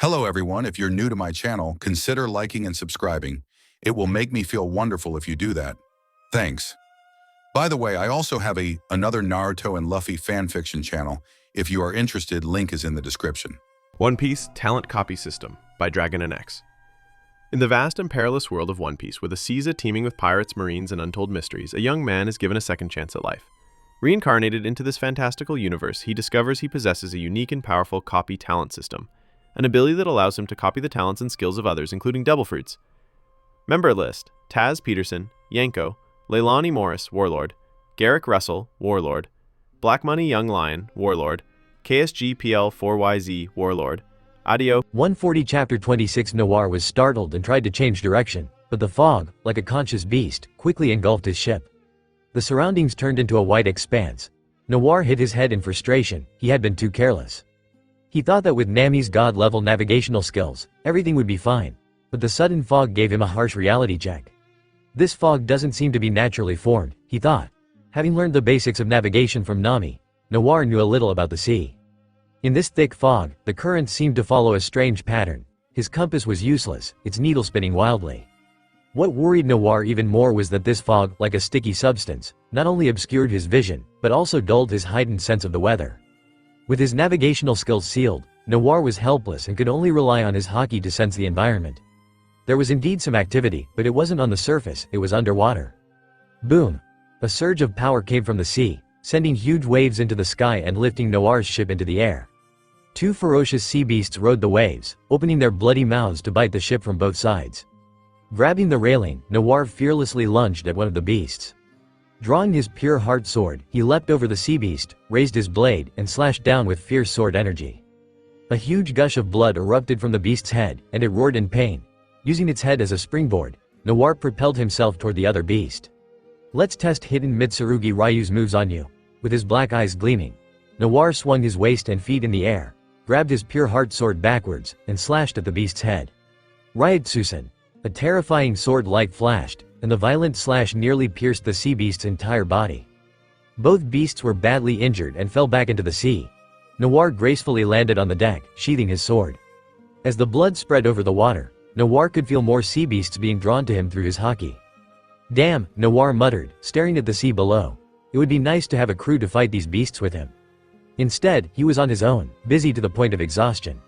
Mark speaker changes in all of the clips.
Speaker 1: Hello everyone, if you're new to my channel, consider liking and subscribing. It will make me feel wonderful if you do that. Thanks. By the way, I also have another Naruto and Luffy fanfiction channel. If you are interested, link is in the description.
Speaker 2: One Piece Talent Copy System by dragonnx. In the vast and perilous world of One Piece, with a seas teeming with pirates, marines, and untold mysteries, a young man is given a second chance at life. Reincarnated into this fantastical universe, he discovers he possesses a unique and powerful copy talent system, an ability that allows him to copy the talents and skills of others, including Devil Fruits. Member list: Taz Peterson, Yanko, Leilani Morris, Warlord, Garrick Russell, Warlord, Black Money Young Lion, Warlord, KSGPL 4YZ, Warlord, Adio.
Speaker 3: 140 Chapter 26. Noir was startled and tried to change direction, but the fog, like a conscious beast, quickly engulfed his ship. The surroundings turned into a white expanse. Noir hit his head in frustration. He had been too careless. He thought that with Nami's god-level navigational skills, everything would be fine, but the sudden fog gave him a harsh reality check. This fog doesn't seem to be naturally formed, he thought. Having learned the basics of navigation from Nami, Noir knew a little about the sea. In this thick fog, the currents seemed to follow a strange pattern. His compass was useless, its needle spinning wildly. What worried Noir even more was that this fog, like a sticky substance, not only obscured his vision, but also dulled his heightened sense of the weather. With his navigational skills sealed, Noir was helpless and could only rely on his haki to sense the environment. There was indeed some activity, but it wasn't on the surface, it was underwater. Boom! A surge of power came from the sea, sending huge waves into the sky and lifting Noir's ship into the air. Two ferocious sea beasts rode the waves, opening their bloody mouths to bite the ship from both sides. Grabbing the railing, Noir fearlessly lunged at one of the beasts. Drawing his pure heart sword, he leapt over the sea beast, raised his blade, and slashed down with fierce sword energy. A huge gush of blood erupted from the beast's head, and it roared in pain. Using its head as a springboard, Noir propelled himself toward the other beast. "Let's test hidden Mitsurugi Ryu's moves on you." With his black eyes gleaming, Noir swung his waist and feet in the air, grabbed his pure heart sword backwards, and slashed at the beast's head. Ryutsusen! A terrifying sword light flashed, and the violent slash nearly pierced the sea beast's entire body. Both beasts were badly injured and fell back into the sea. Noir gracefully landed on the deck, sheathing his sword. As the blood spread over the water, Noir could feel more sea beasts being drawn to him through his haki. "Damn," Noir muttered, staring at the sea below. It would be nice to have a crew to fight these beasts with him. Instead, he was on his own, busy to the point of exhaustion.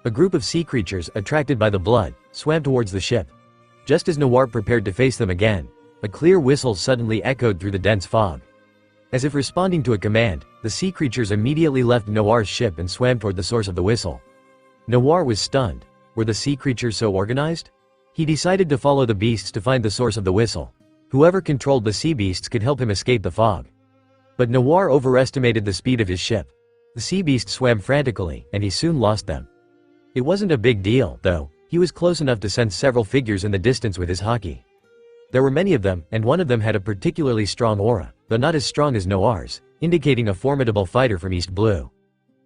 Speaker 3: A group of sea creatures, attracted by the blood, swam towards the ship. Just as Noir prepared to face them again, a clear whistle suddenly echoed through the dense fog. As if responding to a command, the sea creatures immediately left Noir's ship and swam toward the source of the whistle. Noir was stunned. Were the sea creatures so organized? He decided to follow the beasts to find the source of the whistle. Whoever controlled the sea beasts could help him escape the fog. But Noir overestimated the speed of his ship. The sea beasts swam frantically, and he soon lost them. It wasn't a big deal, though. He was close enough to sense several figures in the distance with his haki. There were many of them, and one of them had a particularly strong aura, though not as strong as Noir's, indicating a formidable fighter from East Blue.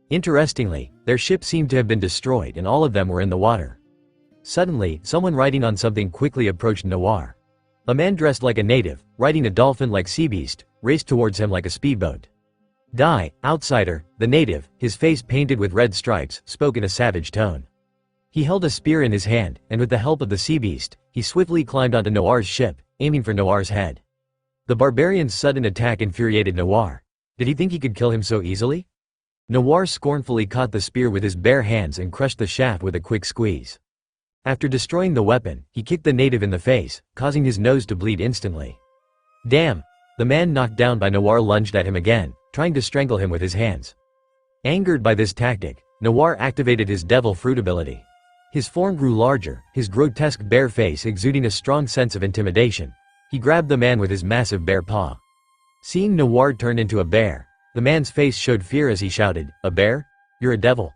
Speaker 3: Interestingly, their ship seemed to have been destroyed and all of them were in the water. Suddenly, someone riding on something quickly approached Noir. A man dressed like a native, riding a dolphin-like sea beast, raced towards him like a speedboat. "Die, outsider," the native, his face painted with red stripes, spoke in a savage tone. He held a spear in his hand, and with the help of the sea beast, he swiftly climbed onto Noir's ship, aiming for Noir's head. The barbarian's sudden attack infuriated Noir. Did he think he could kill him so easily? Noir scornfully caught the spear with his bare hands and crushed the shaft with a quick squeeze. After destroying the weapon, he kicked the native in the face, causing his nose to bleed instantly. "Damn!" The man knocked down by Noir lunged at him again, trying to strangle him with his hands. Angered by this tactic, Noir activated his Devil Fruit ability. His form grew larger, his grotesque bare face exuding a strong sense of intimidation. He grabbed the man with his massive bare paw. Seeing Noir turn into a bear, the man's face showed fear as he shouted, "A bear? You're a devil."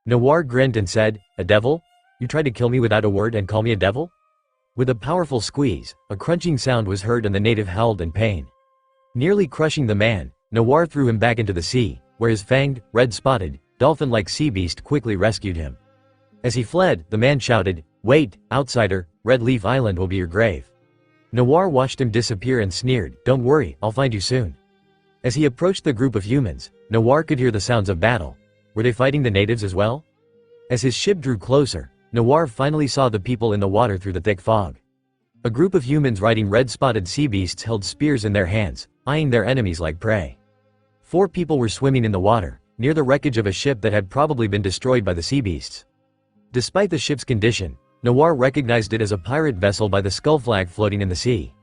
Speaker 3: Noir grinned and said, "A devil? You tried to kill me without a word and call me a devil?" With a powerful squeeze, a crunching sound was heard and the native howled in pain. Nearly crushing the man, Noir threw him back into the sea, where his fanged, red-spotted, dolphin-like sea beast quickly rescued him. As he fled, the man shouted, "Wait, outsider, Red Leaf Island will be your grave." Noir watched him disappear and sneered, "Don't worry, I'll find you soon." As he approached the group of humans, Noir could hear the sounds of battle. Were they fighting the natives as well? As his ship drew closer, Noir finally saw the people in the water through the thick fog. A group of humans riding red-spotted sea beasts held spears in their hands, eyeing their enemies like prey. 4 people were swimming in the water, near the wreckage of a ship that had probably been destroyed by the sea beasts. Despite the ship's condition, Noir recognized it as a pirate vessel by the skull flag floating in the sea.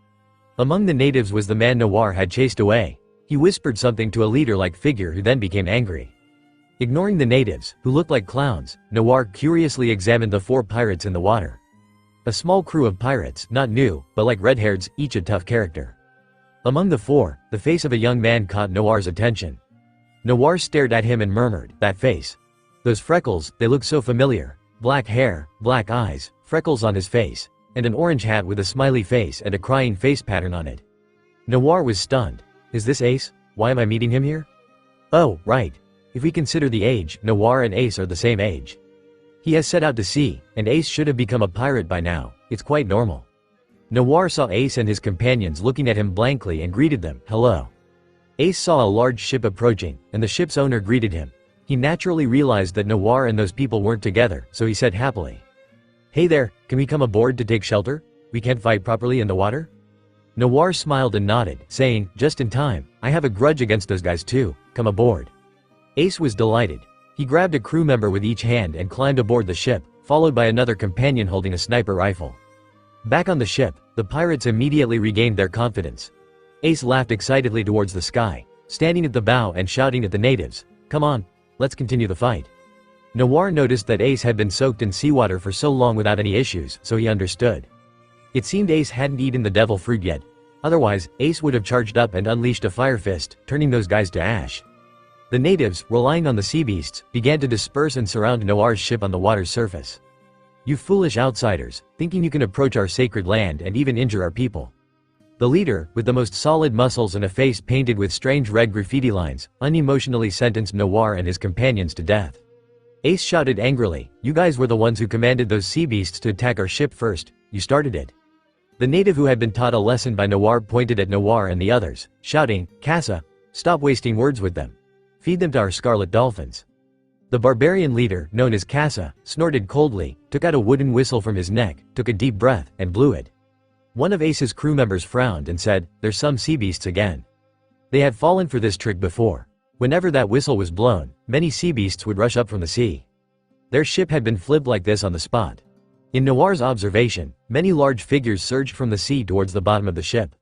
Speaker 3: Among the natives was the man Noir had chased away. He whispered something to a leader-like figure who then became angry. Ignoring the natives, who looked like clowns, Noir curiously examined the 4 pirates in the water. A small crew of pirates, not new, but like red-hairs, each a tough character. Among the 4, the face of a young man caught Noir's attention. Noir stared at him and murmured, "That face. Those freckles, they look so familiar. Black hair, black eyes, freckles on his face, and an orange hat with a smiley face and a crying face pattern on it." Noir was stunned. "Is this Ace? Why am I meeting him here?" "Oh, right. If we consider the age, Noir and Ace are the same age. He has set out to sea, and Ace should have become a pirate by now. It's quite normal." Noir saw Ace and his companions looking at him blankly and greeted them, "Hello." Ace saw a large ship approaching, and the ship's owner greeted him. He naturally realized that Noir and those people weren't together, so he said happily, "Hey there, can we come aboard to take shelter? We can't fight properly in the water?" Noir smiled and nodded, saying, "Just in time, I have a grudge against those guys too, come aboard." Ace was delighted. He grabbed a crew member with each hand and climbed aboard the ship, followed by another companion holding a sniper rifle. Back on the ship, the pirates immediately regained their confidence. Ace laughed excitedly towards the sky, standing at the bow and shouting at the natives, "Come on, let's continue the fight." Noir noticed that Ace had been soaked in seawater for so long without any issues, so he understood. It seemed Ace hadn't eaten the devil fruit yet. Otherwise, Ace would have charged up and unleashed a fire fist, turning those guys to ash. The natives, relying on the sea beasts, began to disperse and surround Noir's ship on the water's surface. "You foolish outsiders, thinking you can approach our sacred land and even injure our people." The leader, with the most solid muscles and a face painted with strange red graffiti lines, unemotionally sentenced Noir and his companions to death. Ace shouted angrily, "You guys were the ones who commanded those sea beasts to attack our ship first. You started it." The native who had been taught a lesson by Noir pointed at Noir and the others, shouting, "Casa, stop wasting words with them. Feed them to our scarlet dolphins." The barbarian leader, known as Casa, snorted coldly, took out a wooden whistle from his neck, took a deep breath, and blew it. One of Ace's crew members frowned and said, "There's some sea beasts again." They had fallen for this trick before. Whenever that whistle was blown, many sea beasts would rush up from the sea. Their ship had been flipped like this on the spot. In Noir's observation, many large figures surged from the sea towards the bottom of the ship.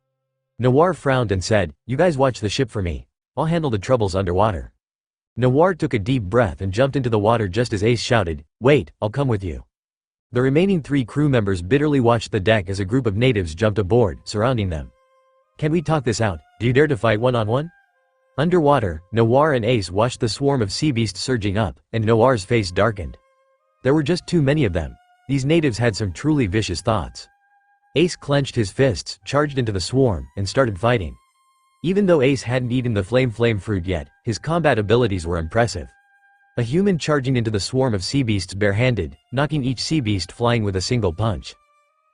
Speaker 3: Noir frowned and said, "You guys watch the ship for me. I'll handle the troubles underwater." Noir took a deep breath and jumped into the water just as Ace shouted, "Wait, I'll come with you." The remaining 3 crew members bitterly watched the deck as a group of natives jumped aboard, surrounding them. "Can we talk this out? Do you dare to fight one-on-one?" Underwater, Noir and Ace watched the swarm of sea beasts surging up, and Noir's face darkened. There were just too many of them. These natives had some truly vicious thoughts. Ace clenched his fists, charged into the swarm, and started fighting. Even though Ace hadn't eaten the flame fruit yet, his combat abilities were impressive. A human charging into the swarm of sea beasts barehanded, knocking each sea beast flying with a single punch.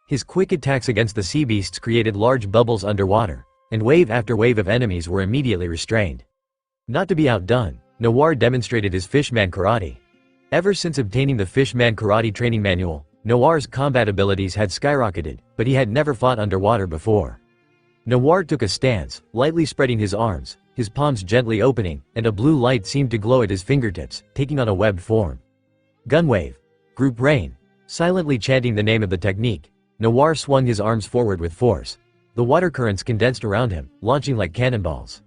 Speaker 3: His quick attacks against the sea beasts created large bubbles underwater, and wave after wave of enemies were immediately restrained. Not to be outdone, Noir demonstrated his fishman karate. Ever since obtaining the fishman karate training manual, Noir's combat abilities had skyrocketed, but he had never fought underwater before. Noir took a stance, lightly spreading his arms, his palms gently opening, and a blue light seemed to glow at his fingertips, taking on a webbed form. Gunwave. Group Rain. Silently chanting the name of the technique, Noir swung his arms forward with force. The water currents condensed around him, launching like cannonballs.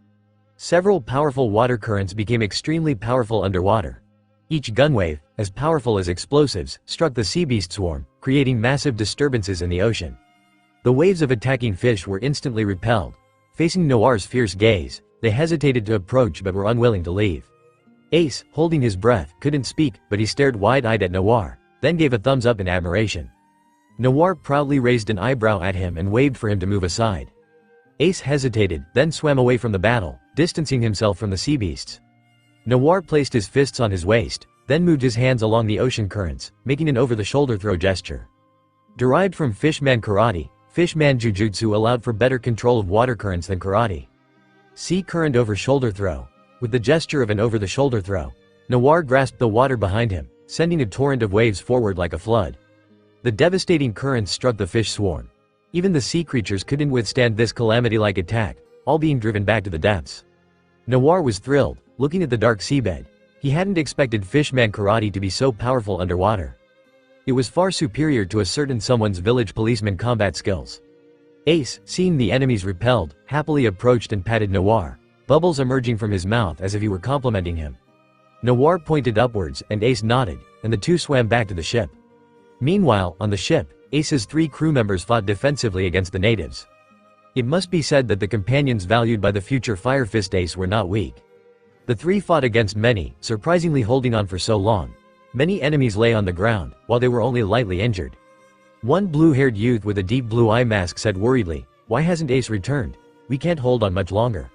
Speaker 3: Several powerful water currents became extremely powerful underwater. Each gunwave, as powerful as explosives, struck the sea beast swarm, creating massive disturbances in the ocean. The waves of attacking fish were instantly repelled. Facing Noir's fierce gaze, they hesitated to approach but were unwilling to leave. Ace, holding his breath, couldn't speak, but he stared wide-eyed at Noir, then gave a thumbs up in admiration. Noir proudly raised an eyebrow at him and waved for him to move aside. Ace hesitated, then swam away from the battle, distancing himself from the sea beasts. Noir placed his fists on his waist, then moved his hands along the ocean currents, making an over-the-shoulder throw gesture. Derived from fishman karate, fishman jujutsu allowed for better control of water currents than karate. Sea current over-shoulder throw. With the gesture of an over-the-shoulder throw, Noir grasped the water behind him, sending a torrent of waves forward like a flood. The devastating currents struck the fish swarm. Even the sea creatures couldn't withstand this calamity-like attack, all being driven back to the depths. Noir was thrilled, looking at the dark seabed. He hadn't expected Fishman karate to be so powerful underwater. It was far superior to a certain someone's village policeman combat skills. Ace, seeing the enemies repelled, happily approached and patted Noir, bubbles emerging from his mouth as if he were complimenting him. Noir pointed upwards and Ace nodded, and the two swam back to the ship. Meanwhile, on the ship, Ace's 3 crew members fought defensively against the natives. It must be said that the companions valued by the future Fire Fist Ace were not weak. The 3 fought against many, surprisingly holding on for so long. Many enemies lay on the ground, while they were only lightly injured. One blue-haired youth with a deep blue eye mask said worriedly, "Why hasn't Ace returned? We can't hold on much longer."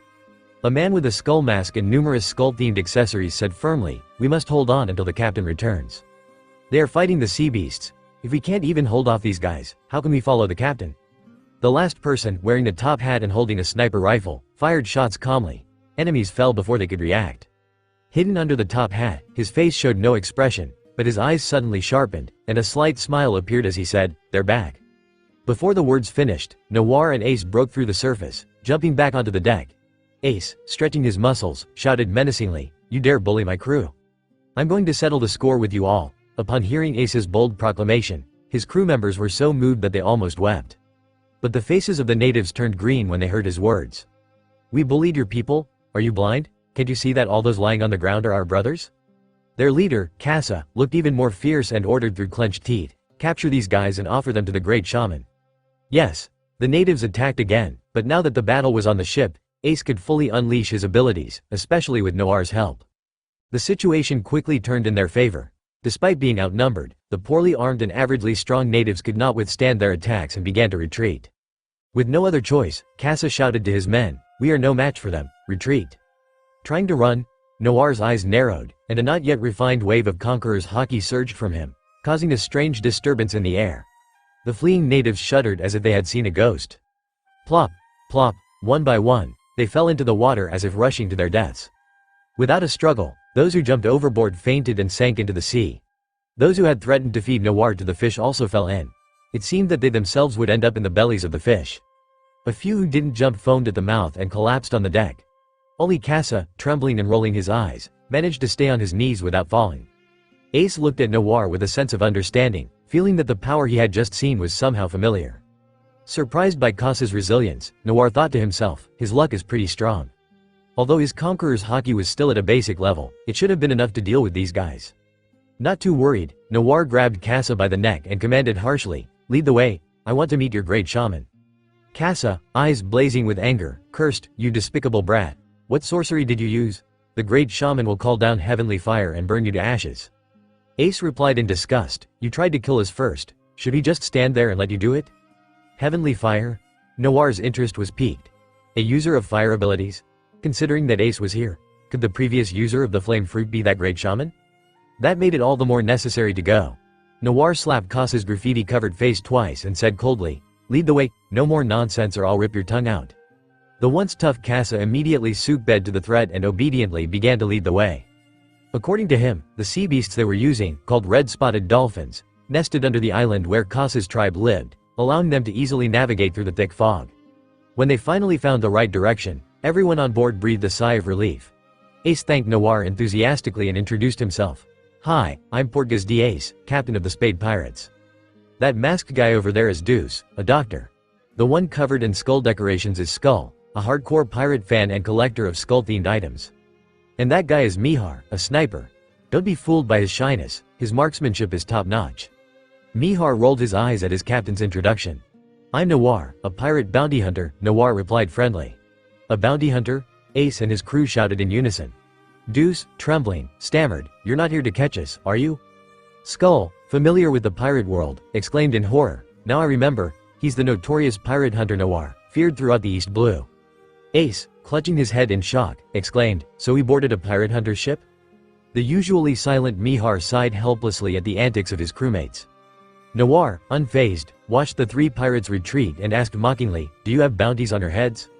Speaker 3: A man with a skull mask and numerous skull-themed accessories said firmly, "We must hold on until the captain returns. They are fighting the sea beasts. If we can't even hold off these guys, how can we follow the captain?" The last person, wearing a top hat and holding a sniper rifle, fired shots calmly. Enemies fell before they could react. Hidden under the top hat, his face showed no expression, but his eyes suddenly sharpened, and a slight smile appeared as he said, "They're back." Before the words finished, Noir and Ace broke through the surface, jumping back onto the deck. Ace, stretching his muscles, shouted menacingly, "You dare bully my crew? I'm going to settle the score with you all." Upon hearing Ace's bold proclamation, his crew members were so moved that they almost wept. But the faces of the natives turned green when they heard his words. "We bullied your people? Are you blind? Can't you see that all those lying on the ground are our brothers?" Their leader, Casa, looked even more fierce and ordered through clenched teeth, "Capture these guys and offer them to the great shaman." Yes, the natives attacked again, but now that the battle was on the ship, Ace could fully unleash his abilities, especially with Noir's help. The situation quickly turned in their favor. Despite being outnumbered, the poorly armed and averagely strong natives could not withstand their attacks and began to retreat. With no other choice, Casa shouted to his men, "We are no match for them, retreat." Trying to run, Noir's eyes narrowed, and a not yet refined wave of conqueror's haki surged from him, causing a strange disturbance in the air. The fleeing natives shuddered as if they had seen a ghost. Plop, plop, one by one, they fell into the water as if rushing to their deaths. Without a struggle, those who jumped overboard fainted and sank into the sea. Those who had threatened to feed Noir to the fish also fell in. It seemed that they themselves would end up in the bellies of the fish. A few who didn't jump foamed at the mouth and collapsed on the deck. Only Casa, trembling and rolling his eyes, managed to stay on his knees without falling. Ace looked at Noir with a sense of understanding, feeling that the power he had just seen was somehow familiar. Surprised by Casa's resilience, Noir thought to himself, his luck is pretty strong. Although his conqueror's haki was still at a basic level, it should have been enough to deal with these guys. Not too worried, Noir grabbed Casa by the neck and commanded harshly, "Lead the way, I want to meet your great shaman." Casa, eyes blazing with anger, cursed, "You despicable brat. What sorcery did you use? The great shaman will call down heavenly fire and burn you to ashes." Ace replied in disgust, "You tried to kill us first. Should we just stand there and let you do it?" Heavenly fire? Noir's interest was piqued. A user of fire abilities? Considering that Ace was here, could the previous user of the flame fruit be that great shaman? That made it all the more necessary to go. Noir slapped Casa's graffiti-covered face twice and said coldly, "Lead the way, no more nonsense or I'll rip your tongue out." The once tough Casa immediately succumbed to the threat and obediently began to lead the way. According to him, the sea beasts they were using, called red-spotted dolphins, nested under the island where Casa's tribe lived, allowing them to easily navigate through the thick fog. When they finally found the right direction, everyone on board breathed a sigh of relief. Ace thanked Noir enthusiastically and introduced himself. "Hi, I'm Portgas D. Ace, captain of the Spade Pirates. That masked guy over there is Deuce, a doctor. The one covered in skull decorations is Skull, a hardcore pirate fan and collector of skull-themed items. And that guy is Mihar, a sniper. Don't be fooled by his shyness, his marksmanship is top-notch." Mihar rolled his eyes at his captain's introduction. "I'm Noir, a pirate bounty hunter," Noir replied friendly. "A bounty hunter?" Ace and his crew shouted in unison. Deuce, trembling, stammered, "You're not here to catch us, are you?" Skull, familiar with the pirate world, exclaimed in horror, "Now I remember, he's the notorious pirate hunter Noir, feared throughout the East Blue." Ace, clutching his head in shock, exclaimed, "So he boarded a pirate hunter's ship?" The usually silent Mihar sighed helplessly at the antics of his crewmates. Noir, unfazed, watched the 3 pirates retreat and asked mockingly, "Do you have bounties on your heads?"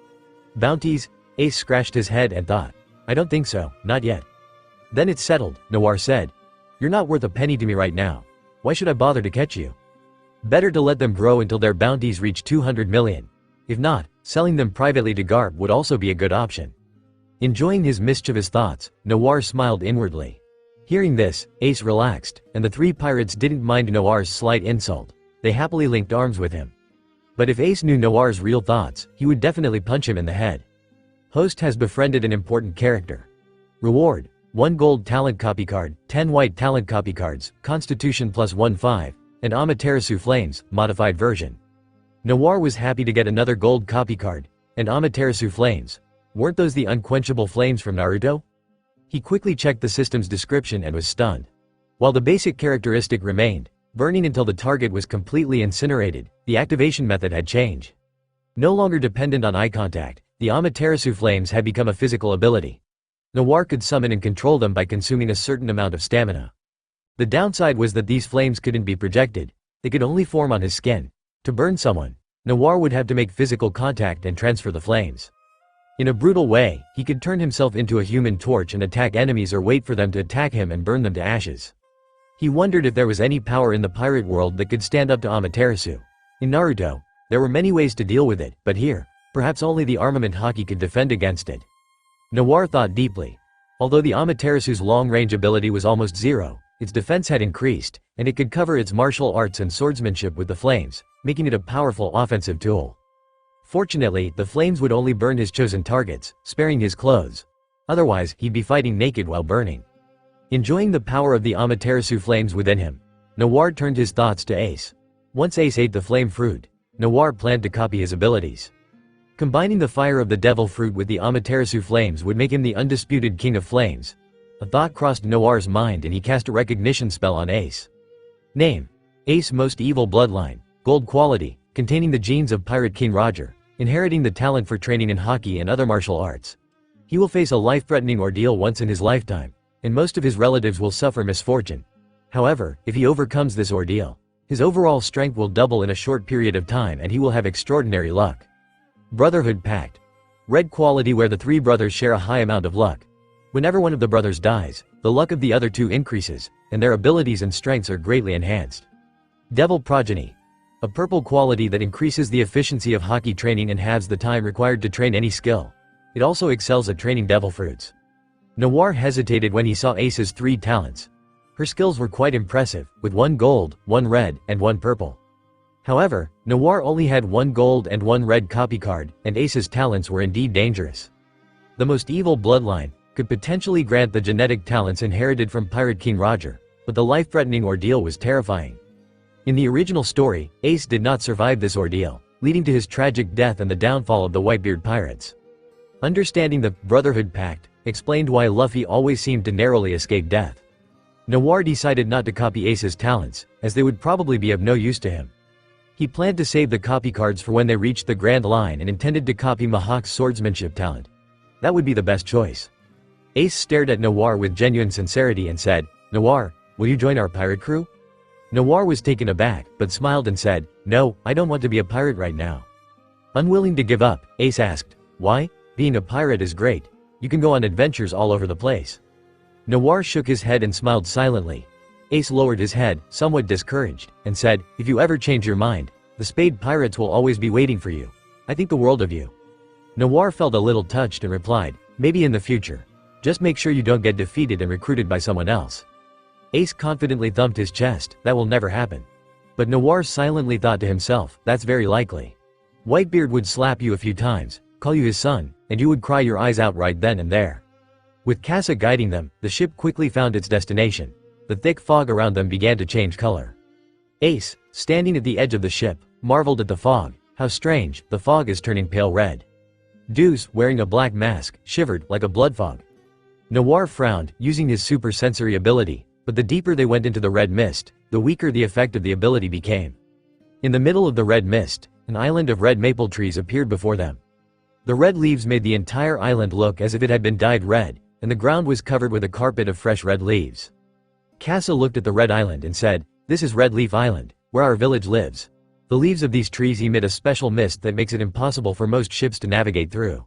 Speaker 3: "Bounties?" Ace scratched his head and thought, "I don't think so, not yet." "Then it's settled," Noir said. You're not worth a penny to me right now. Why should I bother to catch you? Better to let them grow until their bounties reach 200 million. If not, selling them privately to Garp would also be a good option. Enjoying his mischievous thoughts, Noir smiled inwardly. Hearing this, Ace relaxed, and the three pirates didn't mind Noir's slight insult. They happily linked arms with him. But if Ace knew Noir's real thoughts, he would definitely punch him in the head. Host has befriended an important character. Reward: 1 gold talent copy card, 10 white talent copy cards, Constitution plus 1/5, and Amaterasu Flames, modified version. Noir was happy to get another gold copy card, and Amaterasu Flames. Weren't those the unquenchable flames from Naruto? He quickly checked the system's description and was stunned. While the basic characteristic remained, burning until the target was completely incinerated, the activation method had changed. No longer dependent on eye contact, the Amaterasu Flames had become a physical ability. Noir could summon and control them by consuming a certain amount of stamina. The downside was that these flames couldn't be projected, they could only form on his skin. To burn someone, Noir would have to make physical contact and transfer the flames. In a brutal way, he could turn himself into a human torch and attack enemies or wait for them to attack him and burn them to ashes. He wondered if there was any power in the pirate world that could stand up to Amaterasu. In Naruto, there were many ways to deal with it, but here, perhaps only the armament Haki could defend against it. Noir thought deeply. Although the Amaterasu's long-range ability was almost zero, its defense had increased, and it could cover its martial arts and swordsmanship with the flames, making it a powerful offensive tool. Fortunately, the flames would only burn his chosen targets, sparing his clothes. Otherwise, he'd be fighting naked while burning. Enjoying the power of the Amaterasu flames within him, Noir turned his thoughts to Ace. Once Ace ate the flame fruit, Noir planned to copy his abilities. Combining the fire of the devil fruit with the Amaterasu flames would make him the undisputed king of flames. A thought crossed Noir's mind and he cast a recognition spell on Ace. Name: Ace, most evil bloodline, gold quality, containing the genes of Pirate King Roger, inheriting the talent for training in Haki and other martial arts. He will face a life-threatening ordeal once in his lifetime, and most of his relatives will suffer misfortune. However, if he overcomes this ordeal, his overall strength will double in a short period of time and he will have extraordinary luck. Brotherhood Pact. Red quality, where the three brothers share a high amount of luck. Whenever one of the brothers dies, the luck of the other two increases, and their abilities and strengths are greatly enhanced. Devil Progeny. A purple quality that increases the efficiency of Haki training and halves the time required to train any skill. It also excels at training devil fruits. Noir hesitated when he saw Ace's 3 talents. Her skills were quite impressive, with 1 gold, 1 red, and 1 purple. However, Noir only had 1 gold and 1 red copy card, and Ace's talents were indeed dangerous. The most evil bloodline could potentially grant the genetic talents inherited from Pirate King Roger, but the life-threatening ordeal was terrifying. In the original story, Ace did not survive this ordeal, leading to his tragic death and the downfall of the Whitebeard pirates. Understanding the Brotherhood Pact explained why Luffy always seemed to narrowly escape death. Noir decided not to copy Ace's talents, as they would probably be of no use to him. He planned to save the copy cards for when they reached the Grand Line and intended to copy Mihawk's swordsmanship talent. That would be the best choice. Ace stared at Noir with genuine sincerity and said, "Noir, will you join our pirate crew?" Noir was taken aback, but smiled and said, "No, I don't want to be a pirate right now." Unwilling to give up, Ace asked, "Why? Being a pirate is great. You can go on adventures all over the place." Noir shook his head and smiled silently. Ace lowered his head, somewhat discouraged, and said, "If you ever change your mind, the Spade Pirates will always be waiting for you. I think the world of you." Noir felt a little touched and replied, "Maybe in the future. Just make sure you don't get defeated and recruited by someone else." Ace confidently thumped his chest, "That will never happen." But Noir silently thought to himself, "That's very likely. Whitebeard would slap you a few times, call you his son, and you would cry your eyes out right then and there." With Casa guiding them, the ship quickly found its destination. The thick fog around them began to change color. Ace, standing at the edge of the ship, marveled at the fog. How strange, the fog is turning pale red. Deuce, wearing a black mask, shivered like a blood fog. Noir frowned, using his super sensory ability, but the deeper they went into the red mist, the weaker the effect of the ability became. In the middle of the red mist, an island of red maple trees appeared before them. The red leaves made the entire island look as if it had been dyed red, and the ground was covered with a carpet of fresh red leaves. Casa looked at the red island and said, "This is Red Leaf Island, where our village lives. The leaves of these trees emit a special mist that makes it impossible for most ships to navigate through.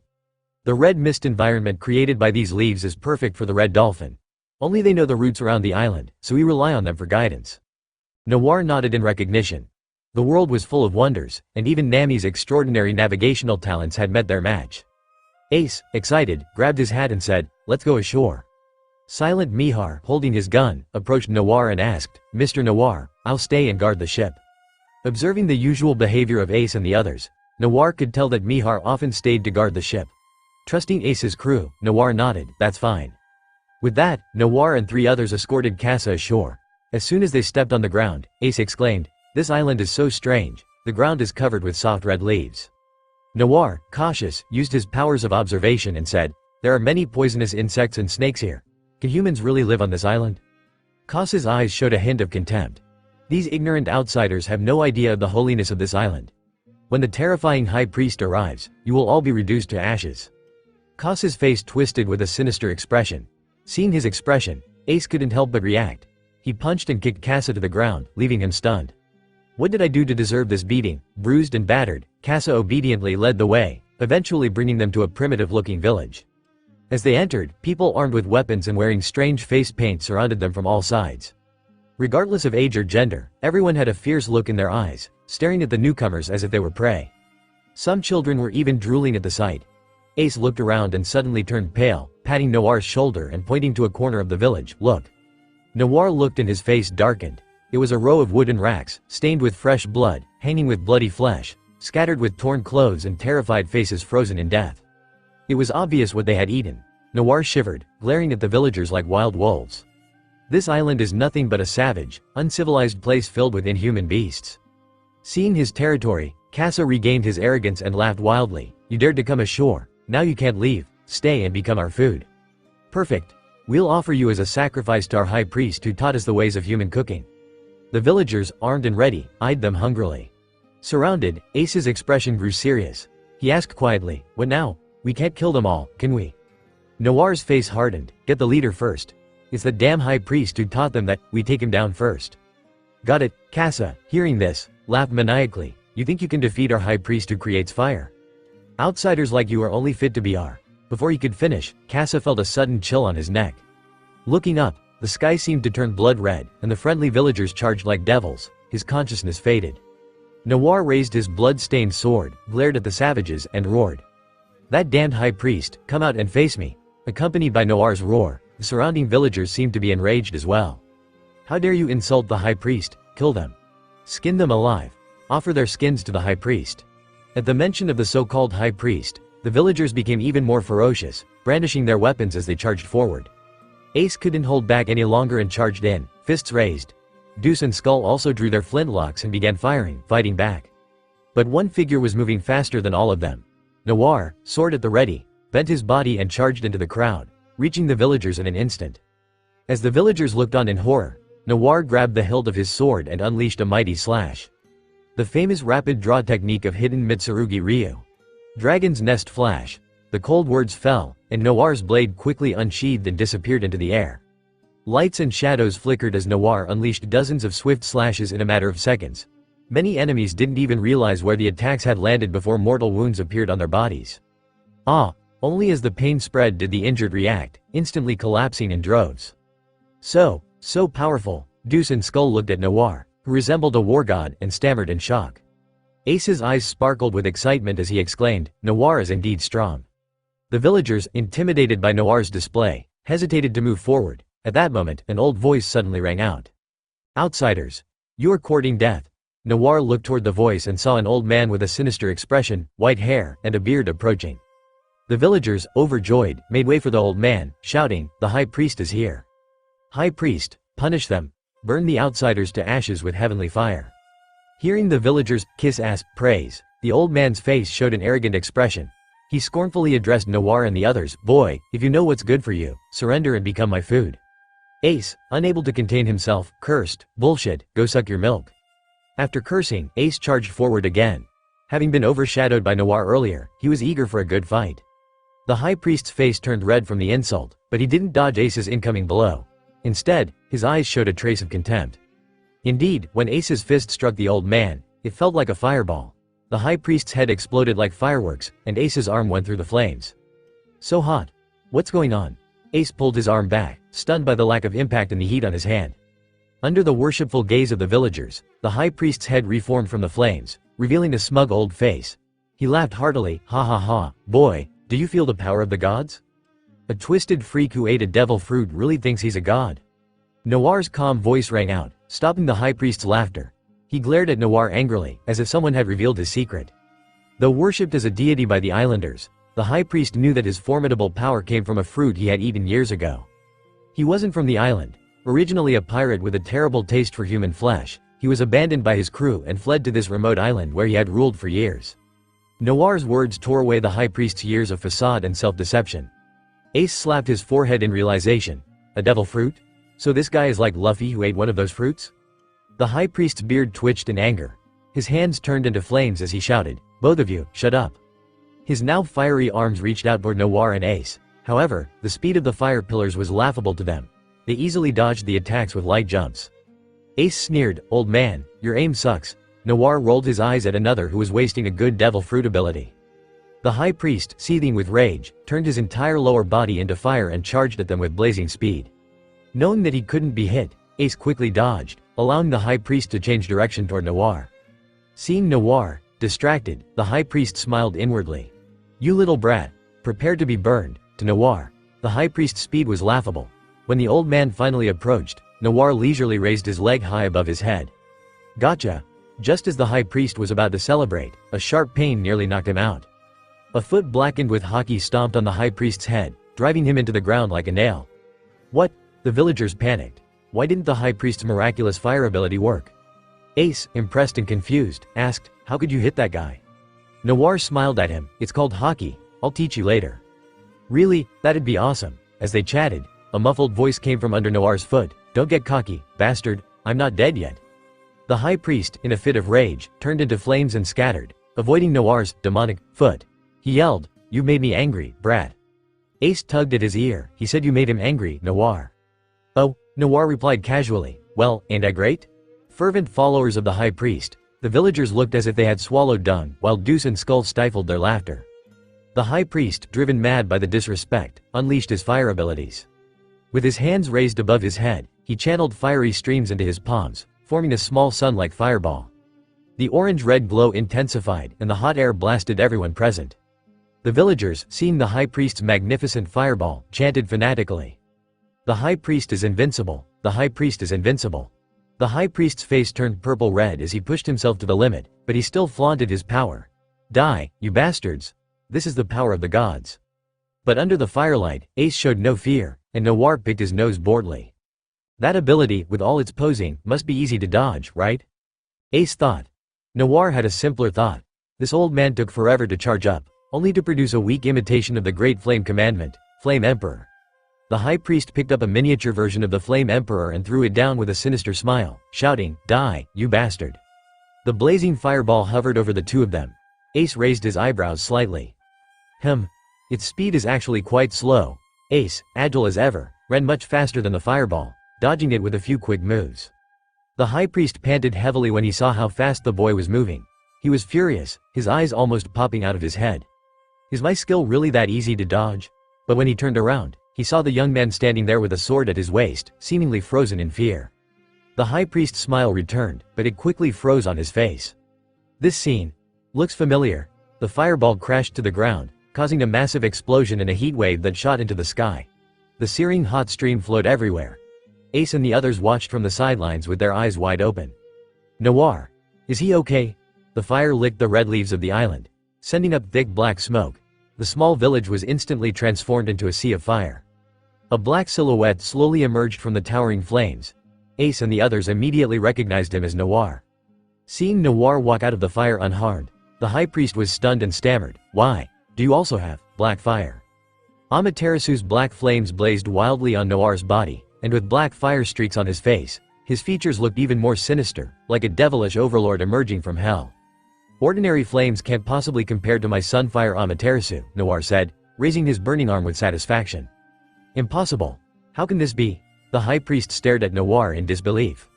Speaker 3: The red mist environment created by these leaves is perfect for the red dolphin. Only they know the routes around the island, so we rely on them for guidance." Noir nodded in recognition. The world was full of wonders, and even Nami's extraordinary navigational talents had met their match. Ace, excited, grabbed his hat and said, "Let's go ashore." Silent Mihar, holding his gun, approached Noir and asked, "Mr. Noir, I'll stay and guard the ship." Observing the usual behavior of Ace and the others, Noir could tell that Mihar often stayed to guard the ship. Trusting Ace's crew, Noir nodded, "That's fine." With that, Noir and 3 others escorted Casa ashore. As soon as they stepped on the ground, Ace exclaimed, "This island is so strange, the ground is covered with soft red leaves." Noir, cautious, used his powers of observation and said, "There are many poisonous insects and snakes here. Can humans really live on this island?" Casa's eyes showed a hint of contempt. These ignorant outsiders have no idea of the holiness of this island. When the terrifying high priest arrives, you will all be reduced to ashes. Casa's face twisted with a sinister expression. Seeing his expression, Ace couldn't help but react. He punched and kicked Casa to the ground, leaving him stunned. "What did I do to deserve this beating?" Bruised and battered, Casa obediently led the way, eventually bringing them to a primitive-looking village. As they entered, people armed with weapons and wearing strange face paint surrounded them from all sides. Regardless of age or gender, everyone had a fierce look in their eyes, staring at the newcomers as if they were prey. Some children were even drooling at the sight. Ace looked around and suddenly turned pale, patting Noir's shoulder and pointing to a corner of the village. "Look." Noir looked and his face darkened. It was a row of wooden racks, stained with fresh blood, hanging with bloody flesh, scattered with torn clothes and terrified faces frozen in death. It was obvious what they had eaten. Noir shivered, glaring at the villagers like wild wolves. This island is nothing but a savage, uncivilized place filled with inhuman beasts. Seeing his territory, Casa regained his arrogance and laughed wildly. "You dared to come ashore. Now you can't leave. Stay and become our food." "Perfect. We'll offer you as a sacrifice to our high priest who taught us the ways of human cooking." The villagers, armed and ready, eyed them hungrily. Surrounded, Ace's expression grew serious. He asked quietly, "What now? We can't kill them all, can we?" Noir's face hardened. "Get the leader first. It's the damn high priest who taught them that. We take him down first." "Got it." Casa, hearing this, laughed maniacally. "You think you can defeat our high priest who creates fire? Outsiders like you are only fit to be our—" Before he could finish, Casa felt a sudden chill on his neck. Looking up, the sky seemed to turn blood red, and the friendly villagers charged like devils. His consciousness faded. Noir raised his blood-stained sword, glared at the savages, and roared. "That damned high priest, come out and face me." Accompanied by Noir's roar, the surrounding villagers seemed to be enraged as well. "How dare you insult the high priest? Kill them. Skin them alive. Offer their skins to the high priest." At the mention of the so-called high priest, the villagers became even more ferocious, brandishing their weapons as they charged forward. Ace couldn't hold back any longer and charged in, fists raised. Deuce and Skull also drew their flintlocks and began fighting back. But one figure was moving faster than all of them. Noir, sword at the ready, bent his body and charged into the crowd, reaching the villagers in an instant. As the villagers looked on in horror, Noir grabbed the hilt of his sword and unleashed a mighty slash. The famous rapid draw technique of hidden Mitsurugi Ryu. Dragon's Nest Flash. The cold words fell, and Noir's blade quickly unsheathed and disappeared into the air. Lights and shadows flickered as Noir unleashed dozens of swift slashes in a matter of seconds. Many enemies didn't even realize where the attacks had landed before mortal wounds appeared on their bodies. Only as the pain spread did the injured react, instantly collapsing in droves. So powerful. Deuce and Skull looked at Noir, who resembled a war god, and stammered in shock. Ace's eyes sparkled with excitement as he exclaimed, "Noir is indeed strong." The villagers, intimidated by Noir's display, hesitated to move forward. At that moment, an old voice suddenly rang out. "Outsiders, you are courting death." Noir looked toward the voice and saw an old man with a sinister expression, white hair, and a beard approaching. The villagers, overjoyed, made way for the old man, shouting, "The high priest is here. High priest, punish them. Burn the outsiders to ashes with heavenly fire." Hearing the villagers kiss ass praise, the old man's face showed an arrogant expression. He scornfully addressed Noir and the others, "Boy, if you know what's good for you, surrender and become my food." Ace, unable to contain himself, cursed, "Bullshit, go suck your milk." After cursing, Ace charged forward again. Having been overshadowed by Noir earlier, he was eager for a good fight. The high priest's face turned red from the insult, but he didn't dodge Ace's incoming blow. Instead, his eyes showed a trace of contempt. Indeed, when Ace's fist struck the old man, it felt like a fireball. The high priest's head exploded like fireworks, and Ace's arm went through the flames. "So hot. What's going on?" Ace pulled his arm back, stunned by the lack of impact and the heat on his hand. Under the worshipful gaze of the villagers, the high priest's head reformed from the flames, revealing a smug old face. He laughed heartily, ha ha ha, boy, do you feel the power of the gods? A twisted freak who ate a devil fruit really thinks he's a god. Noir's calm voice rang out, stopping the high priest's laughter. He glared at Noir angrily, as if someone had revealed his secret. Though worshipped as a deity by the islanders, the high priest knew that his formidable power came from a fruit he had eaten years ago. He wasn't from the island. Originally a pirate with a terrible taste for human flesh, he was abandoned by his crew and fled to this remote island where he had ruled for years. Noir's words tore away the high priest's years of facade and self-deception. Ace slapped his forehead in realization. A devil fruit? So this guy is like Luffy who ate one of those fruits? The high priest's beard twitched in anger. His hands turned into flames as he shouted, "Both of you, shut up." His now fiery arms reached out toward Noir and Ace. However, the speed of the fire pillars was laughable to them. They easily dodged the attacks with light jumps. Ace sneered, "Old man, your aim sucks." Noir rolled his eyes at another who was wasting a good devil fruit ability. The high priest, seething with rage, turned his entire lower body into fire and charged at them with blazing speed. Knowing that he couldn't be hit, Ace quickly dodged, allowing the high priest to change direction toward Noir. Seeing Noir, distracted, the high priest smiled inwardly. "You little brat, prepare to be burned." To Noir, the high priest's speed was laughable. When the old man finally approached, Noir leisurely raised his leg high above his head. "Gotcha." Just as the high priest was about to celebrate, a sharp pain nearly knocked him out. A foot blackened with hockey stomped on the high priest's head, driving him into the ground like a nail. "What?" The villagers panicked. Why didn't the high priest's miraculous fire ability work? Ace, impressed and confused, asked, "How could you hit that guy?" Noir smiled at him. "It's called hockey. I'll teach you later." "Really? That'd be awesome." As they chatted, a muffled voice came from under Noir's foot. "Don't get cocky, bastard. I'm not dead yet." The high priest, in a fit of rage, turned into flames and scattered, avoiding Noir's demonic foot. He yelled, "You made me angry, brat." Ace tugged at his ear. "He said you made him angry, Noir." "Oh," Noir replied casually. "Well, ain't I great?" Fervent followers of the high priest, the villagers looked as if they had swallowed dung, while Deuce and Skull stifled their laughter. The high priest, driven mad by the disrespect, unleashed his fire abilities. With his hands raised above his head, he channeled fiery streams into his palms, forming a small sun-like fireball. The orange-red glow intensified, and the hot air blasted everyone present. The villagers, seeing the high priest's magnificent fireball, chanted fanatically. "The high priest is invincible. The high priest is invincible." The high priest's face turned purple-red as he pushed himself to the limit, but he still flaunted his power. "Die, you bastards. This is the power of the gods." But under the firelight, Ace showed no fear, and Noir picked his nose boredly. That ability, with all its posing, must be easy to dodge, right? Ace thought. Noir had a simpler thought. This old man took forever to charge up, only to produce a weak imitation of the Great Flame Commandment, Flame Emperor. The high priest picked up a miniature version of the Flame Emperor and threw it down with a sinister smile, shouting, "Die, you bastard." The blazing fireball hovered over the two of them. Ace raised his eyebrows slightly. Its speed is actually quite slow. Ace, agile as ever, ran much faster than the fireball, dodging it with a few quick moves. The high priest panted heavily when he saw how fast the boy was moving. He was furious, his eyes almost popping out of his head. Is my skill really that easy to dodge? But when he turned around, he saw the young man standing there with a sword at his waist, seemingly frozen in fear. The high priest's smile returned, but it quickly froze on his face. This scene looks familiar. The fireball crashed to the ground, causing a massive explosion and a heat wave that shot into the sky. The searing hot stream flowed everywhere. Ace and the others watched from the sidelines with their eyes wide open. Noir. Is he okay? The fire licked the red leaves of the island, sending up thick black smoke. The small village was instantly transformed into a sea of fire. A black silhouette slowly emerged from the towering flames. Ace and the others immediately recognized him as Noir. Seeing Noir walk out of the fire unharmed, the high priest was stunned and stammered, "Why? Do you also have black fire?" Amaterasu's black flames blazed wildly on Noir's body, and with black fire streaks on his face, his features looked even more sinister, like a devilish overlord emerging from hell. "Ordinary flames can't possibly compare to my sunfire Amaterasu," Noir said, raising his burning arm with satisfaction. "Impossible. How can this be?" The high priest stared at Noir in disbelief.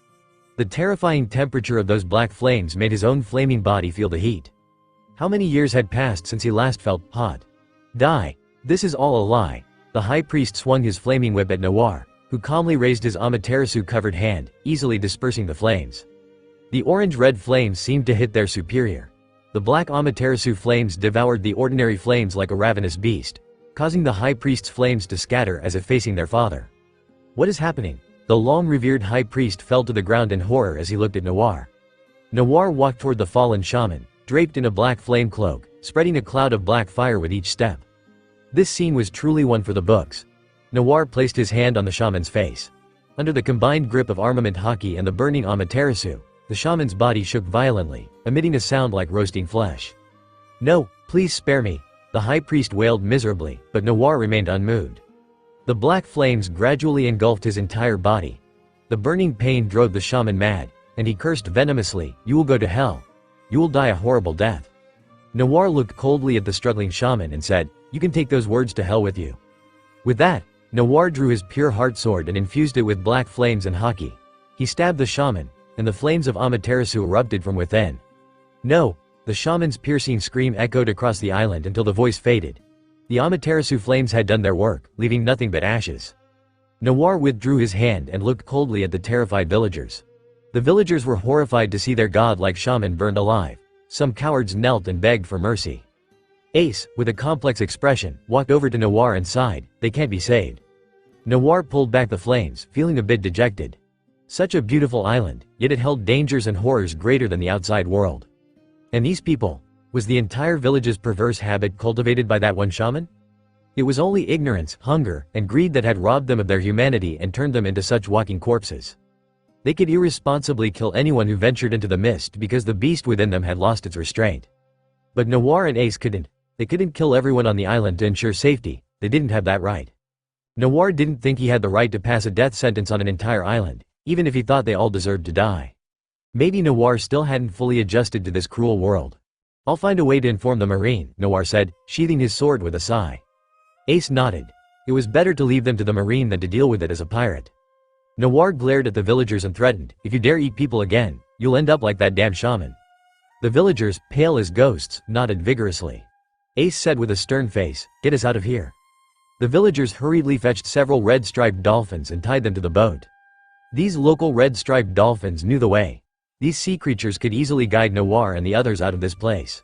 Speaker 3: The terrifying temperature of those black flames made his own flaming body feel the heat. How many years had passed since he last felt hot? "Die. This is all a lie." The high priest swung his flaming whip at Noir, who calmly raised his Amaterasu-covered hand, easily dispersing the flames. The orange-red flames seemed to hit their superior. The black Amaterasu flames devoured the ordinary flames like a ravenous beast, causing the high priest's flames to scatter as if facing their father. What is happening? The long-revered high priest fell to the ground in horror as he looked at Noir. Noir walked toward the fallen shaman, draped in a black flame cloak, spreading a cloud of black fire with each step. This scene was truly one for the books. Noir placed his hand on the shaman's face. Under the combined grip of armament haki and the burning Amaterasu, the shaman's body shook violently, emitting a sound like roasting flesh. "No, please spare me," the high priest wailed miserably, but Noir remained unmoved. The black flames gradually engulfed his entire body. The burning pain drove the shaman mad, and he cursed venomously, "You will go to hell. You will die a horrible death." Noir looked coldly at the struggling shaman and said, "You can take those words to hell with you." With that, Noir drew his pure heart sword and infused it with black flames and haki. He stabbed the shaman, and the flames of Amaterasu erupted from within. "No!" The shaman's piercing scream echoed across the island until the voice faded. The Amaterasu flames had done their work, leaving nothing but ashes. Noir withdrew his hand and looked coldly at the terrified villagers. The villagers were horrified to see their god-like shaman burned alive. Some cowards knelt and begged for mercy. Ace, with a complex expression, walked over to Noir and sighed, "They can't be saved." Noir pulled back the flames, feeling a bit dejected. Such a beautiful island, yet it held dangers and horrors greater than the outside world. And these people? Was the entire village's perverse habit cultivated by that one shaman? It was only ignorance, hunger, and greed that had robbed them of their humanity and turned them into such walking corpses. They could irresponsibly kill anyone who ventured into the mist because the beast within them had lost its restraint. But Noir and Ace couldn't. They couldn't kill everyone on the island to ensure safety. They didn't have that right. Noir didn't think he had the right to pass a death sentence on an entire island, even if he thought they all deserved to die. Maybe Noir still hadn't fully adjusted to this cruel world. "I'll find a way to inform the marine," Noir said, sheathing his sword with a sigh. Ace nodded. It was better to leave them to the marine than to deal with it as a pirate. Noir glared at the villagers and threatened, "If you dare eat people again, you'll end up like that damn shaman." The villagers, pale as ghosts, nodded vigorously. Ace said with a stern face, "Get us out of here." The villagers hurriedly fetched several red-striped dolphins and tied them to the boat. These local red-striped dolphins knew the way. These sea creatures could easily guide Noir and the others out of this place.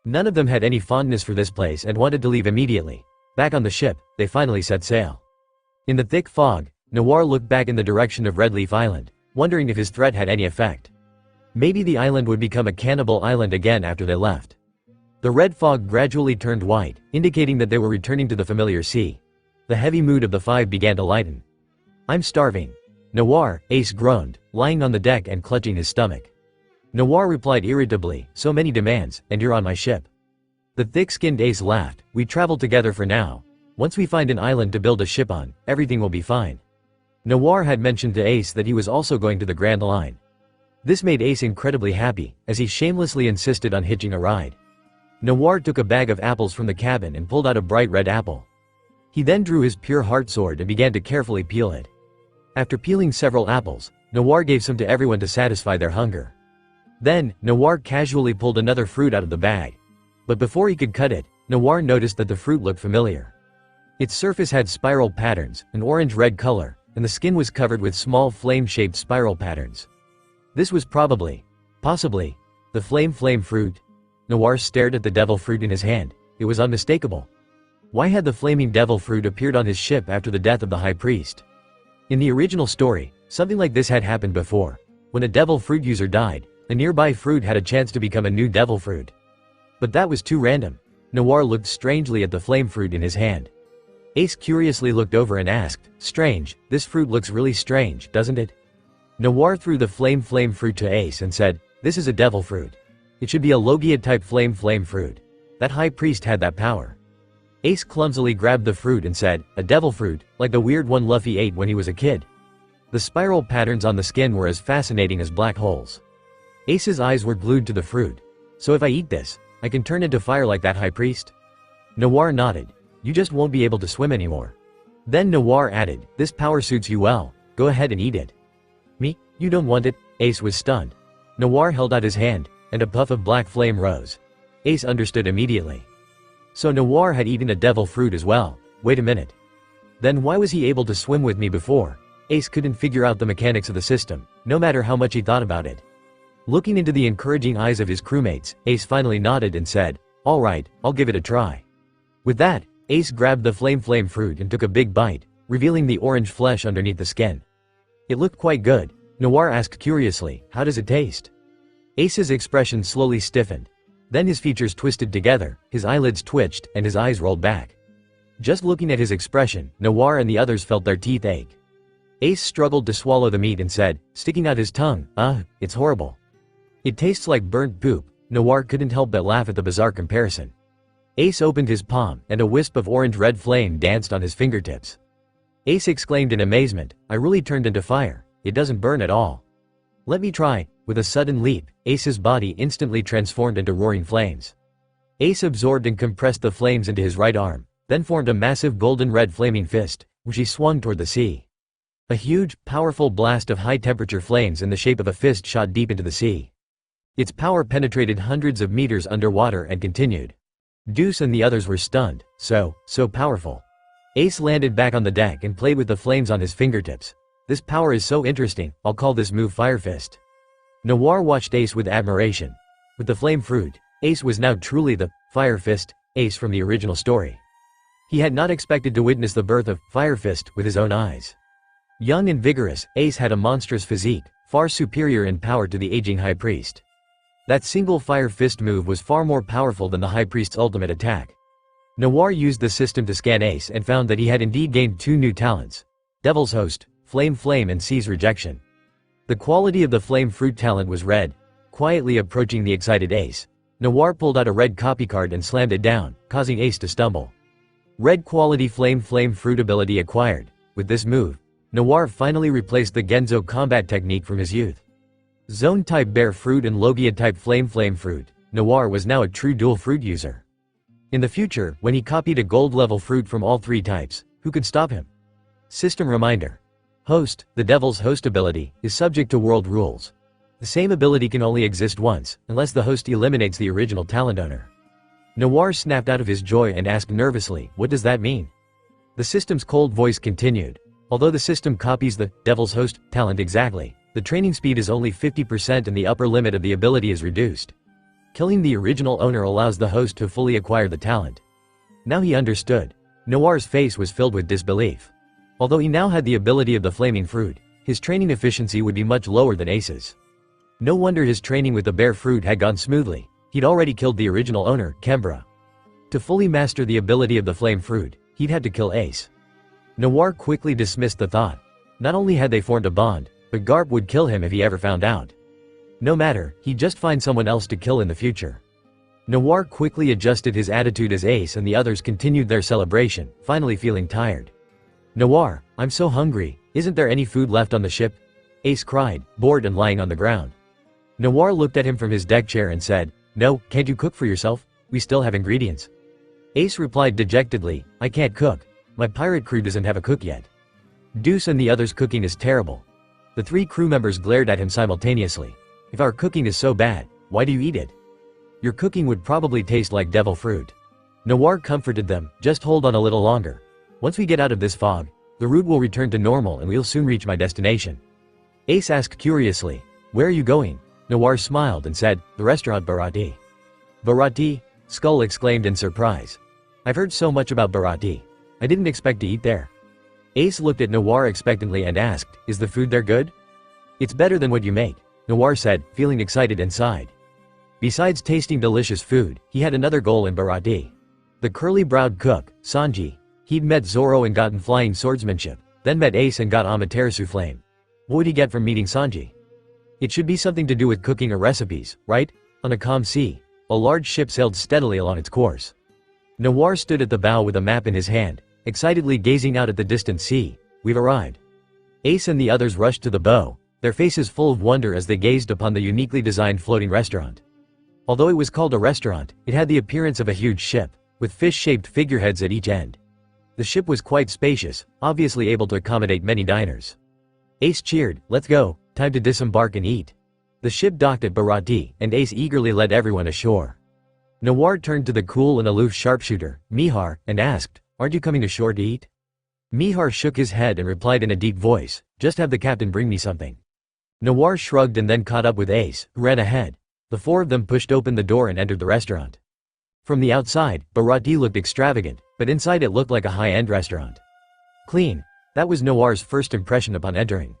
Speaker 3: None of them had any fondness for this place and wanted to leave immediately. Back on the ship, they finally set sail. In the thick fog, Noir looked back in the direction of Red Leaf Island, wondering if his threat had any effect. Maybe the island would become a cannibal island again after they left. The red fog gradually turned white, indicating that they were returning to the familiar sea. The heavy mood of the five began to lighten. "I'm starving." "Noir," Ace groaned, lying on the deck and clutching his stomach. Noir replied irritably, "So many demands, and you're on my ship." The thick-skinned Ace laughed, "We travel together for now. Once we find an island to build a ship on, everything will be fine." Noir had mentioned to Ace that he was also going to the Grand Line. This made Ace incredibly happy, as he shamelessly insisted on hitching a ride. Noir took a bag of apples from the cabin and pulled out a bright red apple. He then drew his pure heart sword and began to carefully peel it. After peeling several apples, Noir gave some to everyone to satisfy their hunger. Then, Noir casually pulled another fruit out of the bag. But before he could cut it, Noir noticed that the fruit looked familiar. Its surface had spiral patterns, an orange-red color, and the skin was covered with small flame-shaped spiral patterns. This was possibly, the flame fruit. Noir stared at the devil fruit in his hand. It was unmistakable. Why had the flaming devil fruit appeared on his ship after the death of the high priest? In the original story, something like this had happened before. When a devil fruit user died, a nearby fruit had a chance to become a new devil fruit. But that was too random. Noir looked strangely at the flame fruit in his hand. Ace curiously looked over and asked, "Strange, this fruit looks really strange, doesn't it?" Noir threw the flame fruit to Ace and said, "This is a devil fruit. It should be a logia-type flame fruit. That high priest had that power." Ace clumsily grabbed the fruit and said, "A devil fruit, like the weird one Luffy ate when he was a kid." The spiral patterns on the skin were as fascinating as black holes. Ace's eyes were glued to the fruit. "So if I eat this, I can turn into fire like that high priest?" Noir nodded. "You just won't be able to swim anymore." Then Noir added, "This power suits you well, go ahead and eat it." "Me? You don't want it?" Ace was stunned. Noir held out his hand, and a puff of black flame rose. Ace understood immediately. So Noir had eaten a devil fruit as well. Wait a minute. Then why was he able to swim with me before? Ace couldn't figure out the mechanics of the system, no matter how much he thought about it. Looking into the encouraging eyes of his crewmates, Ace finally nodded and said, "Alright, I'll give it a try." With that, Ace grabbed the flame fruit and took a big bite, revealing the orange flesh underneath the skin. It looked quite good. Noir asked curiously, "How does it taste?" Ace's expression slowly stiffened. Then his features twisted together, his eyelids twitched, and his eyes rolled back. Just looking at his expression, Noir and the others felt their teeth ache. Ace struggled to swallow the meat and said, sticking out his tongue, it's horrible. It tastes like burnt poop." Noir couldn't help but laugh at the bizarre comparison. Ace opened his palm, and a wisp of orange-red flame danced on his fingertips. Ace exclaimed in amazement, "I really turned into fire. It doesn't burn at all." "Let me try." With a sudden leap, Ace's body instantly transformed into roaring flames. Ace absorbed and compressed the flames into his right arm, then formed a massive golden-red flaming fist, which he swung toward the sea. A huge, powerful blast of high-temperature flames in the shape of a fist shot deep into the sea. Its power penetrated hundreds of meters underwater and continued. Deuce and the others were stunned. So powerful. Ace landed back on the deck and played with the flames on his fingertips. "This power is so interesting, I'll call this move Fire Fist." Noir watched Ace with admiration. With the flame fruit, Ace was now truly the Fire Fist Ace from the original story. He had not expected to witness the birth of Fire Fist with his own eyes. Young and vigorous, Ace had a monstrous physique, far superior in power to the aging High Priest. That single Fire Fist move was far more powerful than the High Priest's ultimate attack. Noir used the system to scan Ace and found that he had indeed gained 2 new talents: Devil's Host, Flame and Seize Rejection. The quality of the Flame Fruit talent was red. Quietly approaching the excited Ace, Noir pulled out a red copy card and slammed it down, causing Ace to stumble. Red quality Flame Fruit ability acquired. With this move, Noir finally replaced the Genzo combat technique from his youth. Zone-type Bear Fruit and Logia-type Flame Fruit, Noir was now a true dual fruit user. In the future, when he copied a gold-level fruit from all 3 types, who could stop him? System reminder. Host, the Devil's Host ability, is subject to world rules. The same ability can only exist once, unless the host eliminates the original talent owner. Noir snapped out of his joy and asked nervously, "What does that mean?" The system's cold voice continued. Although the system copies the Devil's Host talent exactly, the training speed is only 50% and the upper limit of the ability is reduced. Killing the original owner allows the host to fully acquire the talent. Now he understood. Noir's face was filled with disbelief. Although he now had the ability of the Flaming Fruit, his training efficiency would be much lower than Ace's. No wonder his training with the Bear Fruit had gone smoothly. He'd already killed the original owner, Kembra. To fully master the ability of the Flame Fruit, he'd had to kill Ace. Noir quickly dismissed the thought. Not only had they formed a bond, but Garp would kill him if he ever found out. No matter, he'd just find someone else to kill in the future. Noir quickly adjusted his attitude as Ace and the others continued their celebration, finally feeling tired. "Noir, I'm so hungry, isn't there any food left on the ship?" Ace cried, bored and lying on the ground. Noir looked at him from his deck chair and said, "No, can't you cook for yourself? We still have ingredients." Ace replied dejectedly, "I can't cook. My pirate crew doesn't have a cook yet." Deuce and the others' cooking is terrible. The 3 crew members glared at him simultaneously. "If our cooking is so bad, why do you eat it? Your cooking would probably taste like devil fruit." Noir comforted them, "Just hold on a little longer. Once we get out of this fog, the route will return to normal and we'll soon reach my destination." Ace asked curiously, "Where are you going?" Noir smiled and said, "The restaurant Barati." "Barati?" Skull exclaimed in surprise. "I've heard so much about Barati. I didn't expect to eat there." Ace looked at Noir expectantly and asked, "Is the food there good?" "It's better than what you make," Noir said, feeling excited inside. Besides tasting delicious food, he had another goal in Barati. The curly-browed cook, Sanji. He'd met Zoro and gotten flying swordsmanship, then met Ace and got Amaterasu flame. What would he get from meeting Sanji? It should be something to do with cooking or recipes, right? On a calm sea, a large ship sailed steadily along its course. Noir stood at the bow with a map in his hand, excitedly gazing out at the distant sea. "We've arrived." Ace and the others rushed to the bow, their faces full of wonder as they gazed upon the uniquely designed floating restaurant. Although it was called a restaurant, it had the appearance of a huge ship, with fish-shaped figureheads at each end. The ship was quite spacious, obviously able to accommodate many diners. Ace cheered, "Let's go, time to disembark and eat." The ship docked at Barati, and Ace eagerly led everyone ashore. Noir turned to the cool and aloof sharpshooter, Mihar, and asked, "Aren't you coming ashore to eat?" Mihar shook his head and replied in a deep voice, "Just have the captain bring me something." Noir shrugged and then caught up with Ace, who ran ahead. The four of them pushed open the door and entered the restaurant. From the outside, Barati looked extravagant, but inside it looked like a high-end restaurant. Clean. That was Noir's first impression upon entering.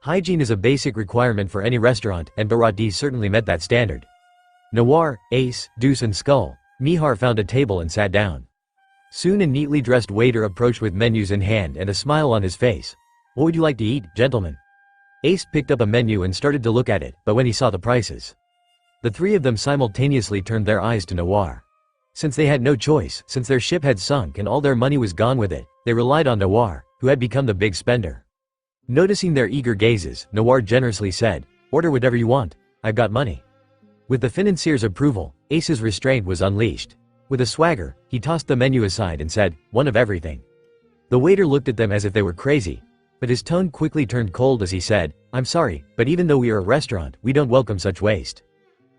Speaker 3: Hygiene is a basic requirement for any restaurant, and Barati certainly met that standard. Noir, Ace, Deuce and Skull. Mihar found a table and sat down. Soon a neatly dressed waiter approached with menus in hand and a smile on his face. "What would you like to eat, gentlemen?" Ace picked up a menu and started to look at it, but when he saw the prices, the three of them simultaneously turned their eyes to Noir. Since they had no choice, since their ship had sunk and all their money was gone with it, they relied on Noir, who had become the big spender. Noticing their eager gazes, Noir generously said, "Order whatever you want. I've got money." With the financier's approval, Ace's restraint was unleashed. With a swagger, he tossed the menu aside and said, "One of everything." The waiter looked at them as if they were crazy, but his tone quickly turned cold as he said, "I'm sorry, but even though we are a restaurant, we don't welcome such waste."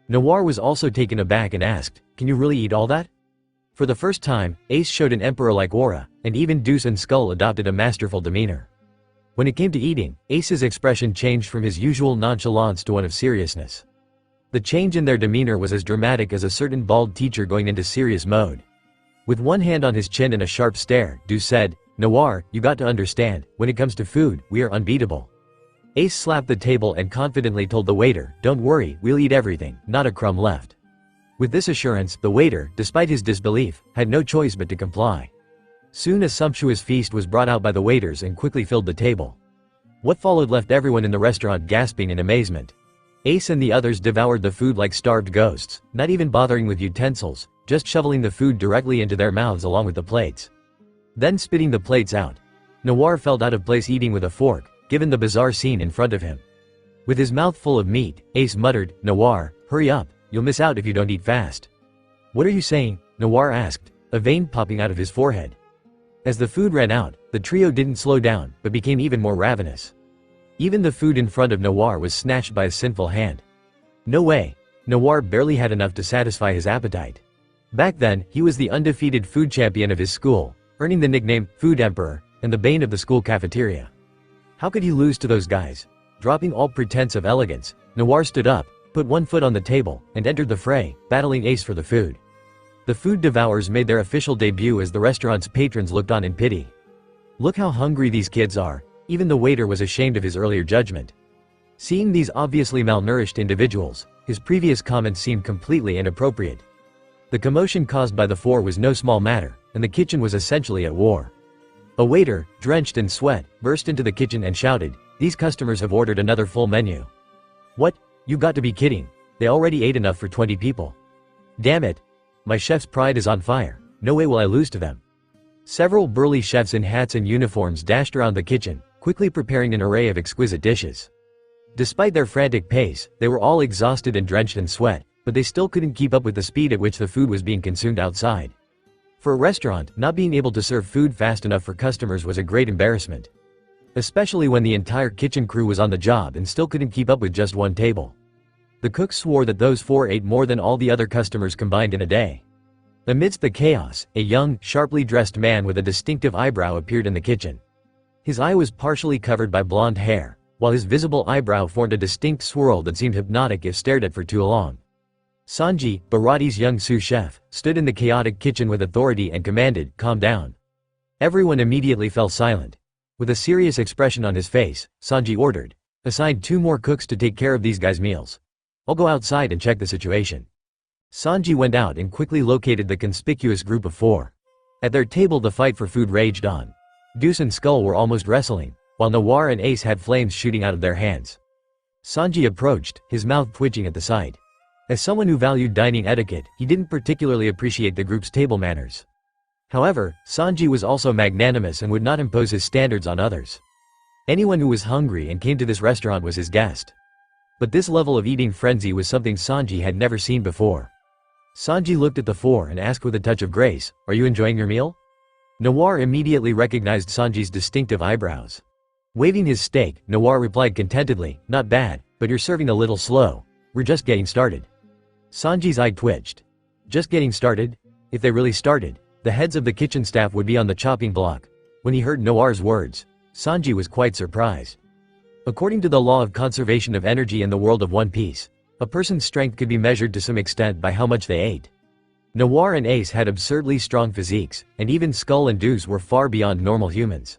Speaker 3: Noir was also taken aback and asked, "Can you really eat all that?" For the first time, Ace showed an emperor-like aura, and even Deuce and Skull adopted a masterful demeanor. When it came to eating, Ace's expression changed from his usual nonchalance to one of seriousness. The change in their demeanor was as dramatic as a certain bald teacher going into serious mode. With one hand on his chin and a sharp stare, Deuce said, "Noir, you got to understand, when it comes to food, we are unbeatable." Ace slapped the table and confidently told the waiter, "Don't worry, we'll eat everything, not a crumb left." With this assurance, the waiter, despite his disbelief, had no choice but to comply. Soon a sumptuous feast was brought out by the waiters and quickly filled the table. What followed left everyone in the restaurant gasping in amazement. Ace and the others devoured the food like starved ghosts, not even bothering with utensils, just shoveling the food directly into their mouths along with the plates. Then spitting the plates out. Noir felt out of place eating with a fork, given the bizarre scene in front of him. With his mouth full of meat, Ace muttered, "Noir, hurry up, you'll miss out if you don't eat fast." "What are you saying?" Noir asked, a vein popping out of his forehead. As the food ran out, the trio didn't slow down, but became even more ravenous. Even the food in front of Noir was snatched by a sinful hand. No way. Noir barely had enough to satisfy his appetite. Back then, he was the undefeated food champion of his school, earning the nickname Food Emperor, and the bane of the school cafeteria. How could he lose to those guys? Dropping all pretense of elegance, Noir stood up, put one foot on the table, and entered the fray, battling Ace for the food. The food devourers made their official debut as the restaurant's patrons looked on in pity. "Look how hungry these kids are." Even the waiter was ashamed of his earlier judgment. Seeing these obviously malnourished individuals, his previous comments seemed completely inappropriate. The commotion caused by the four was no small matter, and the kitchen was essentially at war. A waiter, drenched in sweat, burst into the kitchen and shouted, "These customers have ordered another full menu." "What? You've got to be kidding. They already ate enough for 20 people. Damn it. My chef's pride is on fire. No way will I lose to them." Several burly chefs in hats and uniforms dashed around the kitchen, quickly preparing an array of exquisite dishes. Despite their frantic pace, they were all exhausted and drenched in sweat, but they still couldn't keep up with the speed at which the food was being consumed outside. For a restaurant, not being able to serve food fast enough for customers was a great embarrassment. Especially when the entire kitchen crew was on the job and still couldn't keep up with just one table. The cook swore that those four ate more than all the other customers combined in a day. Amidst the chaos, a young, sharply dressed man with a distinctive eyebrow appeared in the kitchen. His eye was partially covered by blonde hair, while his visible eyebrow formed a distinct swirl that seemed hypnotic if stared at for too long. Sanji, Barati's young sous chef, stood in the chaotic kitchen with authority and commanded, "Calm down." Everyone immediately fell silent. With a serious expression on his face, Sanji ordered, "Assign 2 more cooks to take care of these guys' meals. I'll go outside and check the situation." Sanji went out and quickly located the conspicuous group of 4. At their table the fight for food raged on. Deuce and Skull were almost wrestling, while Noir and Ace had flames shooting out of their hands. Sanji approached, his mouth twitching at the sight. As someone who valued dining etiquette, he didn't particularly appreciate the group's table manners. However, Sanji was also magnanimous and would not impose his standards on others. Anyone who was hungry and came to this restaurant was his guest. But this level of eating frenzy was something Sanji had never seen before. Sanji looked at the 4 and asked with a touch of grace, "Are you enjoying your meal?" Noir immediately recognized Sanji's distinctive eyebrows. Waving his steak, Noir replied contentedly, "Not bad, but you're serving a little slow. We're just getting started." Sanji's eye twitched. Just getting started? If they really started, the heads of the kitchen staff would be on the chopping block. When he heard Noir's words, Sanji was quite surprised. According to the law of conservation of energy in the world of One Piece, a person's strength could be measured to some extent by how much they ate. Noir and Ace had absurdly strong physiques, and even Skull and Deuce were far beyond normal humans.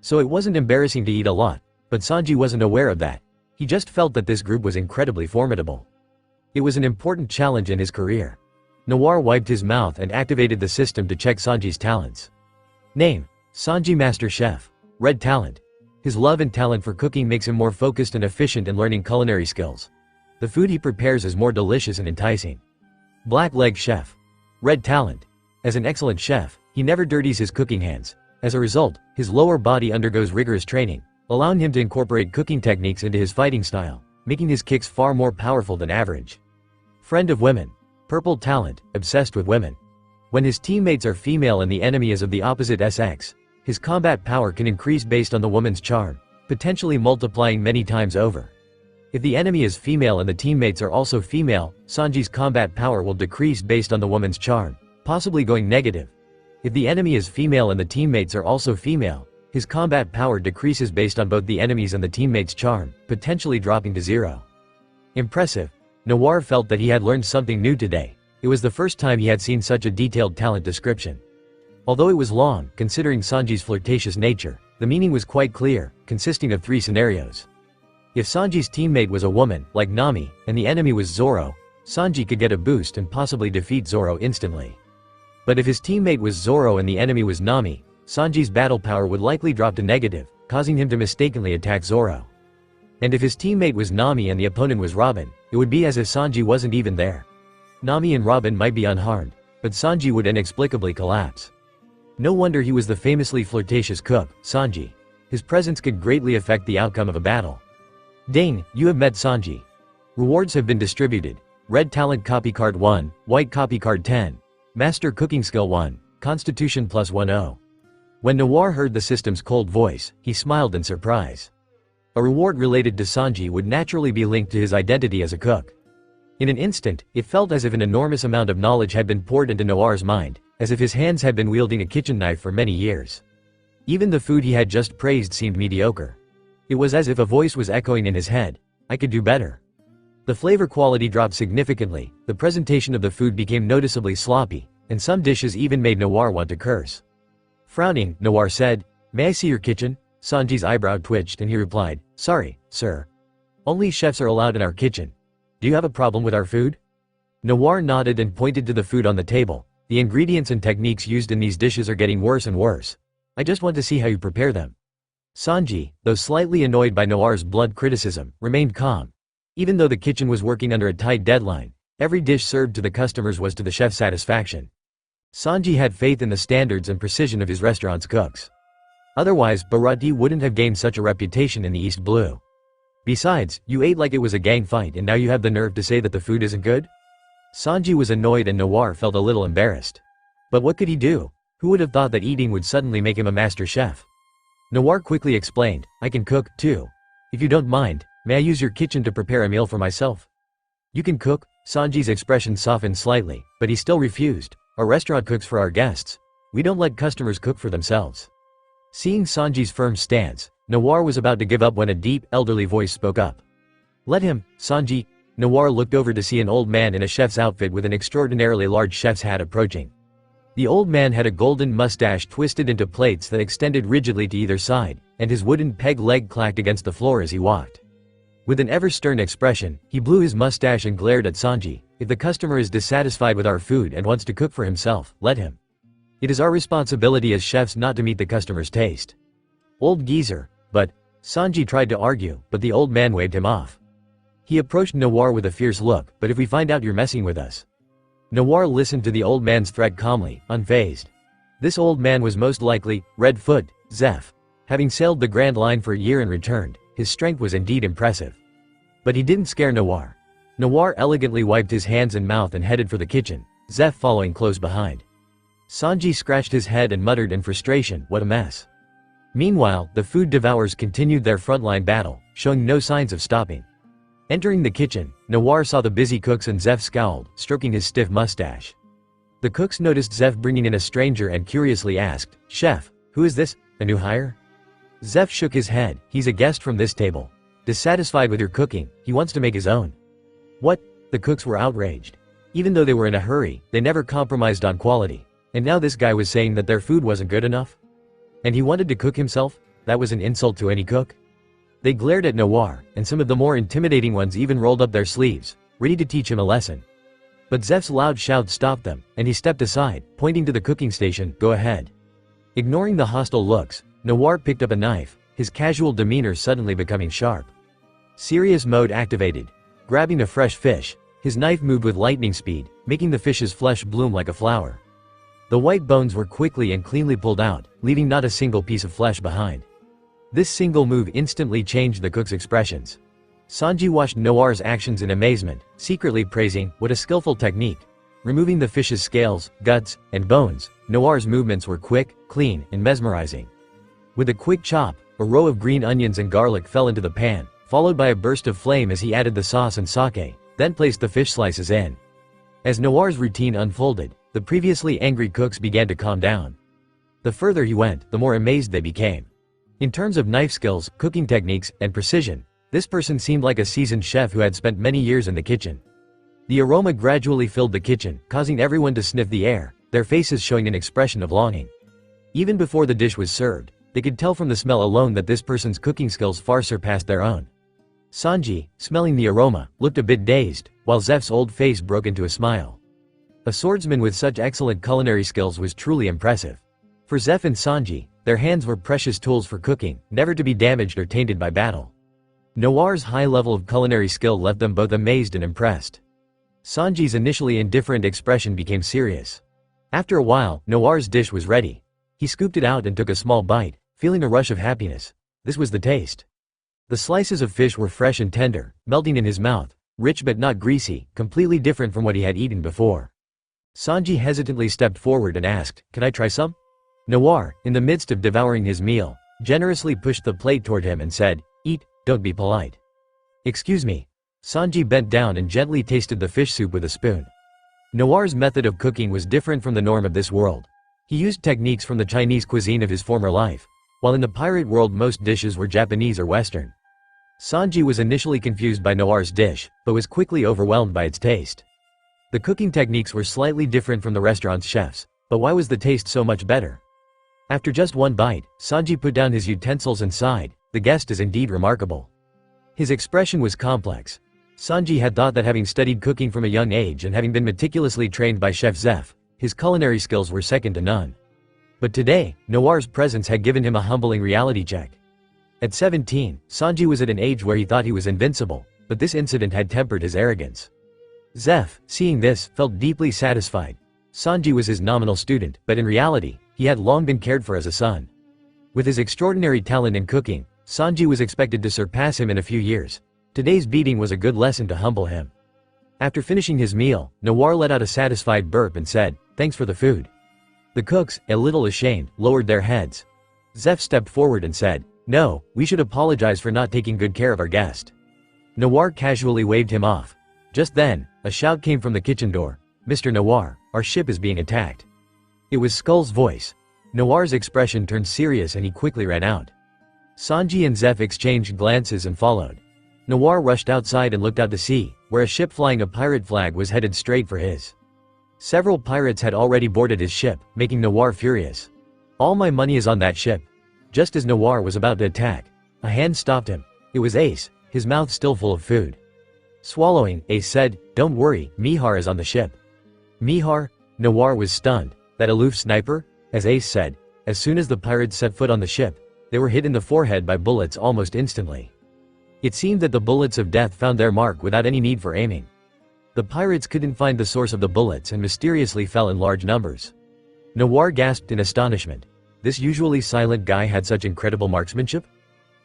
Speaker 3: So it wasn't embarrassing to eat a lot, but Sanji wasn't aware of that. He just felt that this group was incredibly formidable. It was an important challenge in his career. Noir wiped his mouth and activated the system to check Sanji's talents. Name: Sanji Master Chef. Red talent: his love and talent for cooking makes him more focused and efficient in learning culinary skills. The food he prepares is more delicious and enticing. Black leg chef. Red talent: as an excellent chef, he never dirties his cooking hands. As a result, his lower body undergoes rigorous training, allowing him to incorporate cooking techniques into his fighting style, making his kicks far more powerful than average. Friend of women. Purple talent: obsessed with women. When his teammates are female and the enemy is of the opposite sex, his combat power can increase based on the woman's charm, potentially multiplying many times over. If the enemy is female and the teammates are also female, Sanji's combat power will decrease based on the woman's charm, possibly going negative. If the enemy is female and the teammates are also female, his combat power decreases based on both the enemy's and the teammates' charm, potentially dropping to 0. Impressive. Noir felt that he had learned something new today. It was the first time he had seen such a detailed talent description. Although it was long, considering Sanji's flirtatious nature, the meaning was quite clear, consisting of 3 scenarios. If Sanji's teammate was a woman, like Nami, and the enemy was Zoro, Sanji could get a boost and possibly defeat Zoro instantly. But if his teammate was Zoro and the enemy was Nami, Sanji's battle power would likely drop to negative, causing him to mistakenly attack Zoro. And if his teammate was Nami and the opponent was Robin, it would be as if Sanji wasn't even there. Nami and Robin might be unharmed, but Sanji would inexplicably collapse. No wonder he was the famously flirtatious cook, Sanji. His presence could greatly affect the outcome of a battle. Dane, you have met Sanji. Rewards have been distributed. Red talent copy card 1, white copy card 10. Master cooking skill 1, constitution plus 10. When Noir heard the system's cold voice, he smiled in surprise. A reward related to Sanji would naturally be linked to his identity as a cook. In an instant, it felt as if an enormous amount of knowledge had been poured into Noir's mind, as if his hands had been wielding a kitchen knife for many years. Even the food he had just praised seemed mediocre. It was as if a voice was echoing in his head, "I could do better." The flavor quality dropped significantly, the presentation of the food became noticeably sloppy, and some dishes even made Noir want to curse. Frowning, Noir said, "May I see your kitchen?" Sanji's eyebrow twitched and he replied, "Sorry, sir. Only chefs are allowed in our kitchen. Do you have a problem with our food?" Noir nodded and pointed to the food on the table. "The ingredients and techniques used in these dishes are getting worse and worse. I just want to see how you prepare them." Sanji, though slightly annoyed by Noir's blunt criticism, remained calm. Even though the kitchen was working under a tight deadline, every dish served to the customers was to the chef's satisfaction. Sanji had faith in the standards and precision of his restaurant's cooks. Otherwise, Barati wouldn't have gained such a reputation in the East Blue. Besides, you ate like it was a gang fight and now you have the nerve to say that the food isn't good? Sanji was annoyed and Noir felt a little embarrassed. But what could he do? Who would have thought that eating would suddenly make him a master chef? Noir quickly explained, "I can cook, too. If you don't mind, may I use your kitchen to prepare a meal for myself?" "You can cook?" Sanji's expression softened slightly, but he still refused. "Our restaurant cooks for our guests. We don't let customers cook for themselves." Seeing Sanji's firm stance, Noir was about to give up when a deep, elderly voice spoke up. "Let him, Sanji." Noir looked over to see an old man in a chef's outfit with an extraordinarily large chef's hat approaching. The old man had a golden mustache twisted into plaits that extended rigidly to either side, and his wooden peg leg clacked against the floor as he walked. With an ever-stern expression, he blew his mustache and glared at Sanji. "If the customer is dissatisfied with our food and wants to cook for himself, let him. It is our responsibility as chefs not to meet the customer's taste." "Old geezer." But Sanji tried to argue, but the old man waved him off. He approached Noir with a fierce look, "But if we find out you're messing with us?" Noir listened to the old man's threat calmly, unfazed. This old man was most likely Redfoot, Zeph. Having sailed the Grand Line for a year and returned, his strength was indeed impressive. But he didn't scare Noir. Noir elegantly wiped his hands and mouth and headed for the kitchen, Zeph following close behind. Sanji scratched his head and muttered in frustration, "What a mess." Meanwhile, the food devourers continued their frontline battle, showing no signs of stopping. Entering the kitchen, Noir saw the busy cooks and Zeph scowled, stroking his stiff mustache. The cooks noticed Zeph bringing in a stranger and curiously asked, "Chef, who is this?" A new hire? Zeph shook his head. He's a guest from this table. Dissatisfied with your cooking, he wants to make his own. What? The cooks were outraged. Even though they were in a hurry, they never compromised on quality. And now this guy was saying that their food wasn't good enough? And he wanted to cook himself? That was an insult to any cook. They glared at Noir, and some of the more intimidating ones even rolled up their sleeves, ready to teach him a lesson. But Zeph's loud shout stopped them, and he stepped aside, pointing to the cooking station. Go ahead. Ignoring the hostile looks, Noir picked up a knife, his casual demeanor suddenly becoming sharp. Serious mode activated. Grabbing a fresh fish, his knife moved with lightning speed, making the fish's flesh bloom like a flower. The white bones were quickly and cleanly pulled out, leaving not a single piece of flesh behind. This single move instantly changed the cook's expressions. Sanji watched Noir's actions in amazement, secretly praising, what a skillful technique. Removing the fish's scales, guts, and bones, Noir's movements were quick, clean, and mesmerizing. With a quick chop, a row of green onions and garlic fell into the pan, followed by a burst of flame as he added the sauce and sake, then placed the fish slices in. As Noir's routine unfolded, the previously angry cooks began to calm down. The further he went, the more amazed they became. In terms of knife skills, cooking techniques, and precision, this person seemed like a seasoned chef who had spent many years in the kitchen. The aroma gradually filled the kitchen, causing everyone to sniff the air, their faces showing an expression of longing. Even before the dish was served, they could tell from the smell alone that this person's cooking skills far surpassed their own. Sanji, smelling the aroma, looked a bit dazed, while Zeph's old face broke into a smile. A swordsman with such excellent culinary skills was truly impressive. For Zeph and Sanji, their hands were precious tools for cooking, never to be damaged or tainted by battle. Noir's high level of culinary skill left them both amazed and impressed. Sanji's initially indifferent expression became serious. After a while, Noir's dish was ready. He scooped it out and took a small bite, feeling a rush of happiness. This was the taste. The slices of fish were fresh and tender, melting in his mouth, rich but not greasy, completely different from what he had eaten before. Sanji hesitantly stepped forward and asked, "Can I try some?" Noir, in the midst of devouring his meal, generously pushed the plate toward him and said, "Eat, don't be polite." "Excuse me." Sanji bent down and gently tasted the fish soup with a spoon. Noir's method of cooking was different from the norm of this world. He used techniques from the Chinese cuisine of his former life, while in the pirate world most dishes were Japanese or Western. Sanji was initially confused by Noir's dish, but was quickly overwhelmed by its taste. The cooking techniques were slightly different from the restaurant's chefs, but why was the taste so much better? After just one bite, Sanji put down his utensils and sighed. The guest is indeed remarkable. His expression was complex. Sanji had thought that having studied cooking from a young age and having been meticulously trained by Chef Zeph, his culinary skills were second to none. But today, Noir's presence had given him a humbling reality check. At 17, Sanji was at an age where he thought he was invincible, but this incident had tempered his arrogance. Zeph, seeing this, felt deeply satisfied. Sanji was his nominal student, but in reality, he had long been cared for as a son. With his extraordinary talent in cooking, Sanji was expected to surpass him in a few years. Today's beating was a good lesson to humble him. After finishing his meal, Noir let out a satisfied burp and said, "Thanks for the food." The cooks, a little ashamed, lowered their heads. Zeph stepped forward and said, "No, we should apologize for not taking good care of our guest." Noir casually waved him off. Just then, a shout came from the kitchen door. "Mr. Noir, our ship is being attacked." It was Skull's voice. Noir's expression turned serious and he quickly ran out. Sanji and Zeph exchanged glances and followed. Noir rushed outside and looked out to sea, where a ship flying a pirate flag was headed straight for his. Several pirates had already boarded his ship, making Noir furious. "All my money is on that ship." Just as Noir was about to attack, a hand stopped him. It was Ace, his mouth still full of food. Swallowing, Ace said, "Don't worry, Mihar is on the ship." Mihar? Noir was stunned. That aloof sniper? As Ace said, as soon as the pirates set foot on the ship, they were hit in the forehead by bullets almost instantly. It seemed that the bullets of death found their mark without any need for aiming. The pirates couldn't find the source of the bullets and mysteriously fell in large numbers. Noir gasped in astonishment. This usually silent guy had such incredible marksmanship?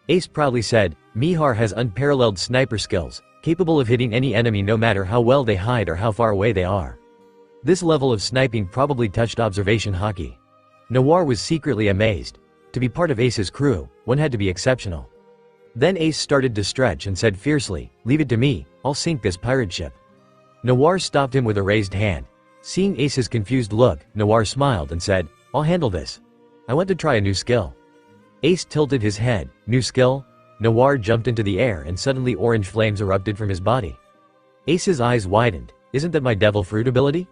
Speaker 3: Ace proudly said, "Mihar has unparalleled sniper skills, capable of hitting any enemy no matter how well they hide or how far away they are." This level of sniping probably touched observation hockey. Noir was secretly amazed. To be part of Ace's crew, one had to be exceptional. Then Ace started to stretch and said fiercely, "Leave it to me, I'll sink this pirate ship." Noir stopped him with a raised hand. Seeing Ace's confused look, Noir smiled and said, "I'll handle this. I want to try a new skill." Ace tilted his head. New skill? Noir jumped into the air and suddenly orange flames erupted from his body. Ace's eyes widened. Isn't that my devil fruit ability?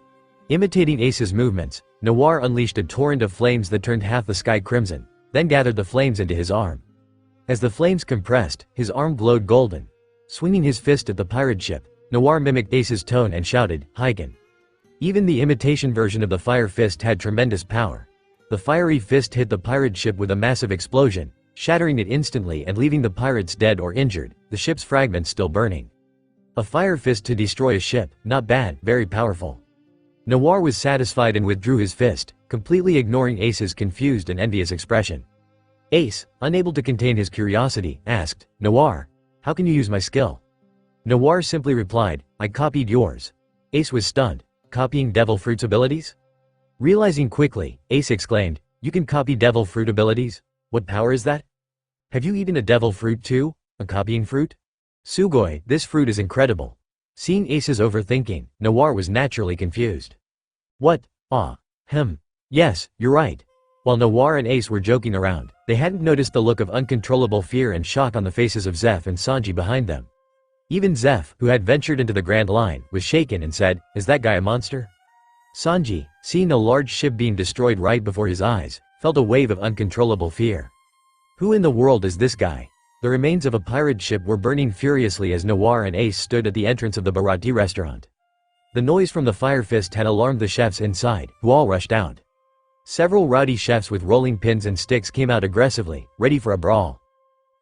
Speaker 3: Imitating Ace's movements, Noir unleashed a torrent of flames that turned half the sky crimson, then gathered the flames into his arm. As the flames compressed, his arm glowed golden. Swinging his fist at the pirate ship, Noir mimicked Ace's tone and shouted, "Heiken." Even the imitation version of the fire fist had tremendous power. The fiery fist hit the pirate ship with a massive explosion, shattering it instantly and leaving the pirates dead or injured, the ship's fragments still burning. A fire fist to destroy a ship, not bad, very powerful. Noir was satisfied and withdrew his fist, completely ignoring Ace's confused and envious expression. Ace, unable to contain his curiosity, asked, "Noir, how can you use my skill?" Noir simply replied, "I copied yours." Ace was stunned. Copying devil fruit's abilities? Realizing quickly, Ace exclaimed, "You can copy devil fruit abilities? What power is that? Have you eaten a devil fruit too? A copying fruit? Sugoi, this fruit is incredible." Seeing Ace's overthinking, Noir was naturally confused. What? Ah. Yes, you're right. While Noir and Ace were joking around, they hadn't noticed the look of uncontrollable fear and shock on the faces of Zeph and Sanji behind them. Even Zeph, who had ventured into the Grand Line, was shaken and said, "Is that guy a monster?" Sanji, seeing a large ship being destroyed right before his eyes, felt a wave of uncontrollable fear. Who in the world is this guy? The remains of a pirate ship were burning furiously as Noir and Ace stood at the entrance of the Barati restaurant. The noise from the fire fist had alarmed the chefs inside, who all rushed out. Several rowdy chefs with rolling pins and sticks came out aggressively, ready for a brawl.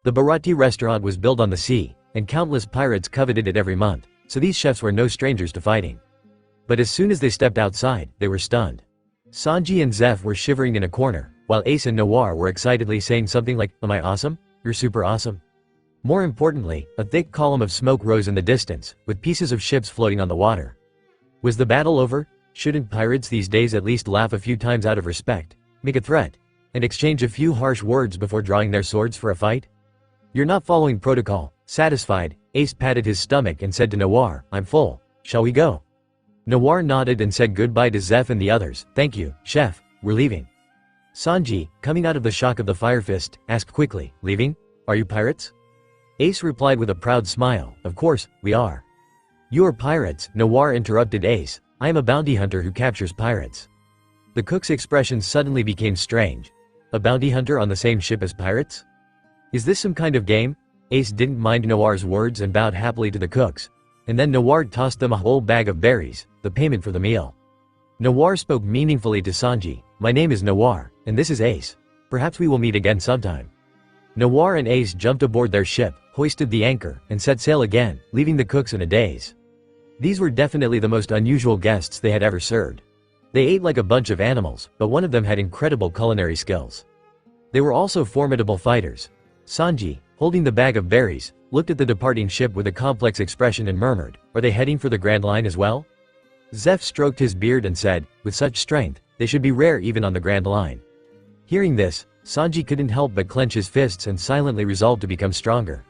Speaker 3: The Barati restaurant was built on the sea, and countless pirates coveted it every month, so these chefs were no strangers to fighting. But as soon as they stepped outside, they were stunned. Sanji and Zeph were shivering in a corner, while Ace and Noir were excitedly saying something like, "Am I awesome? You're super awesome." More importantly, a thick column of smoke rose in the distance, with pieces of ships floating on the water. Was the battle over? Shouldn't pirates these days at least laugh a few times out of respect, make a threat, and exchange a few harsh words before drawing their swords for a fight? You're not following protocol. Satisfied, Ace patted his stomach and said to Noir, "I'm full. Shall we go?" Noir nodded and said goodbye to Zeph and the others. "Thank you, chef, we're leaving." Sanji, coming out of the shock of the fire fist, asked quickly, "Leaving? Are you pirates?" Ace replied with a proud smile, "Of course, we are." "You are pirates," Noir interrupted Ace. "I am a bounty hunter who captures pirates." The cook's expression suddenly became strange. A bounty hunter on the same ship as pirates? Is this some kind of game? Ace didn't mind Noir's words and bowed happily to the cooks. And then Noir tossed them a whole bag of berries, the payment for the meal. Noir spoke meaningfully to Sanji, "My name is Noir, and this is Ace. Perhaps we will meet again sometime." Noir and Ace jumped aboard their ship, hoisted the anchor, and set sail again, leaving the cooks in a daze. These were definitely the most unusual guests they had ever served. They ate like a bunch of animals, but one of them had incredible culinary skills. They were also formidable fighters. Sanji, holding the bag of berries, looked at the departing ship with a complex expression and murmured, "Are they heading for the Grand Line as well?" Zeph stroked his beard and said, "With such strength, they should be rare even on the Grand Line." Hearing this, Sanji couldn't help but clench his fists and silently resolved to become stronger.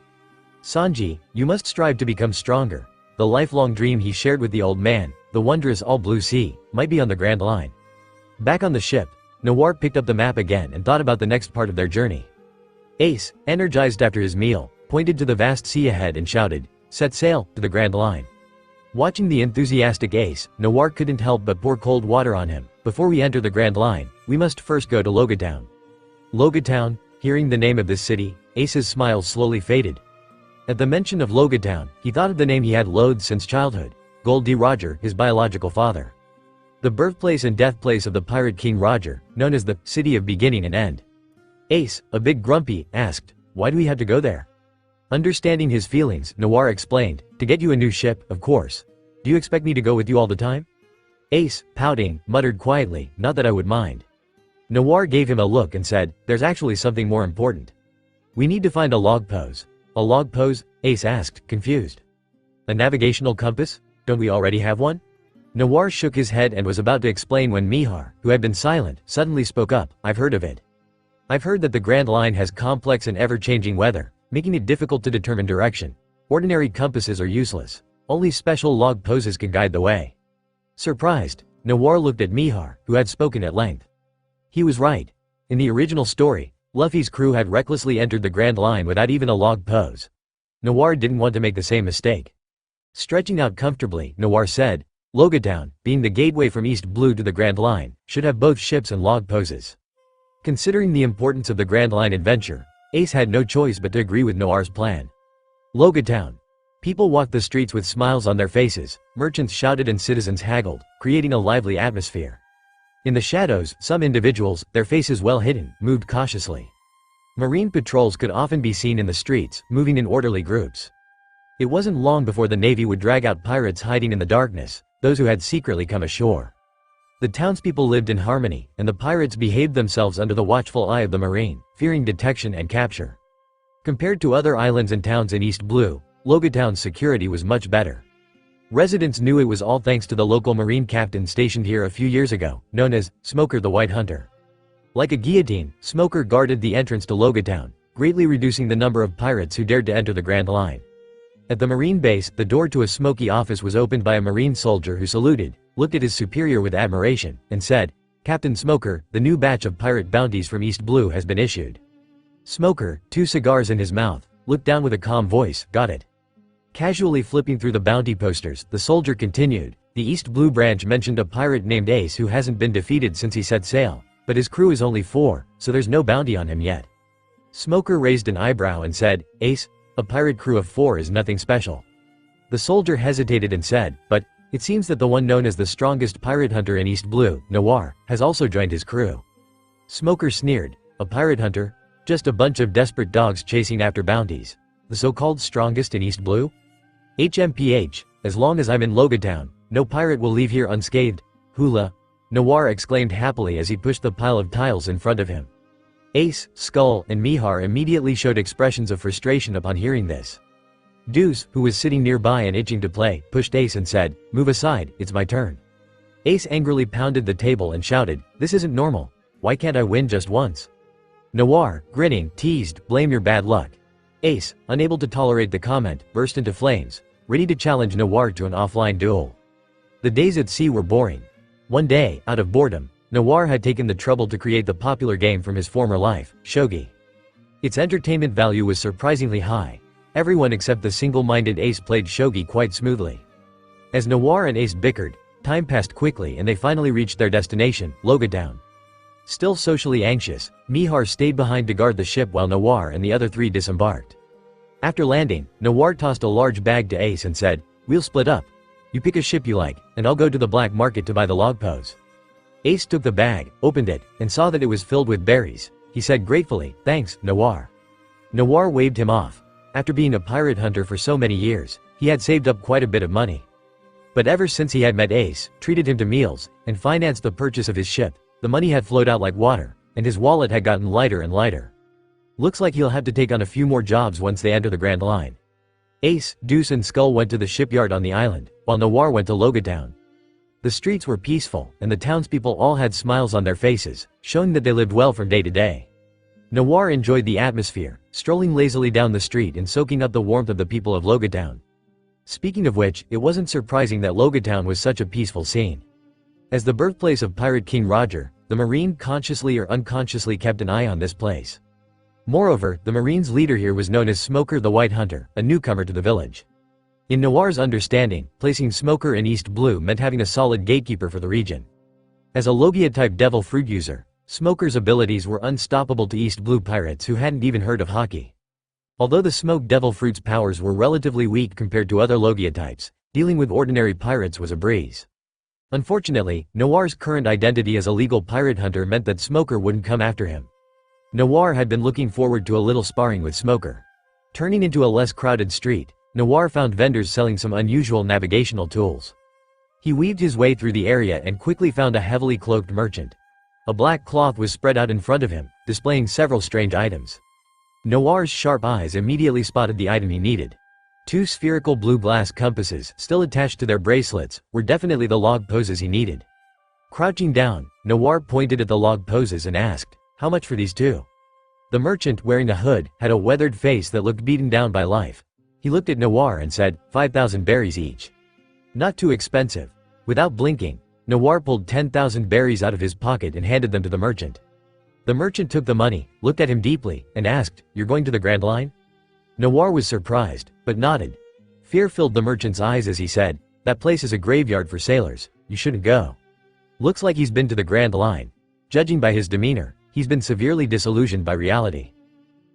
Speaker 3: "Sanji, you must strive to become stronger." The lifelong dream he shared with the old man, the wondrous all-blue sea, might be on the Grand Line. Back on the ship, Noir picked up the map again and thought about the next part of their journey. Ace, energized after his meal, pointed to the vast sea ahead and shouted, "Set sail, to the Grand Line." Watching the enthusiastic Ace, Noir couldn't help but pour cold water on him. "Before we enter the Grand Line, we must first go to Logia Town." Logia Town, hearing the name of this city, Ace's smile slowly faded. At the mention of Logia Town, he thought of the name he had loathed since childhood, Gold D. Roger, his biological father. The birthplace and deathplace of the pirate king Roger, known as the City of Beginning and End. Ace, a bit grumpy, asked, "Why do we have to go there?" Understanding his feelings, Noir explained, "To get you a new ship, of course. Do you expect me to go with you all the time?" Ace, pouting, muttered quietly, "Not that I would mind." Noir gave him a look and said, "There's actually something more important. We need to find a log pose." "A log pose?" Ace asked, confused. "A navigational compass? Don't we already have one?" Noir shook his head and was about to explain when Mihar, who had been silent, suddenly spoke up, "I've heard of it. I've heard that the Grand Line has complex and ever-changing weather, making it difficult to determine direction. Ordinary compasses are useless. Only special log poses can guide the way." Surprised, Noir looked at Mihar, who had spoken at length. He was right. In the original story, Luffy's crew had recklessly entered the Grand Line without even a log pose. Noir didn't want to make the same mistake. Stretching out comfortably, Noir said, Logatown, being the gateway from East Blue to the Grand Line, should have both ships and log poses. Considering the importance of the Grand Line adventure, Ace had no choice but to agree with Noir's plan. Logatown. People walked the streets with smiles on their faces, merchants shouted and citizens haggled, creating a lively atmosphere. In the shadows, some individuals, their faces well hidden, moved cautiously. Marine patrols could often be seen in the streets, moving in orderly groups. It wasn't long before the Navy would drag out pirates hiding in the darkness, those who had secretly come ashore. The townspeople lived in harmony, and the pirates behaved themselves under the watchful eye of the Marine, fearing detection and capture. Compared to other islands and towns in East Blue, Logatown's security was much better. Residents knew it was all thanks to the local Marine captain stationed here a few years ago, known as Smoker the White Hunter. Like a guillotine, Smoker guarded the entrance to Logatown, greatly reducing the number of pirates who dared to enter the Grand Line. At the Marine base, the door to a smoky office was opened by a Marine soldier who saluted, looked at his superior with admiration, and said, Captain Smoker, the new batch of pirate bounties from East Blue has been issued. Smoker, 2 cigars in his mouth, looked down with a calm voice, got it. Casually flipping through the bounty posters, the soldier continued, the East Blue branch mentioned a pirate named Ace who hasn't been defeated since he set sail, but his crew is only 4, so there's no bounty on him yet. Smoker raised an eyebrow and said, Ace, a pirate crew of 4 is nothing special. The soldier hesitated and said, but, it seems that the one known as the strongest pirate hunter in East Blue, Noir, has also joined his crew. Smoker sneered, a pirate hunter? Just a bunch of desperate dogs chasing after bounties. The so-called strongest in East Blue? HMPH, as long as I'm in Logatown, no pirate will leave here unscathed. Hula! Noir exclaimed happily as he pushed the pile of tiles in front of him. Ace, Skull, and Mihar immediately showed expressions of frustration upon hearing this. Deuce, who was sitting nearby and itching to play, pushed Ace and said, move aside, it's my turn. Ace angrily pounded the table and shouted, this isn't normal. Why can't I win just once? Noir, grinning, teased, blame your bad luck. Ace, unable to tolerate the comment, burst into flames, ready to challenge Noir to an offline duel. The days at sea were boring. One day, out of boredom, Noir had taken the trouble to create the popular game from his former life, shogi. Its entertainment value was surprisingly high. Everyone except the single-minded Ace played shogi quite smoothly. As Noir and Ace bickered, time passed quickly and they finally reached their destination, Logatown. Still socially anxious, Mihar stayed behind to guard the ship while Noir and the other 3 disembarked. After landing, Noir tossed a large bag to Ace and said, we'll split up. You pick a ship you like, and I'll go to the black market to buy the log pose. Ace took the bag, opened it, and saw that it was filled with berries. He said gratefully, thanks, Noir. Noir waved him off. After being a pirate hunter for so many years, he had saved up quite a bit of money. But ever since he had met Ace, treated him to meals, and financed the purchase of his ship, the money had flowed out like water, and his wallet had gotten lighter and lighter. Looks like he'll have to take on a few more jobs once they enter the Grand Line. Ace, Deuce and Skull went to the shipyard on the island, while Noir went to Logatown. The streets were peaceful, and the townspeople all had smiles on their faces, showing that they lived well from day to day. Noir enjoyed the atmosphere, strolling lazily down the street and soaking up the warmth of the people of Logatown. Speaking of which, it wasn't surprising that Logatown was such a peaceful scene. As the birthplace of Pirate King Roger, the Marine consciously or unconsciously kept an eye on this place. Moreover, the Marine's leader here was known as Smoker the White Hunter, a newcomer to the village. In Noir's understanding, placing Smoker in East Blue meant having a solid gatekeeper for the region. As a Logia-type devil fruit user, Smoker's abilities were unstoppable to East Blue pirates who hadn't even heard of hockey. Although the Smoke Devil Fruit's powers were relatively weak compared to other Logia types, dealing with ordinary pirates was a breeze. Unfortunately, Noir's current identity as a legal pirate hunter meant that Smoker wouldn't come after him. Noir had been looking forward to a little sparring with Smoker. Turning into a less crowded street, Noir found vendors selling some unusual navigational tools. He weaved his way through the area and quickly found a heavily cloaked merchant. A black cloth was spread out in front of him, displaying several strange items. Noir's sharp eyes immediately spotted the item he needed. 2 spherical blue glass compasses, still attached to their bracelets, were definitely the log poses he needed. Crouching down, Noir pointed at the log poses and asked, how much for these 2? The merchant, wearing a hood, had a weathered face that looked beaten down by life. He looked at Noir and said, 5,000 berries each. Not too expensive. Without blinking, Noir pulled 10,000 berries out of his pocket and handed them to the merchant. The merchant took the money, looked at him deeply, and asked, "You're going to the Grand Line?" Noir was surprised, but nodded. Fear filled the merchant's eyes as he said, "That place is a graveyard for sailors. You shouldn't go." Looks like he's been to the Grand Line. Judging by his demeanor, he's been severely disillusioned by reality.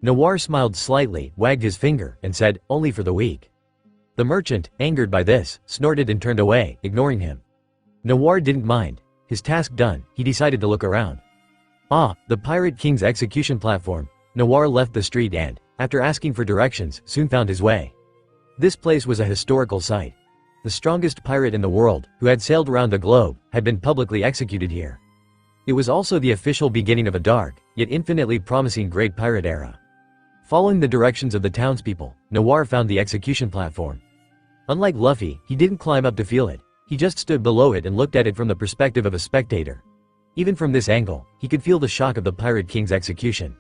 Speaker 3: Noir smiled slightly, wagged his finger, and said, "Only for the week." The merchant, angered by this, snorted and turned away, ignoring him. Noir didn't mind. His task done, he decided to look around. The Pirate King's execution platform. Noir left the street and, after asking for directions, soon found his way. This place was a historical site. The strongest pirate in the world, who had sailed around the globe, had been publicly executed here. It was also the official beginning of a dark, yet infinitely promising great pirate era. Following the directions of the townspeople, Noir found the execution platform. Unlike Luffy, he didn't climb up to feel it. He just stood below it and looked at it from the perspective of a spectator. Even from this angle, he could feel the shock of the Pirate King's execution.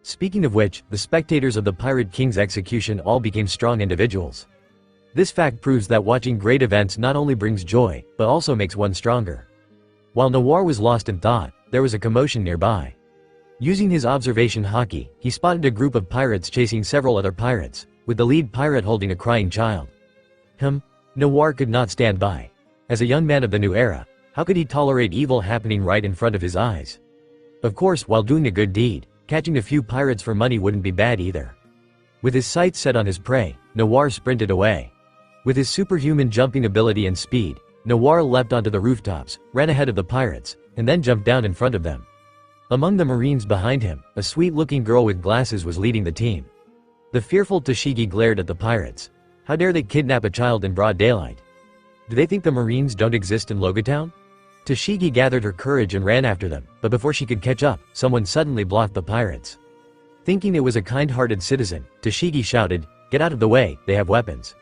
Speaker 3: Speaking of which, the spectators of the Pirate King's execution all became strong individuals. This fact proves that watching great events not only brings joy, but also makes one stronger. While Noir was lost in thought, there was a commotion nearby. Using his observation haki, he spotted a group of pirates chasing several other pirates, with the lead pirate holding a crying child. Noir could not stand by. As a young man of the new era, how could he tolerate evil happening right in front of his eyes? Of course, while doing a good deed, catching a few pirates for money wouldn't be bad either. With his sights set on his prey, Noir sprinted away. With his superhuman jumping ability and speed, Noir leapt onto the rooftops, ran ahead of the pirates, and then jumped down in front of them. Among the Marines behind him, a sweet-looking girl with glasses was leading the team. The fearful Tashigi glared at the pirates. How dare they kidnap a child in broad daylight? Do they think the Marines don't exist in Logatown? Tashigi gathered her courage and ran after them, but before she could catch up, someone suddenly blocked the pirates. Thinking it was a kind-hearted citizen, Tashigi shouted, "Get out of the way, they have weapons."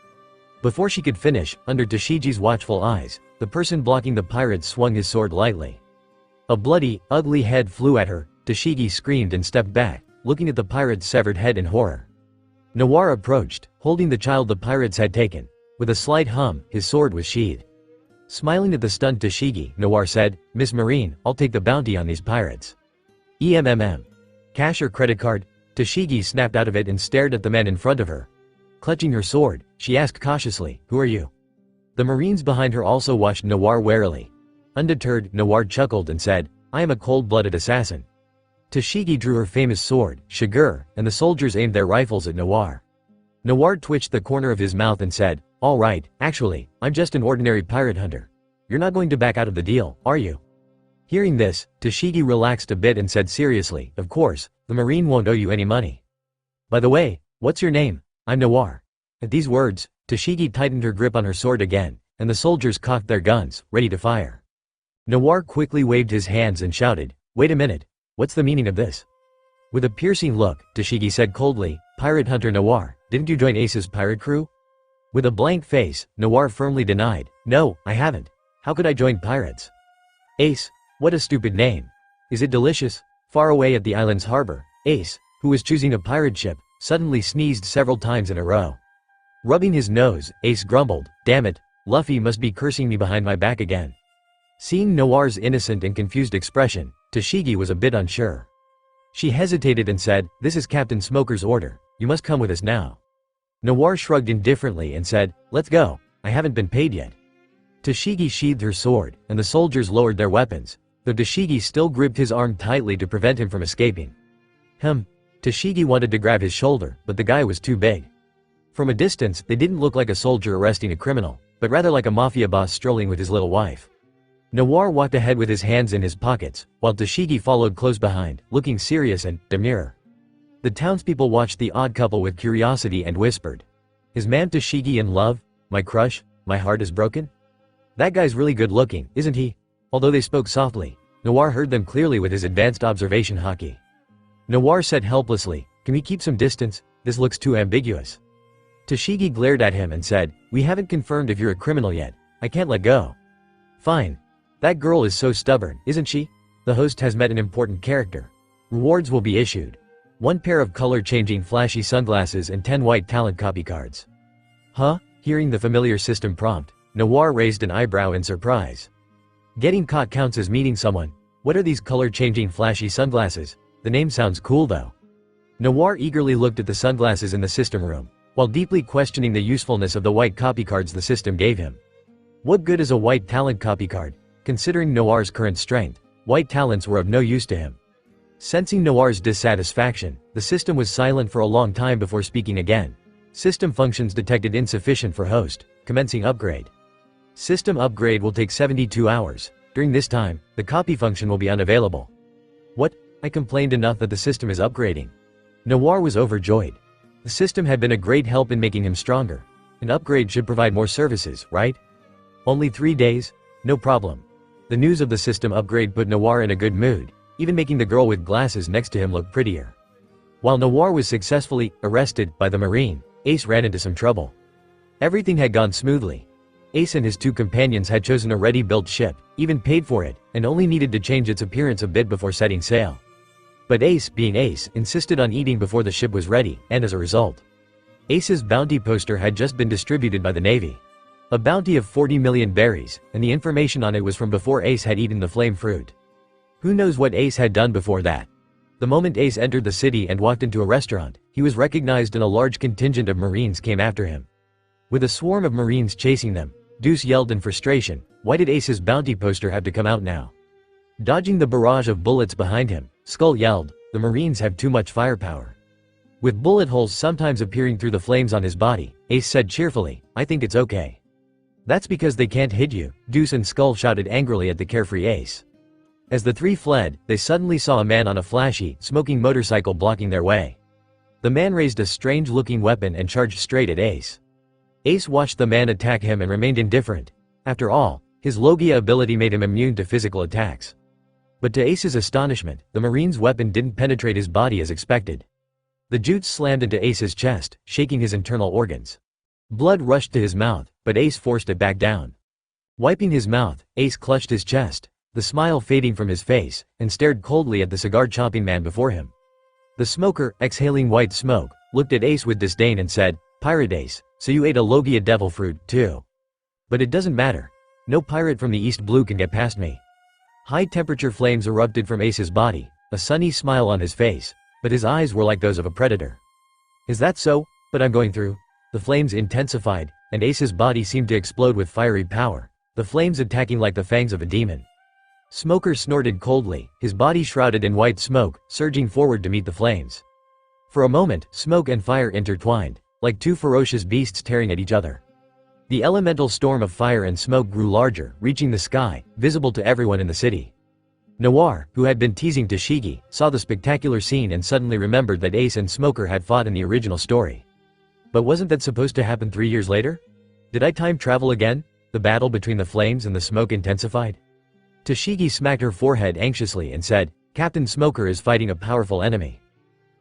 Speaker 3: Before she could finish, under Tashigi's watchful eyes, the person blocking the pirates swung his sword lightly. A bloody, ugly head flew at her. Tashigi screamed and stepped back, looking at the pirate's severed head in horror. Noir approached, holding the child the pirates had taken. With a slight hum, his sword was sheathed. Smiling at the stunned Tashigi, Noir said, "Miss Marine, I'll take the bounty on these pirates." Cash or credit card? Tashigi snapped out of it and stared at the man in front of her. Clutching her sword, she asked cautiously, "Who are you?" The Marines behind her also watched Noir warily. Undeterred, Noir chuckled and said, "I am a cold-blooded assassin." Tashigi drew her famous sword, Shigur, and the soldiers aimed their rifles at Noir. Noir twitched the corner of his mouth and said, "All right, actually, I'm just an ordinary pirate hunter. You're not going to back out of the deal, are you?" Hearing this, Tashigi relaxed a bit and said seriously, "Of course, the Marine won't owe you any money. By the way, what's your name?" "I'm Noir." At these words, Tashigi tightened her grip on her sword again, and the soldiers cocked their guns, ready to fire. Noir quickly waved his hands and shouted, "Wait a minute. What's the meaning of this?" With a piercing look, Tashigi said coldly, "Pirate hunter Noir, didn't you join Ace's pirate crew?" With a blank face, Noir firmly denied, "No, I haven't. How could I join pirates?" "Ace? What a stupid name. Is it delicious?" Far away at the island's harbor, Ace, who was choosing a pirate ship, suddenly sneezed several times in a row. Rubbing his nose, Ace grumbled, "Damn it, Luffy must be cursing me behind my back again." Seeing Noir's innocent and confused expression, Tashigi was a bit unsure. She hesitated and said, "This is Captain Smoker's order. You must come with us now." Noir shrugged indifferently and said, "Let's go. I haven't been paid yet." Tashigi sheathed her sword, and the soldiers lowered their weapons, though Tashigi still gripped his arm tightly to prevent him from escaping. Tashigi wanted to grab his shoulder, but the guy was too big. From a distance, they didn't look like a soldier arresting a criminal, but rather like a mafia boss strolling with his little wife. Noir walked ahead with his hands in his pockets, while Tashigi followed close behind, looking serious and demure. The townspeople watched the odd couple with curiosity and whispered, "Is man Tashigi in love? My crush? My heart is broken? That guy's really good looking, isn't he?" Although they spoke softly, Noir heard them clearly with his advanced observation haki. Noir said helplessly, "Can we keep some distance? This looks too ambiguous." Tashigi glared at him and said, "We haven't confirmed if you're a criminal yet. I can't let go." "Fine. That girl is so stubborn, isn't she? The host has met an important character. Rewards will be issued. 1 pair of color-changing flashy sunglasses and 10 white talent copy cards." Hearing the familiar system prompt, Noir raised an eyebrow in surprise. Getting caught counts as meeting someone. What are these color-changing flashy sunglasses? The name sounds cool though. Noir eagerly looked at the sunglasses in the system room, while deeply questioning the usefulness of the white copy cards the system gave him. What good is a white talent copy card? Considering Noir's current strength, white talents were of no use to him. Sensing Noir's dissatisfaction, the system was silent for a long time before speaking again. System functions detected insufficient for host. Commencing upgrade. System upgrade will take 72 hours. During this time, the copy function will be unavailable. What? I complained enough that the system is upgrading. Noir was overjoyed. The system had been a great help in making him stronger. An upgrade should provide more services, right? Only 3 days? No problem. The news of the system upgrade put Noir in a good mood, even making the girl with glasses next to him look prettier. While Noir was successfully arrested by the Marine, Ace ran into some trouble. Everything had gone smoothly. Ace and his 2 companions had chosen a ready-built ship, even paid for it, and only needed to change its appearance a bit before setting sail. But Ace, being Ace, insisted on eating before the ship was ready, and as a result, Ace's bounty poster had just been distributed by the Navy. A bounty of 40 million berries, and the information on it was from before Ace had eaten the flame fruit. Who knows what Ace had done before that? The moment Ace entered the city and walked into a restaurant, he was recognized and a large contingent of Marines came after him. With a swarm of Marines chasing them, Deuce yelled in frustration, why did Ace's bounty poster have to come out now? Dodging the barrage of bullets behind him, Skull yelled, the Marines have too much firepower. With bullet holes sometimes appearing through the flames on his body, Ace said cheerfully, I think it's okay. That's because they can't hit you, Deuce and Skull shouted angrily at the carefree Ace. As the 3 fled, they suddenly saw a man on a flashy, smoking motorcycle blocking their way. The man raised a strange-looking weapon and charged straight at Ace. Ace watched the man attack him and remained indifferent. After all, his logia ability made him immune to physical attacks. But to Ace's astonishment, the Marine's weapon didn't penetrate his body as expected. The jute slammed into Ace's chest, shaking his internal organs. Blood rushed to his mouth, but Ace forced it back down. Wiping his mouth, Ace clutched his chest, the smile fading from his face, and stared coldly at the cigar-chomping man before him. The smoker, exhaling white smoke, looked at Ace with disdain and said, Pirate Ace, so you ate a logia devil fruit, too. But it doesn't matter. No pirate from the East Blue can get past me. High-temperature flames erupted from Ace's body, a sunny smile on his face, but his eyes were like those of a predator. Is that so? But I'm going through. The flames intensified, and Ace's body seemed to explode with fiery power, the flames attacking like the fangs of a demon. Smoker snorted coldly, his body shrouded in white smoke, surging forward to meet the flames. For a moment, smoke and fire intertwined, like 2 ferocious beasts tearing at each other. The elemental storm of fire and smoke grew larger, reaching the sky, visible to everyone in the city. Noir, who had been teasing Tashigi, saw the spectacular scene and suddenly remembered that Ace and Smoker had fought in the original story. But wasn't that supposed to happen 3 years later? Did I time travel again? The battle between the flames and the smoke intensified? Tashigi smacked her forehead anxiously and said, Captain Smoker is fighting a powerful enemy.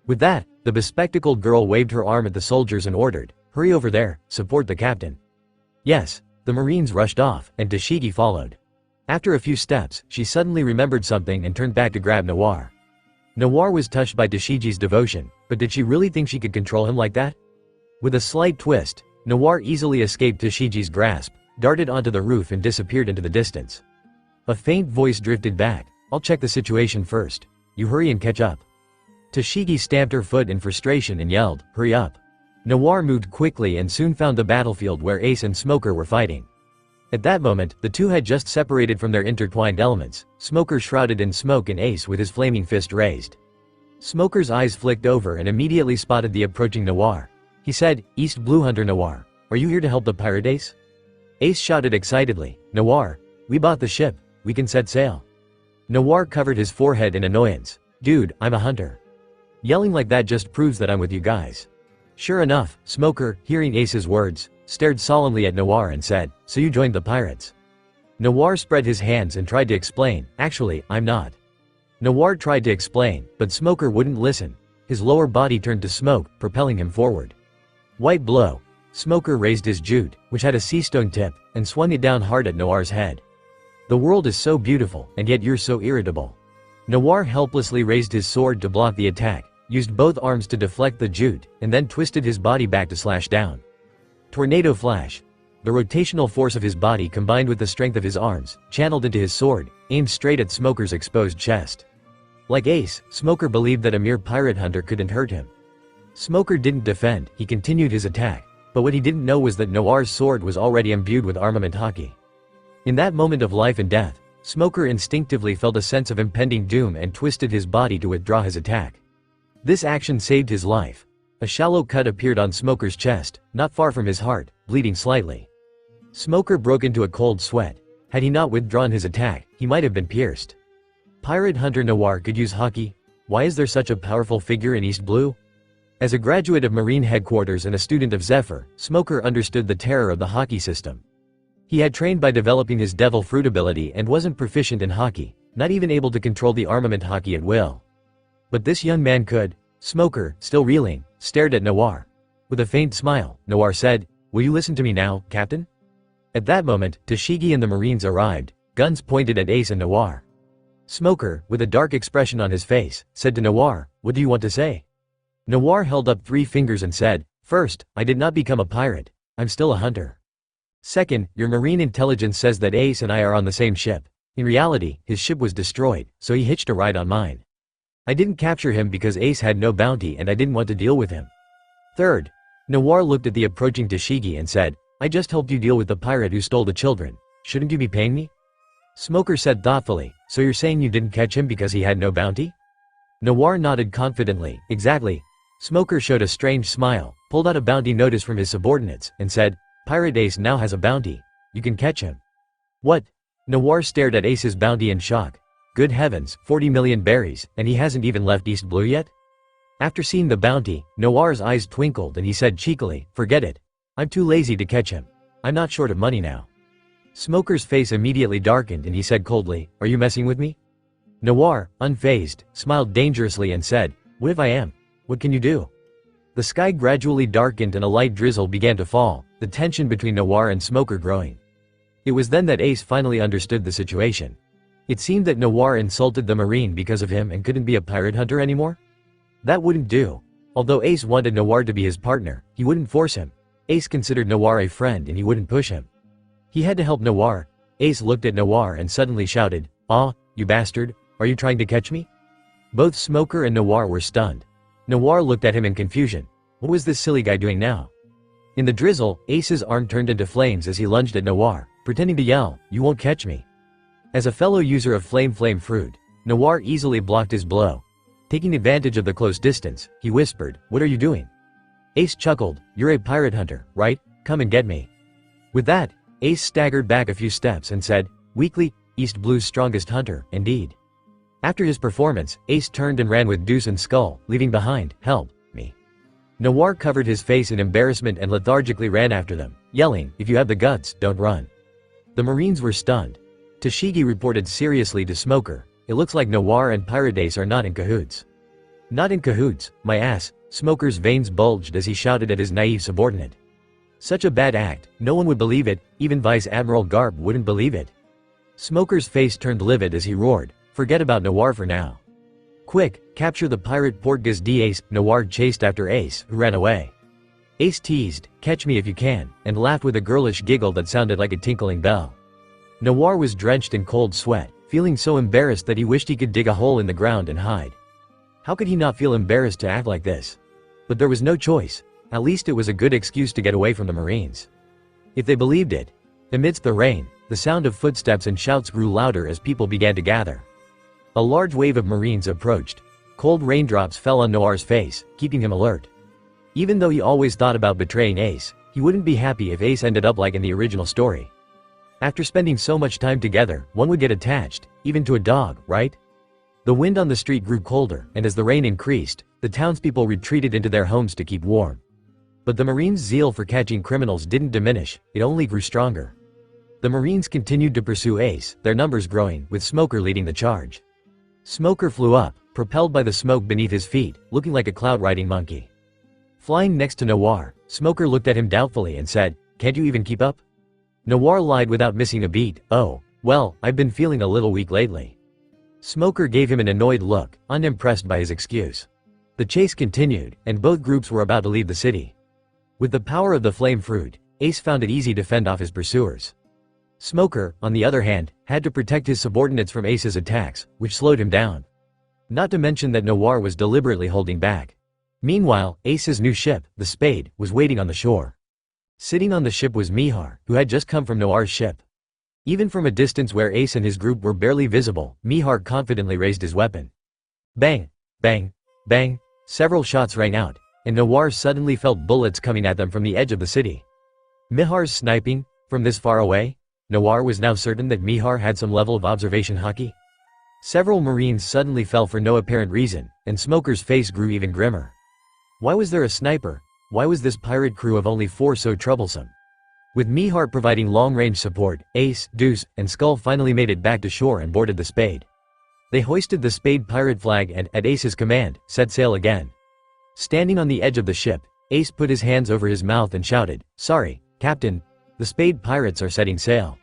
Speaker 3: With that, the bespectacled girl waved her arm at the soldiers and ordered, hurry over there, support the captain. Yes, the Marines rushed off, and Tashigi followed. After a few steps, she suddenly remembered something and turned back to grab Noir. Noir was touched by Tashigi's devotion, but did she really think she could control him like that? With a slight twist, Noir easily escaped Tashigi's grasp, darted onto the roof and disappeared into the distance. A faint voice drifted back, I'll check the situation first. You hurry and catch up. Tashigi stamped her foot in frustration and yelled, hurry up. Noir moved quickly and soon found the battlefield where Ace and Smoker were fighting. At that moment, the two had just separated from their intertwined elements, Smoker shrouded in smoke and Ace with his flaming fist raised. Smoker's eyes flicked over and immediately spotted the approaching Noir. He said, East Blue Hunter Noir, are you here to help the pirate Ace? Ace shouted excitedly, Noir, we bought the ship, we can set sail. Noir covered his forehead in annoyance. Dude, I'm a hunter. Yelling like that just proves that I'm with you guys. Sure enough, Smoker, hearing Ace's words, stared solemnly at Noir and said, so you joined the pirates. Noir spread his hands and tried to explain, actually, I'm not. Noir tried to explain, but Smoker wouldn't listen. His lower body turned to smoke, propelling him forward. White blow. Smoker raised his jute, which had a sea stone tip, and swung it down hard at Noir's head. The world is so beautiful, and yet you're so irritable. Noir helplessly raised his sword to block the attack, used both arms to deflect the jute, and then twisted his body back to slash down. Tornado flash. The rotational force of his body combined with the strength of his arms, channeled into his sword, aimed straight at Smoker's exposed chest. Like Ace, Smoker believed that a mere pirate hunter couldn't hurt him. Smoker didn't defend, he continued his attack, but what he didn't know was that Noir's sword was already imbued with armament haki. In that moment of life and death, Smoker instinctively felt a sense of impending doom and twisted his body to withdraw his attack. This action saved his life. A shallow cut appeared on Smoker's chest, not far from his heart, bleeding slightly. Smoker broke into a cold sweat. Had he not withdrawn his attack, he might have been pierced. Pirate Hunter Noir could use haki. Why is there such a powerful figure in East Blue? As a graduate of Marine Headquarters and a student of Zephyr, Smoker understood the terror of the haki system. He had trained by developing his Devil Fruit ability and wasn't proficient in haki, not even able to control the armament haki at will. But this young man could. Smoker, still reeling, stared at Noir. With a faint smile, Noir said, "Will you listen to me now, Captain?" At that moment, Tashigi and the Marines arrived, guns pointed at Ace and Noir. Smoker, with a dark expression on his face, said to Noir, "What do you want to say?" Noir held up 3 fingers and said, "First, I did not become a pirate. I'm still a hunter. Second, your marine intelligence says that Ace and I are on the same ship. In reality, his ship was destroyed, so he hitched a ride on mine. I didn't capture him because Ace had no bounty and I didn't want to deal with him. Third," Noir looked at the approaching Tashigi and said, "I just helped you deal with the pirate who stole the children. Shouldn't you be paying me?" Smoker said thoughtfully, "So you're saying you didn't catch him because he had no bounty?" Noir nodded confidently, "Exactly." Smoker showed a strange smile, pulled out a bounty notice from his subordinates, and said, "Pirate Ace now has a bounty. You can catch him." "What?" Noir stared at Ace's bounty in shock. Good heavens, 40 million berries, and he hasn't even left East Blue yet? After seeing the bounty, Noir's eyes twinkled and he said cheekily, "Forget it. I'm too lazy to catch him. I'm not short of money now." Smoker's face immediately darkened and he said coldly, "Are you messing with me?" Noir, unfazed, smiled dangerously and said, "What if I am? What can you do?" The sky gradually darkened and a light drizzle began to fall, the tension between Noir and Smoker growing. It was then that Ace finally understood the situation. It seemed that Noir insulted the Marine because of him and couldn't be a pirate hunter anymore? That wouldn't do. Although Ace wanted Noir to be his partner, he wouldn't force him. Ace considered Noir a friend and he wouldn't push him. He had to help Noir. Ace looked at Noir and suddenly shouted, "Ah, you bastard, are you trying to catch me?" Both Smoker and Noir were stunned. Noir looked at him in confusion. What was this silly guy doing now? In the drizzle, Ace's arm turned into flames as he lunged at Noir, pretending to yell, "You won't catch me." As a fellow user of flame fruit, Noir easily blocked his blow. Taking advantage of the close distance, he whispered, "What are you doing?" Ace chuckled, "You're a pirate hunter, right? Come and get me." With that, Ace staggered back a few steps and said, "Weakly, East Blue's strongest hunter, indeed." After his performance, Ace turned and ran with Deuce and Skull, leaving behind, "Help me." Noir covered his face in embarrassment and lethargically ran after them, yelling, "If you have the guts, don't run." The Marines were stunned. Tashigi reported seriously to Smoker, "It looks like Noir and Pirate Ace are not in cahoots." "Not in cahoots, my ass." Smoker's veins bulged as he shouted at his naive subordinate. Such a bad act, no one would believe it, even Vice Admiral Garp wouldn't believe it. Smoker's face turned livid as he roared, "Forget about Noir for now. Quick, capture the pirate Portgas d'Ace." Noir chased after Ace, who ran away. Ace teased, "Catch me if you can," and laughed with a girlish giggle that sounded like a tinkling bell. Noir was drenched in cold sweat, feeling so embarrassed that he wished he could dig a hole in the ground and hide. How could he not feel embarrassed to act like this? But there was no choice. At least it was a good excuse to get away from the Marines. If they believed it. Amidst the rain, the sound of footsteps and shouts grew louder as people began to gather. A large wave of Marines approached. Cold raindrops fell on Noir's face, keeping him alert. Even though he always thought about betraying Ace, he wouldn't be happy if Ace ended up like in the original story. After spending so much time together, one would get attached, even to a dog, right? The wind on the street grew colder, and as the rain increased, the townspeople retreated into their homes to keep warm. But the Marines' zeal for catching criminals didn't diminish, it only grew stronger. The Marines continued to pursue Ace, their numbers growing, with Smoker leading the charge. Smoker flew up, propelled by the smoke beneath his feet, looking like a cloud-riding monkey. Flying next to Noir, Smoker looked at him doubtfully and said, "Can't you even keep up?" Noir lied without missing a beat, "Oh, well, I've been feeling a little weak lately." Smoker gave him an annoyed look, unimpressed by his excuse. The chase continued, and both groups were about to leave the city. With the power of the flame fruit, Ace found it easy to fend off his pursuers. Smoker, on the other hand, had to protect his subordinates from Ace's attacks, which slowed him down. Not to mention that Noir was deliberately holding back. Meanwhile, Ace's new ship, the Spade, was waiting on the shore. Sitting on the ship was Mihar, who had just come from Noir's ship. Even from a distance where Ace and his group were barely visible, Mihar confidently raised his weapon. Bang! Bang! Bang! Several shots rang out, and Noir suddenly felt bullets coming at them from the edge of the city. Mihar's sniping? From this far away? Noir was now certain that Mihar had some level of observation haki. Several Marines suddenly fell for no apparent reason, and Smoker's face grew even grimmer. Why was there a sniper? Why was this pirate crew of only 4 so troublesome? With Mihar providing long-range support, Ace, Deuce, and Skull finally made it back to shore and boarded the Spade. They hoisted the Spade pirate flag and, at Ace's command, set sail again. Standing on the edge of the ship, Ace put his hands over his mouth and shouted, "Sorry, Captain. The Spade pirates are setting sail."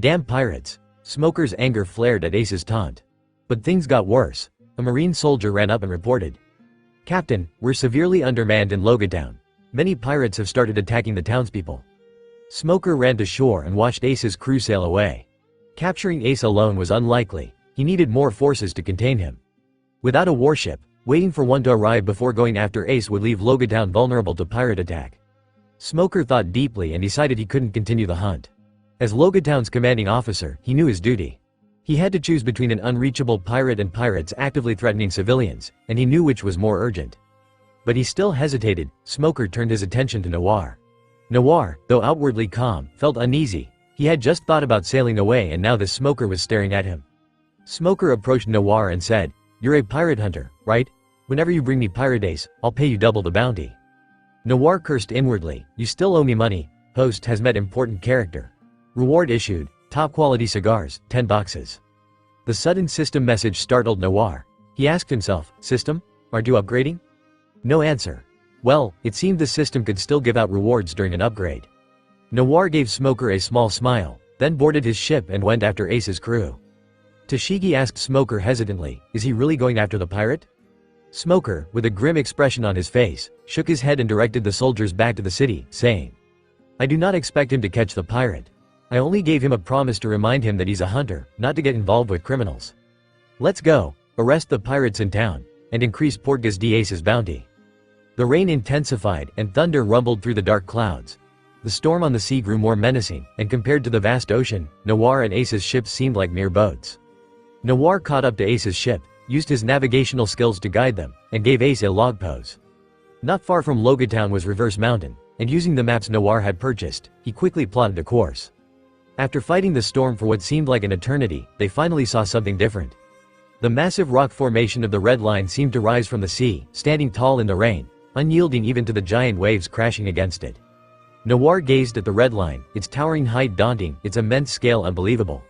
Speaker 3: Damn pirates. Smoker's anger flared at Ace's taunt. But things got worse. A Marine soldier ran up and reported, "Captain, we're severely undermanned in Logia Town. Many pirates have started attacking the townspeople." Smoker ran to shore and watched Ace's crew sail away. Capturing Ace alone was unlikely. He needed more forces to contain him. Without a warship, waiting for one to arrive before going after Ace would leave Logia Town vulnerable to pirate attack. Smoker thought deeply and decided he couldn't continue the hunt. As Logia Town's commanding officer, he knew his duty. He had to choose between an unreachable pirate and pirates actively threatening civilians, and he knew which was more urgent. But he still hesitated. Smoker turned his attention to Noir. Noir, though outwardly calm, felt uneasy. He had just thought about sailing away and now the Smoker was staring at him. Smoker approached Noir and said, "You're a pirate hunter, right? Whenever you bring me pirate Ace, I'll pay you double the bounty." Noir cursed inwardly, "You still owe me money. Host has met important character. Reward issued, top quality cigars, 10 boxes. The sudden system message startled Noir. He asked himself, "System? Are you upgrading?" No answer. Well, it seemed the system could still give out rewards during an upgrade. Noir gave Smoker a small smile, then boarded his ship and went after Ace's crew. Tashigi asked Smoker hesitantly, "Is he really going after the pirate?" Smoker, with a grim expression on his face, shook his head and directed the soldiers back to the city, saying, "I do not expect him to catch the pirate. I only gave him a promise to remind him that he's a hunter, not to get involved with criminals. Let's go, arrest the pirates in town, and increase Portgas Ace's bounty." The rain intensified and thunder rumbled through the dark clouds. The storm on the sea grew more menacing, and compared to the vast ocean, Noir and Ace's ships seemed like mere boats. Noir caught up to Ace's ship, used his navigational skills to guide them, and gave Ace a log pose. Not far from Logia Town was Reverse Mountain, and using the maps Noir had purchased, he quickly plotted a course. After fighting the storm for what seemed like an eternity, they finally saw something different. The massive rock formation of the Red Line seemed to rise from the sea, standing tall in the rain, unyielding even to the giant waves crashing against it. Noir gazed at the Red Line, its towering height daunting, its immense scale unbelievable.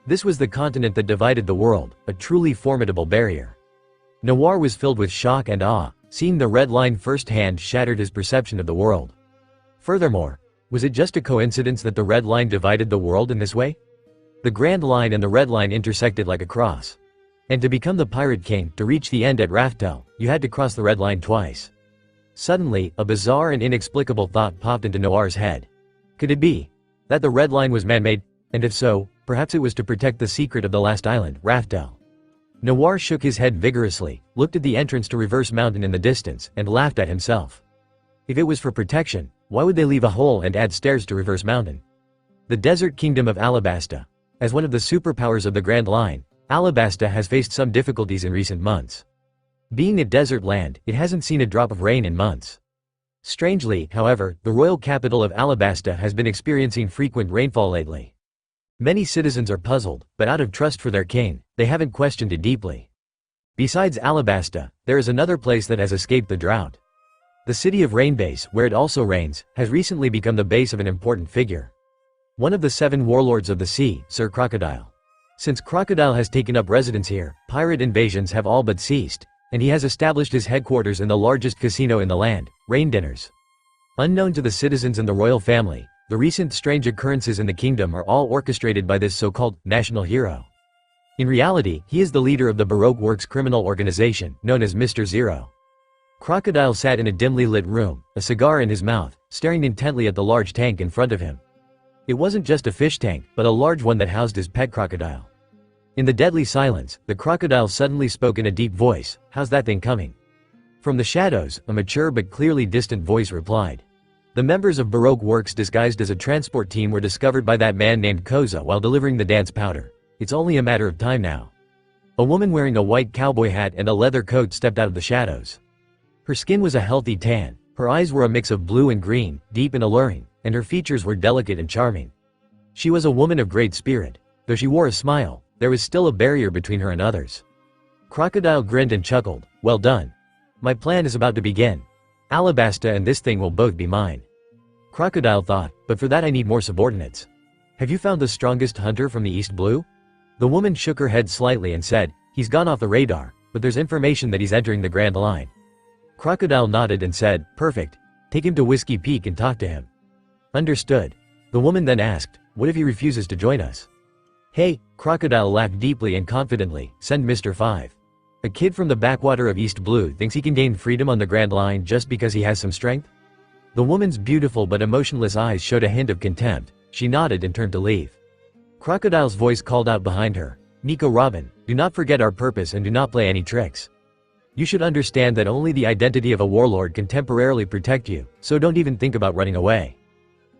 Speaker 3: This was the continent that divided the world, a truly formidable barrier. Noir was filled with shock and awe. Seeing the Red Line firsthand shattered his perception of the world. Furthermore, was it just a coincidence that the Red Line divided the world in this way? The Grand Line and the Red Line intersected like a cross. And to become the Pirate King, to reach the end at Raftel, you had to cross the Red Line twice. Suddenly, a bizarre and inexplicable thought popped into Noir's head. Could it be that the Red Line was man-made, and if so, perhaps it was to protect the secret of the last island, Raftel? Noir shook his head vigorously, looked at the entrance to Reverse Mountain in the distance, and laughed at himself. If it was for protection, why would they leave a hole and add stairs to Reverse Mountain? The desert kingdom of Alabasta. As one of the superpowers of the Grand Line, Alabasta has faced some difficulties in recent months. Being a desert land, it hasn't seen a drop of rain in months. Strangely, however, the royal capital of Alabasta has been experiencing frequent rainfall lately. Many citizens are puzzled, but out of trust for their king, they haven't questioned it deeply. Besides Alabasta, there is another place that has escaped the drought. The city of Rainbase, where it also rains, has recently become the base of an important figure. One of the 7 warlords of the sea, Sir Crocodile. Since Crocodile has taken up residence here, pirate invasions have all but ceased, and he has established his headquarters in the largest casino in the land, Rain Dinners. Unknown to the citizens and the royal family, the recent strange occurrences in the kingdom are all orchestrated by this so-called national hero. In reality, he is the leader of the Baroque Works criminal organization, known as Mr. Zero. Crocodile sat in a dimly lit room, a cigar in his mouth, staring intently at the large tank in front of him. It wasn't just a fish tank, but a large one that housed his pet crocodile. In the deadly silence, the crocodile suddenly spoke in a deep voice, "How's that thing coming?" From the shadows, a mature but clearly distant voice replied. The members of Baroque Works disguised as a transport team were discovered by that man named Koza while delivering the dance powder. It's only a matter of time now. A woman wearing a white cowboy hat and a leather coat stepped out of the shadows. Her skin was a healthy tan, her eyes were a mix of blue and green, deep and alluring, and her features were delicate and charming. She was a woman of great spirit. Though she wore a smile, there was still a barrier between her and others. Crocodile grinned and chuckled. "Well done. My plan is about to begin. Alabasta and this thing will both be mine." Crocodile thought, "But for that I need more subordinates. Have you found the strongest hunter from the East Blue?" The woman shook her head slightly and said, "He's gone off the radar, but there's information that he's entering the Grand Line." Crocodile nodded and said, "Perfect. Take him to Whiskey Peak and talk to him." "Understood." The woman then asked, "What if he refuses to join us?" "Hey," Crocodile laughed deeply and confidently, "send Mr. 5. A kid from the backwater of East Blue thinks he can gain freedom on the Grand Line just because he has some strength?" The woman's beautiful but emotionless eyes showed a hint of contempt. She nodded and turned to leave. Crocodile's voice called out behind her, "Nico Robin, do not forget our purpose and do not play any tricks. You should understand that only the identity of a warlord can temporarily protect you, so don't even think about running away.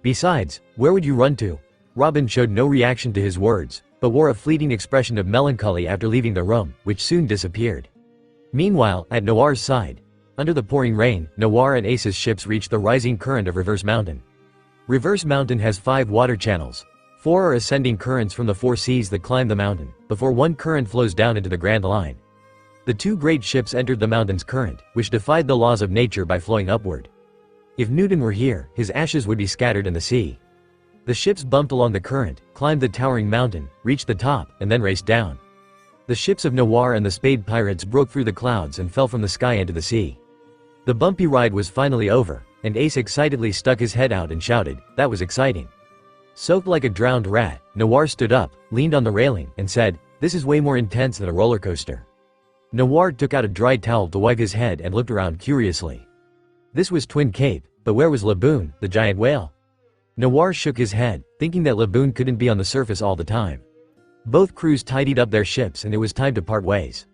Speaker 3: Besides, where would you run to?" Robin showed no reaction to his words, but wore a fleeting expression of melancholy after leaving the room, which soon disappeared. Meanwhile, at Noir's side, under the pouring rain, Noir and Ace's ships reached the rising current of Reverse Mountain. Reverse Mountain has 5 water channels. 4 are ascending currents from the 4 seas that climb the mountain, before one current flows down into the Grand Line. The 2 great ships entered the mountain's current, which defied the laws of nature by flowing upward. If Newton were here, his ashes would be scattered in the sea. The ships bumped along the current, climbed the towering mountain, reached the top, and then raced down. The ships of Noir and the Spade Pirates broke through the clouds and fell from the sky into the sea. The bumpy ride was finally over, and Ace excitedly stuck his head out and shouted, "That was exciting." Soaked like a drowned rat, Noir stood up, leaned on the railing, and said, "This is way more intense than a roller coaster." Noir took out a dry towel to wipe his head and looked around curiously. This was Twin Cape, but where was Laboon, the giant whale? Noir shook his head, thinking that Laboon couldn't be on the surface all the time. Both crews tidied up their ships and it was time to part ways.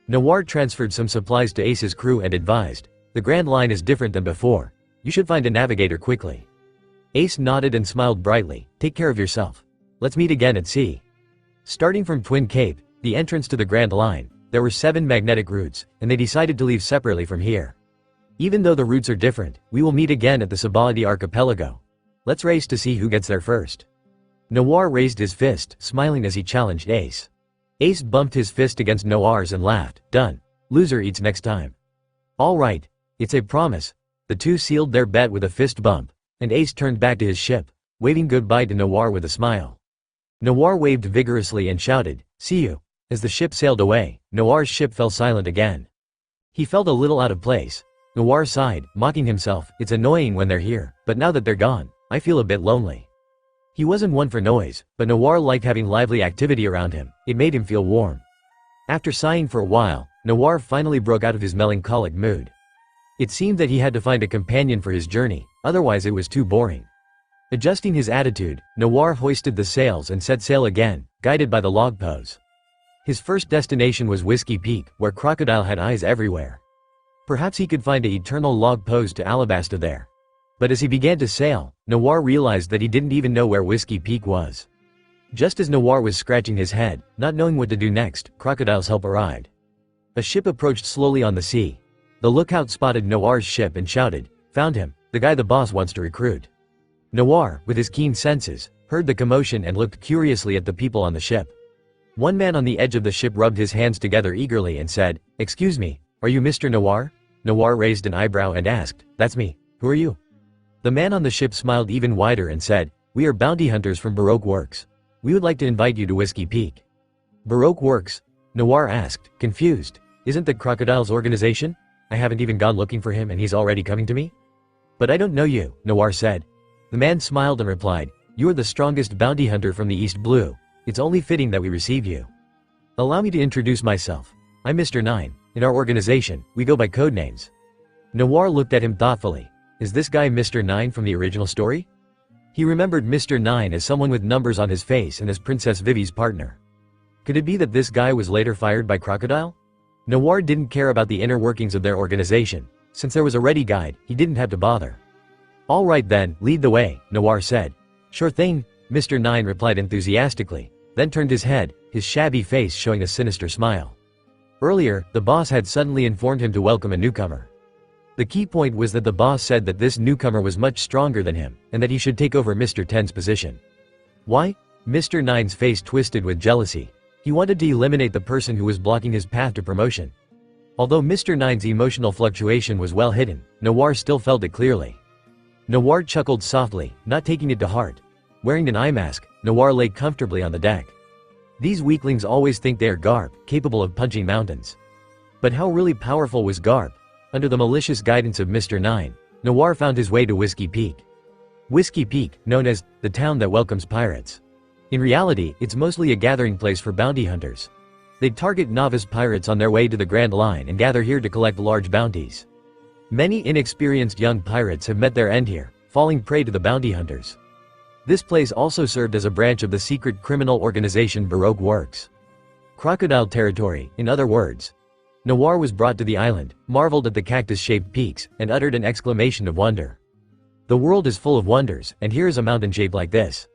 Speaker 3: Noir transferred some supplies to Ace's crew and advised, "The Grand Line is different than before. You should find a navigator quickly." Ace nodded and smiled brightly, "Take care of yourself. Let's meet again at sea." Starting from Twin Cape, the entrance to the Grand Line, there were 7 magnetic routes, and they decided to leave separately from here. "Even though the routes are different, we will meet again at the Sabaldi Archipelago. Let's race to see who gets there first." Noir raised his fist, smiling as he challenged Ace. Ace bumped his fist against Noir's and laughed, "Done. Loser eats next time." "All right. It's a promise." The two sealed their bet with a fist bump, and Ace turned back to his ship, waving goodbye to Noir with a smile. Noir waved vigorously and shouted, "See you." As the ship sailed away, Noir's ship fell silent again. He felt a little out of place. Noir sighed, mocking himself, "It's annoying when they're here, but now that they're gone, I feel a bit lonely." He wasn't one for noise, but Noir liked having lively activity around him. It made him feel warm. After sighing for a while, Noir finally broke out of his melancholic mood. It seemed that he had to find a companion for his journey, otherwise it was too boring. Adjusting his attitude, Noir hoisted the sails and set sail again, guided by the log pose. His first destination was Whiskey Peak, where Crocodile had eyes everywhere. Perhaps he could find an eternal log pose to Alabasta there. But as he began to sail, Noir realized that he didn't even know where Whiskey Peak was. Just as Noir was scratching his head, not knowing what to do next, Crocodile's help arrived. A ship approached slowly on the sea. The lookout spotted Noir's ship and shouted, "Found him, the guy the boss wants to recruit." Noir, with his keen senses, heard the commotion and looked curiously at the people on the ship. One man on the edge of the ship rubbed his hands together eagerly and said, "Excuse me, are you Mr. Noir?" Noir raised an eyebrow and asked, "That's me. Who are you?" The man on the ship smiled even wider and said, "We are bounty hunters from Baroque Works. We would like to invite you to Whiskey Peak." "Baroque Works?" Noir asked, confused. "Isn't that Crocodile's organization? I haven't even gone looking for him and he's already coming to me?" "But I don't know you," Noir said. The man smiled and replied, "You are the strongest bounty hunter from the East Blue. It's only fitting that we receive you. Allow me to introduce myself. I'm Mr. 9. In our organization, we go by code names." Noir looked at him thoughtfully. Is this guy Mr. Nine from the original story? He remembered Mr. Nine as someone with numbers on his face and as Princess Vivi's partner. Could it be that this guy was later fired by Crocodile? Noir didn't care about the inner workings of their organization. Since there was a ready guide, he didn't have to bother. All right then, lead the way, Noir said. Sure thing, Mr. Nine replied enthusiastically, then turned his head, his shabby face showing a sinister smile. Earlier, the boss had suddenly informed him to welcome a newcomer. The key point was that the boss said that this newcomer was much stronger than him, and that he should take over Mr. Ten's position. Why? Mr. Nine's face twisted with jealousy. He wanted to eliminate the person who was blocking his path to promotion. Although Mr. Nine's emotional fluctuation was well hidden, Noir still felt it clearly. Noir chuckled softly, not taking it to heart. Wearing an eye mask, Noir lay comfortably on the deck. These weaklings always think they are Garp, capable of punching mountains. But how really powerful was Garp? Under the malicious guidance of Mr. Nine, Noir found his way to Whiskey Peak. Whiskey Peak, known as the town that welcomes pirates. In reality, it's mostly a gathering place for bounty hunters. They target novice pirates on their way to the Grand Line and gather here to collect large bounties. Many inexperienced young pirates have met their end here, falling prey to the bounty hunters. This place also served as a branch of the secret criminal organization Baroque Works. Crocodile territory, in other words. Noir was brought to the island, marveled at the cactus-shaped peaks, and uttered an exclamation of wonder. The world is full of wonders, and here is a mountain shaped like this.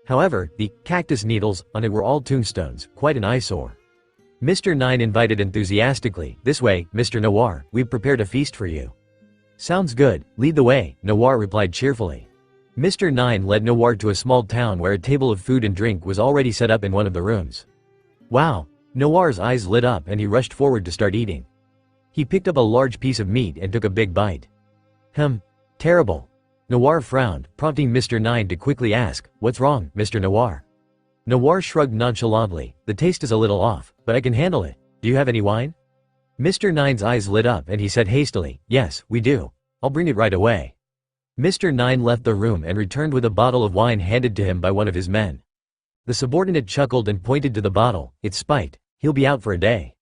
Speaker 3: However, the cactus needles on it were all tombstones, quite an eyesore. Mr. Nine invited enthusiastically, "This way, Mr. Noir, we've prepared a feast for you." "Sounds good, lead the way," Noir replied cheerfully. Mr. Nine led Noir to a small town where a table of food and drink was already set up in one of the rooms. Wow! Noir's eyes lit up and he rushed forward to start eating. He picked up a large piece of meat and took a big bite. Terrible. Noir frowned, prompting Mr. Nine to quickly ask, "What's wrong, Mr. Noir?" Noir shrugged nonchalantly, "The taste is a little off, but I can handle it. Do you have any wine?" Mr. Nine's eyes lit up and he said hastily, "Yes, we do. I'll bring it right away." Mr. Nine left the room and returned with a bottle of wine handed to him by one of his men. The subordinate chuckled and pointed to the bottle. "It's spiked. He'll be out for a day."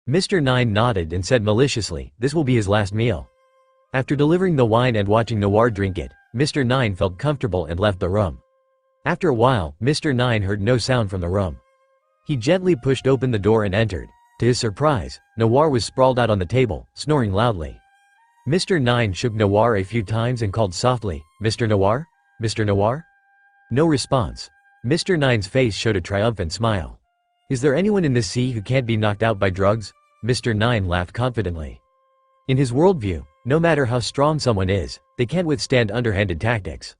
Speaker 3: Mr. Nine nodded and said maliciously, "This will be his last meal." After delivering the wine and watching Noir drink it, Mr. Nine felt comfortable and left the room. After a while, Mr. Nine heard no sound from the room. He gently pushed open the door and entered. To his surprise, Noir was sprawled out on the table, snoring loudly. Mr. Nine shook Noir a few times and called softly, "Mr. Noir? Mr. Noir?" No response. Mr. Nine's face showed a triumphant smile. "Is there anyone in this sea who can't be knocked out by drugs?" Mr. Nine laughed confidently. In his worldview, no matter how strong someone is, they can't withstand underhanded tactics.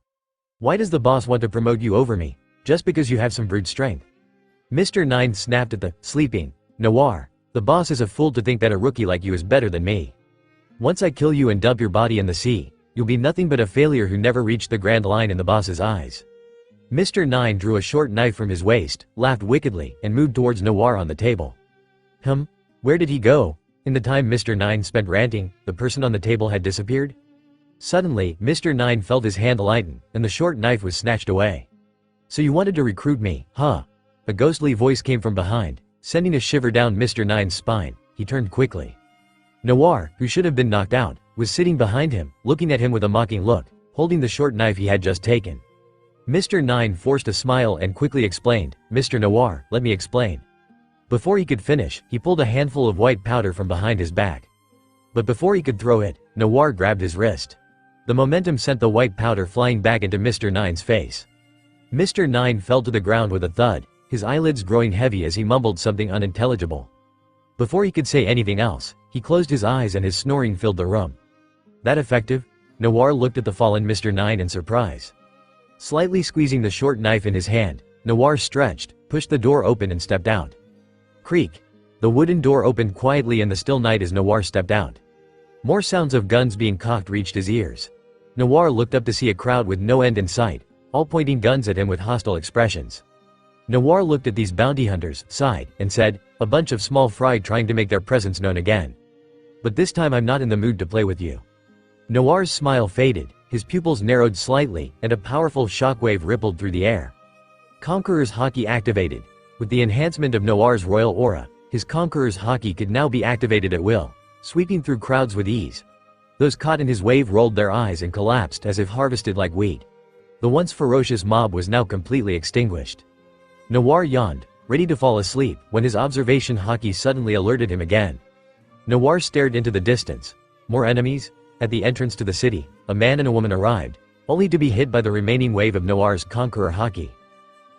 Speaker 3: "Why does the boss want to promote you over me? Just because you have some brute strength?" Mr. Nine snapped at the sleeping Noir. "The boss is a fool to think that a rookie like you is better than me. Once I kill you and dump your body in the sea, you'll be nothing but a failure who never reached the Grand Line in the boss's eyes." Mr. Nine drew a short knife from his waist, laughed wickedly, and moved towards Noir on the table. Where did he go? In the time Mr. Nine spent ranting, the person on the table had disappeared? Suddenly, Mr. Nine felt his hand lighten, and the short knife was snatched away. "So you wanted to recruit me, huh?" A ghostly voice came from behind, sending a shiver down Mr. Nine's spine. He turned quickly. Noir, who should have been knocked out, was sitting behind him, looking at him with a mocking look, holding the short knife he had just taken. Mr. Nine forced a smile and quickly explained, "Mr. Noir, let me explain." Before he could finish, he pulled a handful of white powder from behind his back. But before he could throw it, Noir grabbed his wrist. The momentum sent the white powder flying back into Mr. Nine's face. Mr. Nine fell to the ground with a thud, his eyelids growing heavy as he mumbled something unintelligible. Before he could say anything else, he closed his eyes and his snoring filled the room. "That effective?" Noir looked at the fallen Mr. Nine in surprise. Slightly squeezing the short knife in his hand, Noir stretched, pushed the door open and stepped out. Creak. The wooden door opened quietly in the still night as Noir stepped out. More sounds of guns being cocked reached his ears. Noir looked up to see a crowd with no end in sight, all pointing guns at him with hostile expressions. Noir looked at these bounty hunters, sighed, and said, "A bunch of small fry trying to make their presence known again. But this time I'm not in the mood to play with you." Noir's smile faded, his pupils narrowed slightly, and a powerful shockwave rippled through the air. Conqueror's Haki activated. With the enhancement of Noir's royal aura, his Conqueror's Haki could now be activated at will, sweeping through crowds with ease. Those caught in his wave rolled their eyes and collapsed as if harvested like wheat. The once ferocious mob was now completely extinguished. Noir yawned, ready to fall asleep, when his observation haki suddenly alerted him again. Noir stared into the distance. More enemies? At the entrance to the city, a man and a woman arrived, only to be hit by the remaining wave of Noir's conqueror haki.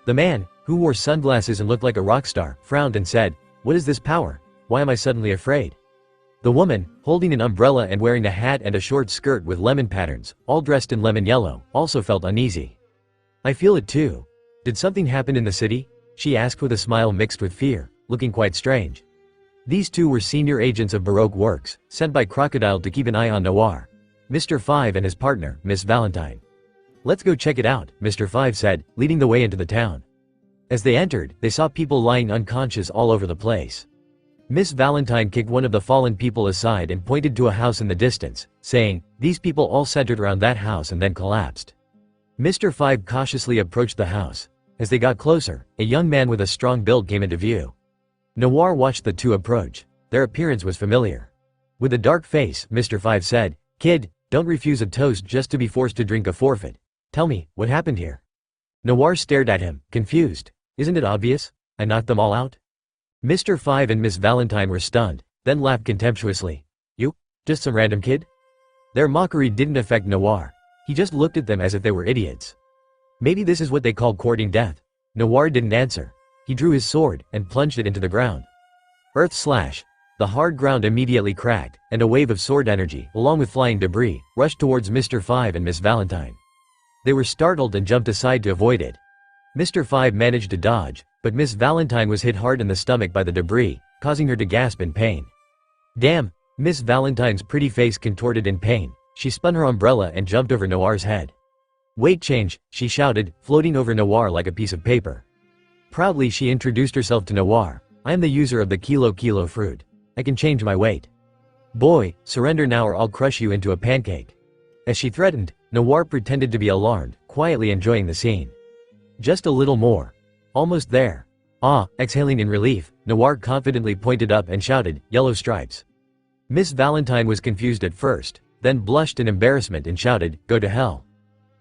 Speaker 3: The man, who wore sunglasses and looked like a rock star, frowned and said, "What is this power? Why am I suddenly afraid?" The woman, holding an umbrella and wearing a hat and a short skirt with lemon patterns, all dressed in lemon yellow, also felt uneasy. "I feel it too. Did something happen in the city?" she asked with a smile mixed with fear, looking quite strange. These two were senior agents of Baroque Works, sent by Crocodile to keep an eye on Noir. Mr. Five and his partner, Miss Valentine. "Let's go check it out," Mr. Five said, leading the way into the town. As they entered, they saw people lying unconscious all over the place. Miss Valentine kicked one of the fallen people aside and pointed to a house in the distance, saying, "These people all centered around that house and then collapsed." Mr. Five cautiously approached the house. As they got closer, a young man with a strong build came into view. Noir watched the two approach. Their appearance was familiar. With a dark face, Mr. Five said, "Kid, don't refuse a toast just to be forced to drink a forfeit. Tell me, what happened here?" Noir stared at him, confused. "Isn't it obvious? I knocked them all out?" Mr. Five and Miss Valentine were stunned, then laughed contemptuously. "You? Just some random kid?" Their mockery didn't affect Noir. He just looked at them as if they were idiots. "Maybe this is what they call courting death." Noir didn't answer. He drew his sword and plunged it into the ground. Earth slash. The hard ground immediately cracked, and a wave of sword energy, along with flying debris, rushed towards Mr. Five and Miss Valentine. They were startled and jumped aside to avoid it. Mr. Five managed to dodge, but Miss Valentine was hit hard in the stomach by the debris, causing her to gasp in pain. "Damn!" Miss Valentine's pretty face contorted in pain. She spun her umbrella and jumped over Noir's head. "Weight change," she shouted, floating over Noir like a piece of paper. Proudly she introduced herself to Noir. "I am the user of the kilo fruit. I can change my weight. Boy, surrender now or I'll crush you into a pancake." As she threatened, Noir pretended to be alarmed, quietly enjoying the scene. "Just a little more. Almost there." "Ah," exhaling in relief, Noir confidently pointed up and shouted, "Yellow stripes." Miss Valentine was confused at first, then blushed in embarrassment and shouted, "Go to hell."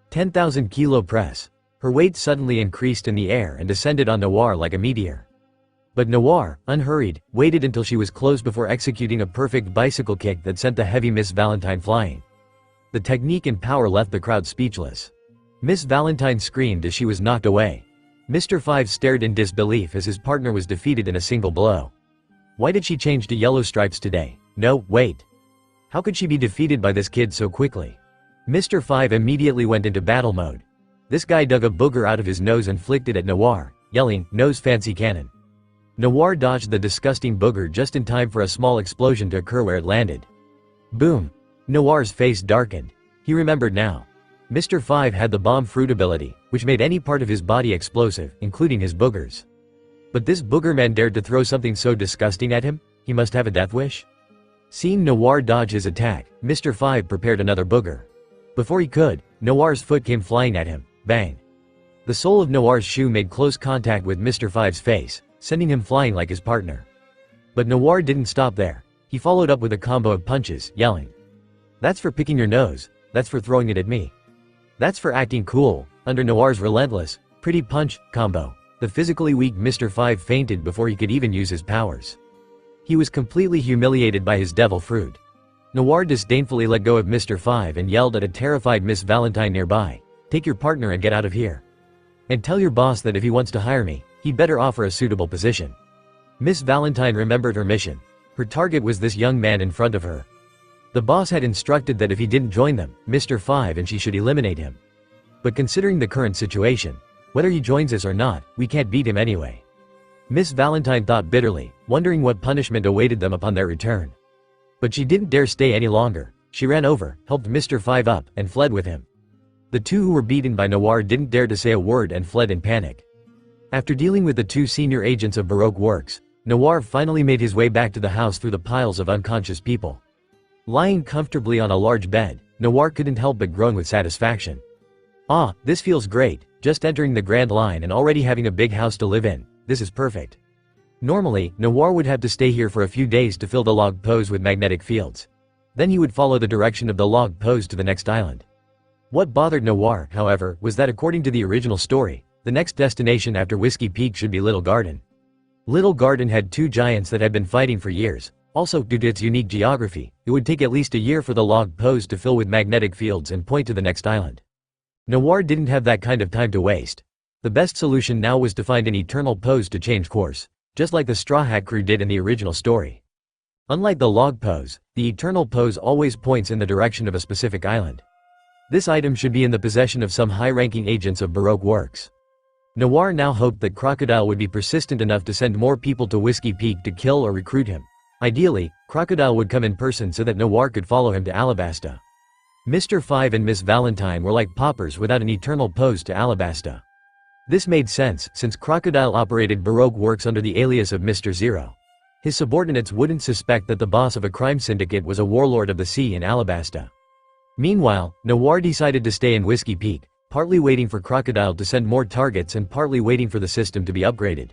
Speaker 3: 10,000 kilo press. Her weight suddenly increased in the air and descended on Noir like a meteor. But Noir, unhurried, waited until she was close before executing a perfect bicycle kick that sent the heavy Miss Valentine flying. The technique and power left the crowd speechless. Miss Valentine screamed as she was knocked away. Mr. Five stared in disbelief as his partner was defeated in a single blow. Why did she change to yellow stripes today? No, wait. How could she be defeated by this kid so quickly? Mr. Five immediately went into battle mode. This guy dug a booger out of his nose and flicked it at Noir, yelling, "Nose fancy cannon." Noir dodged the disgusting booger just in time for a small explosion to occur where it landed. Boom! Noir's face darkened. He remembered now. Mr. Five had the bomb fruit ability, which made any part of his body explosive, including his boogers. But this boogerman dared to throw something so disgusting at him? He must have a death wish? Seeing Noir dodge his attack, Mr. Five prepared another booger. Before he could, Noir's foot came flying at him. Bang! The sole of Noir's shoe made close contact with Mr. Five's face, sending him flying like his partner. But Noir didn't stop there. He followed up with a combo of punches, yelling, "That's for picking your nose. That's for throwing it at me. That's for acting cool." Under Noir's relentless, pretty punch combo, the physically weak Mr. Five fainted before he could even use his powers. He was completely humiliated by his devil fruit. Noir disdainfully let go of Mr. Five and yelled at a terrified Miss Valentine nearby, "Take your partner and get out of here. And tell your boss that if he wants to hire me, he'd better offer a suitable position." Miss Valentine remembered her mission. Her target was this young man in front of her. The boss had instructed that if he didn't join them, Mr. Five and she should eliminate him. But considering the current situation, whether he joins us or not, we can't beat him anyway. Miss Valentine thought bitterly, wondering what punishment awaited them upon their return. But she didn't dare stay any longer. She ran over, helped Mr. Five up, and fled with him. The two who were beaten by Noir didn't dare to say a word and fled in panic. After dealing with the two senior agents of Baroque Works, Noir finally made his way back to the house through the piles of unconscious people. Lying comfortably on a large bed, Noir couldn't help but groan with satisfaction. "Ah, this feels great, just entering the Grand Line and already having a big house to live in. This is perfect." Normally, Noir would have to stay here for a few days to fill the log pose with magnetic fields. Then he would follow the direction of the log pose to the next island. What bothered Noir, however, was that according to the original story, the next destination after Whiskey Peak should be Little Garden. Little Garden had two giants that had been fighting for years. Also, due to its unique geography, it would take at least a year for the log pose to fill with magnetic fields and point to the next island. Noir didn't have that kind of time to waste. The best solution now was to find an eternal pose to change course, just like the Straw Hat crew did in the original story. Unlike the log pose, the eternal pose always points in the direction of a specific island. This item should be in the possession of some high-ranking agents of Baroque works. Noir now hoped that Crocodile would be persistent enough to send more people to Whiskey Peak to kill or recruit him. Ideally, Crocodile would come in person so that Noir could follow him to Alabasta. Mr. Five and Miss Valentine were like paupers without an eternal pose to Alabasta. This made sense, since Crocodile operated Baroque works under the alias of Mr. Zero. His subordinates wouldn't suspect that the boss of a crime syndicate was a warlord of the sea in Alabasta. Meanwhile, Noir decided to stay in Whiskey Peak, partly waiting for Crocodile to send more targets and partly waiting for the system to be upgraded.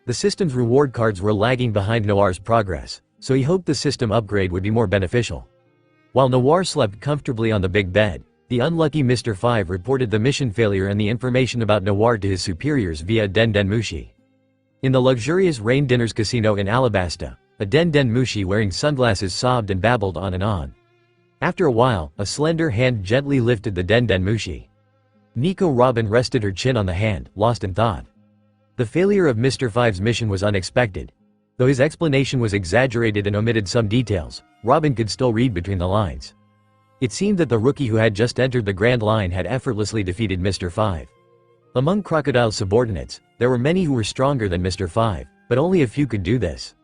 Speaker 3: The system's reward cards were lagging behind Noir's progress, so he hoped the system upgrade would be more beneficial. While Noir slept comfortably on the big bed, the unlucky Mr. Five reported the mission failure and the information about Noir to his superiors via Den Den Mushi. In the luxurious Rain Dinners casino in Alabasta, a Den Den Mushi wearing sunglasses sobbed and babbled on and on. After a while, a slender hand gently lifted the Den Den Mushi. Nico Robin rested her chin on the hand, lost in thought. The failure of Mr. Five's mission was unexpected. Though his explanation was exaggerated and omitted some details, Robin could still read between the lines. It seemed that the rookie who had just entered the Grand Line had effortlessly defeated Mr. Five. Among Crocodile's subordinates, there were many who were stronger than Mr. Five, but only a few could do this.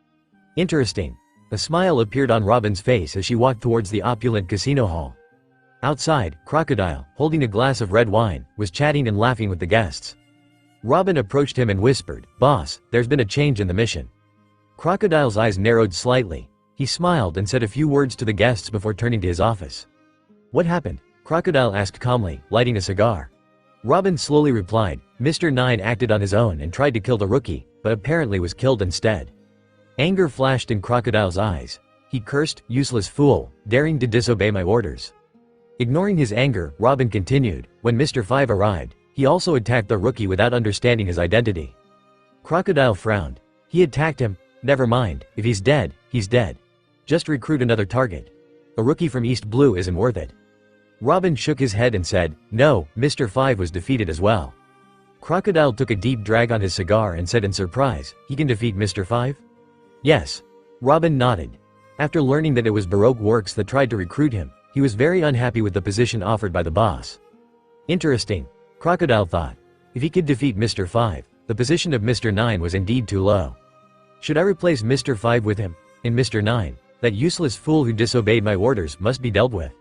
Speaker 3: Interesting. A smile appeared on Robin's face as she walked towards the opulent casino hall. Outside, Crocodile, holding a glass of red wine, was chatting and laughing with the guests. Robin approached him and whispered, "Boss, there's been a change in the mission." Crocodile's eyes narrowed slightly. He smiled and said a few words to the guests before turning to his office. "What happened?" Crocodile asked calmly, lighting a cigar. Robin slowly replied, "Mr. Nine acted on his own and tried to kill the rookie, but apparently was killed instead." Anger flashed in Crocodile's eyes. He cursed, "Useless fool, daring to disobey my orders." Ignoring his anger, Robin continued, "When Mr. Five arrived, he also attacked the rookie without understanding his identity." Crocodile frowned. "He attacked him? Never mind, if he's dead, he's dead. Just recruit another target. A rookie from East Blue isn't worth it." Robin shook his head and said, "No, Mr. Five was defeated as well." Crocodile took a deep drag on his cigar and said in surprise, "He can defeat Mr. Five?" "Yes." Robin nodded. After learning that it was Baroque Works that tried to recruit him, he was very unhappy with the position offered by the boss. Interesting, Crocodile thought. If he could defeat Mr. Five, the position of Mr. Nine was indeed too low. Should I replace Mr. Five with him? And Mr. Nine, that useless fool who disobeyed my orders, must be dealt with.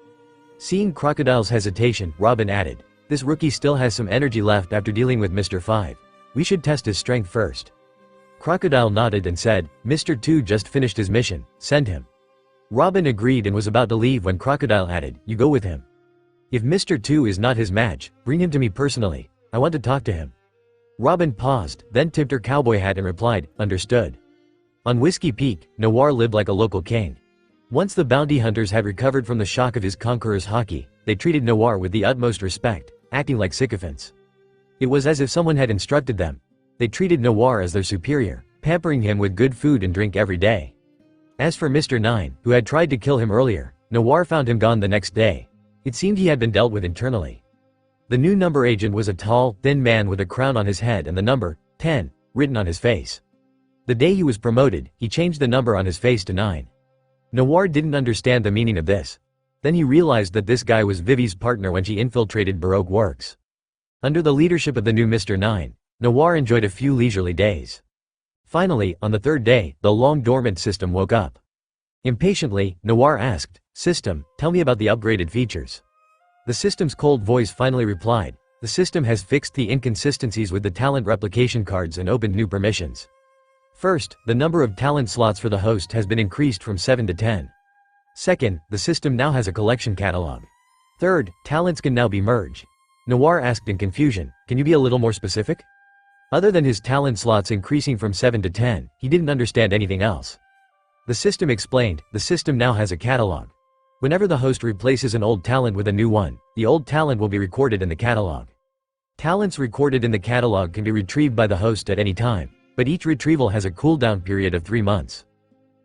Speaker 3: Seeing Crocodile's hesitation, Robin added, "This rookie still has some energy left after dealing with Mr. Five. We should test his strength first." Crocodile nodded and said, "Mr. Two just finished his mission, send him." Robin agreed and was about to leave when Crocodile added, "You go with him. If Mr. Two is not his match, bring him to me personally. I want to talk to him." Robin paused, then tipped her cowboy hat and replied, "Understood." On Whiskey Peak, Noir lived like a local king. Once the bounty hunters had recovered from the shock of his conqueror's haki, they treated Noir with the utmost respect, acting like sycophants. It was as if someone had instructed them. They treated Noir as their superior, pampering him with good food and drink every day. As for Mr. Nine, who had tried to kill him earlier, Noir found him gone the next day. It seemed he had been dealt with internally. The new number agent was a tall, thin man with a crown on his head and the number 10 written on his face. The day he was promoted, he changed the number on his face to 9. Noir didn't understand the meaning of this. Then he realized that this guy was Vivi's partner when she infiltrated Baroque Works. Under the leadership of the new Mr. Nine, Noir enjoyed a few leisurely days. Finally, on the third day, the long-dormant system woke up. Impatiently, Noir asked, "System, tell me about the upgraded features." The system's cold voice finally replied, "The system has fixed the inconsistencies with the talent replication cards and opened new permissions. First, the number of talent slots for the host has been increased from 7 to 10. Second, the system now has a collection catalog. Third, talents can now be merged." Noir asked in confusion, "Can you be a little more specific?" Other than his talent slots increasing from 7 to 10, he didn't understand anything else. The system explained, "The system now has a catalog. Whenever the host replaces an old talent with a new one, the old talent will be recorded in the catalog. Talents recorded in the catalog can be retrieved by the host at any time, but each retrieval has a cooldown period of 3 months.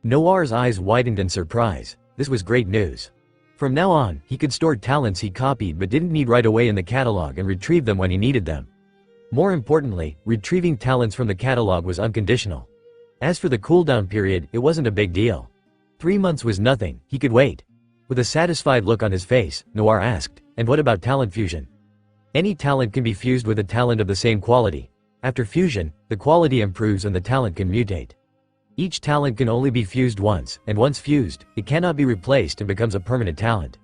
Speaker 3: Noir's eyes widened in surprise. This was great news. From now on, he could store talents he copied but didn't need right away in the catalog and retrieve them when he needed them. More importantly, retrieving talents from the catalog was unconditional. As for the cooldown period, it wasn't a big deal. 3 months was nothing, he could wait. With a satisfied look on his face, Noir asked, "And what about talent fusion?" Any talent can be fused with a talent of the same quality. After fusion, the quality improves and the talent can mutate. Each talent can only be fused once, and once fused, it cannot be replaced and becomes a permanent talent.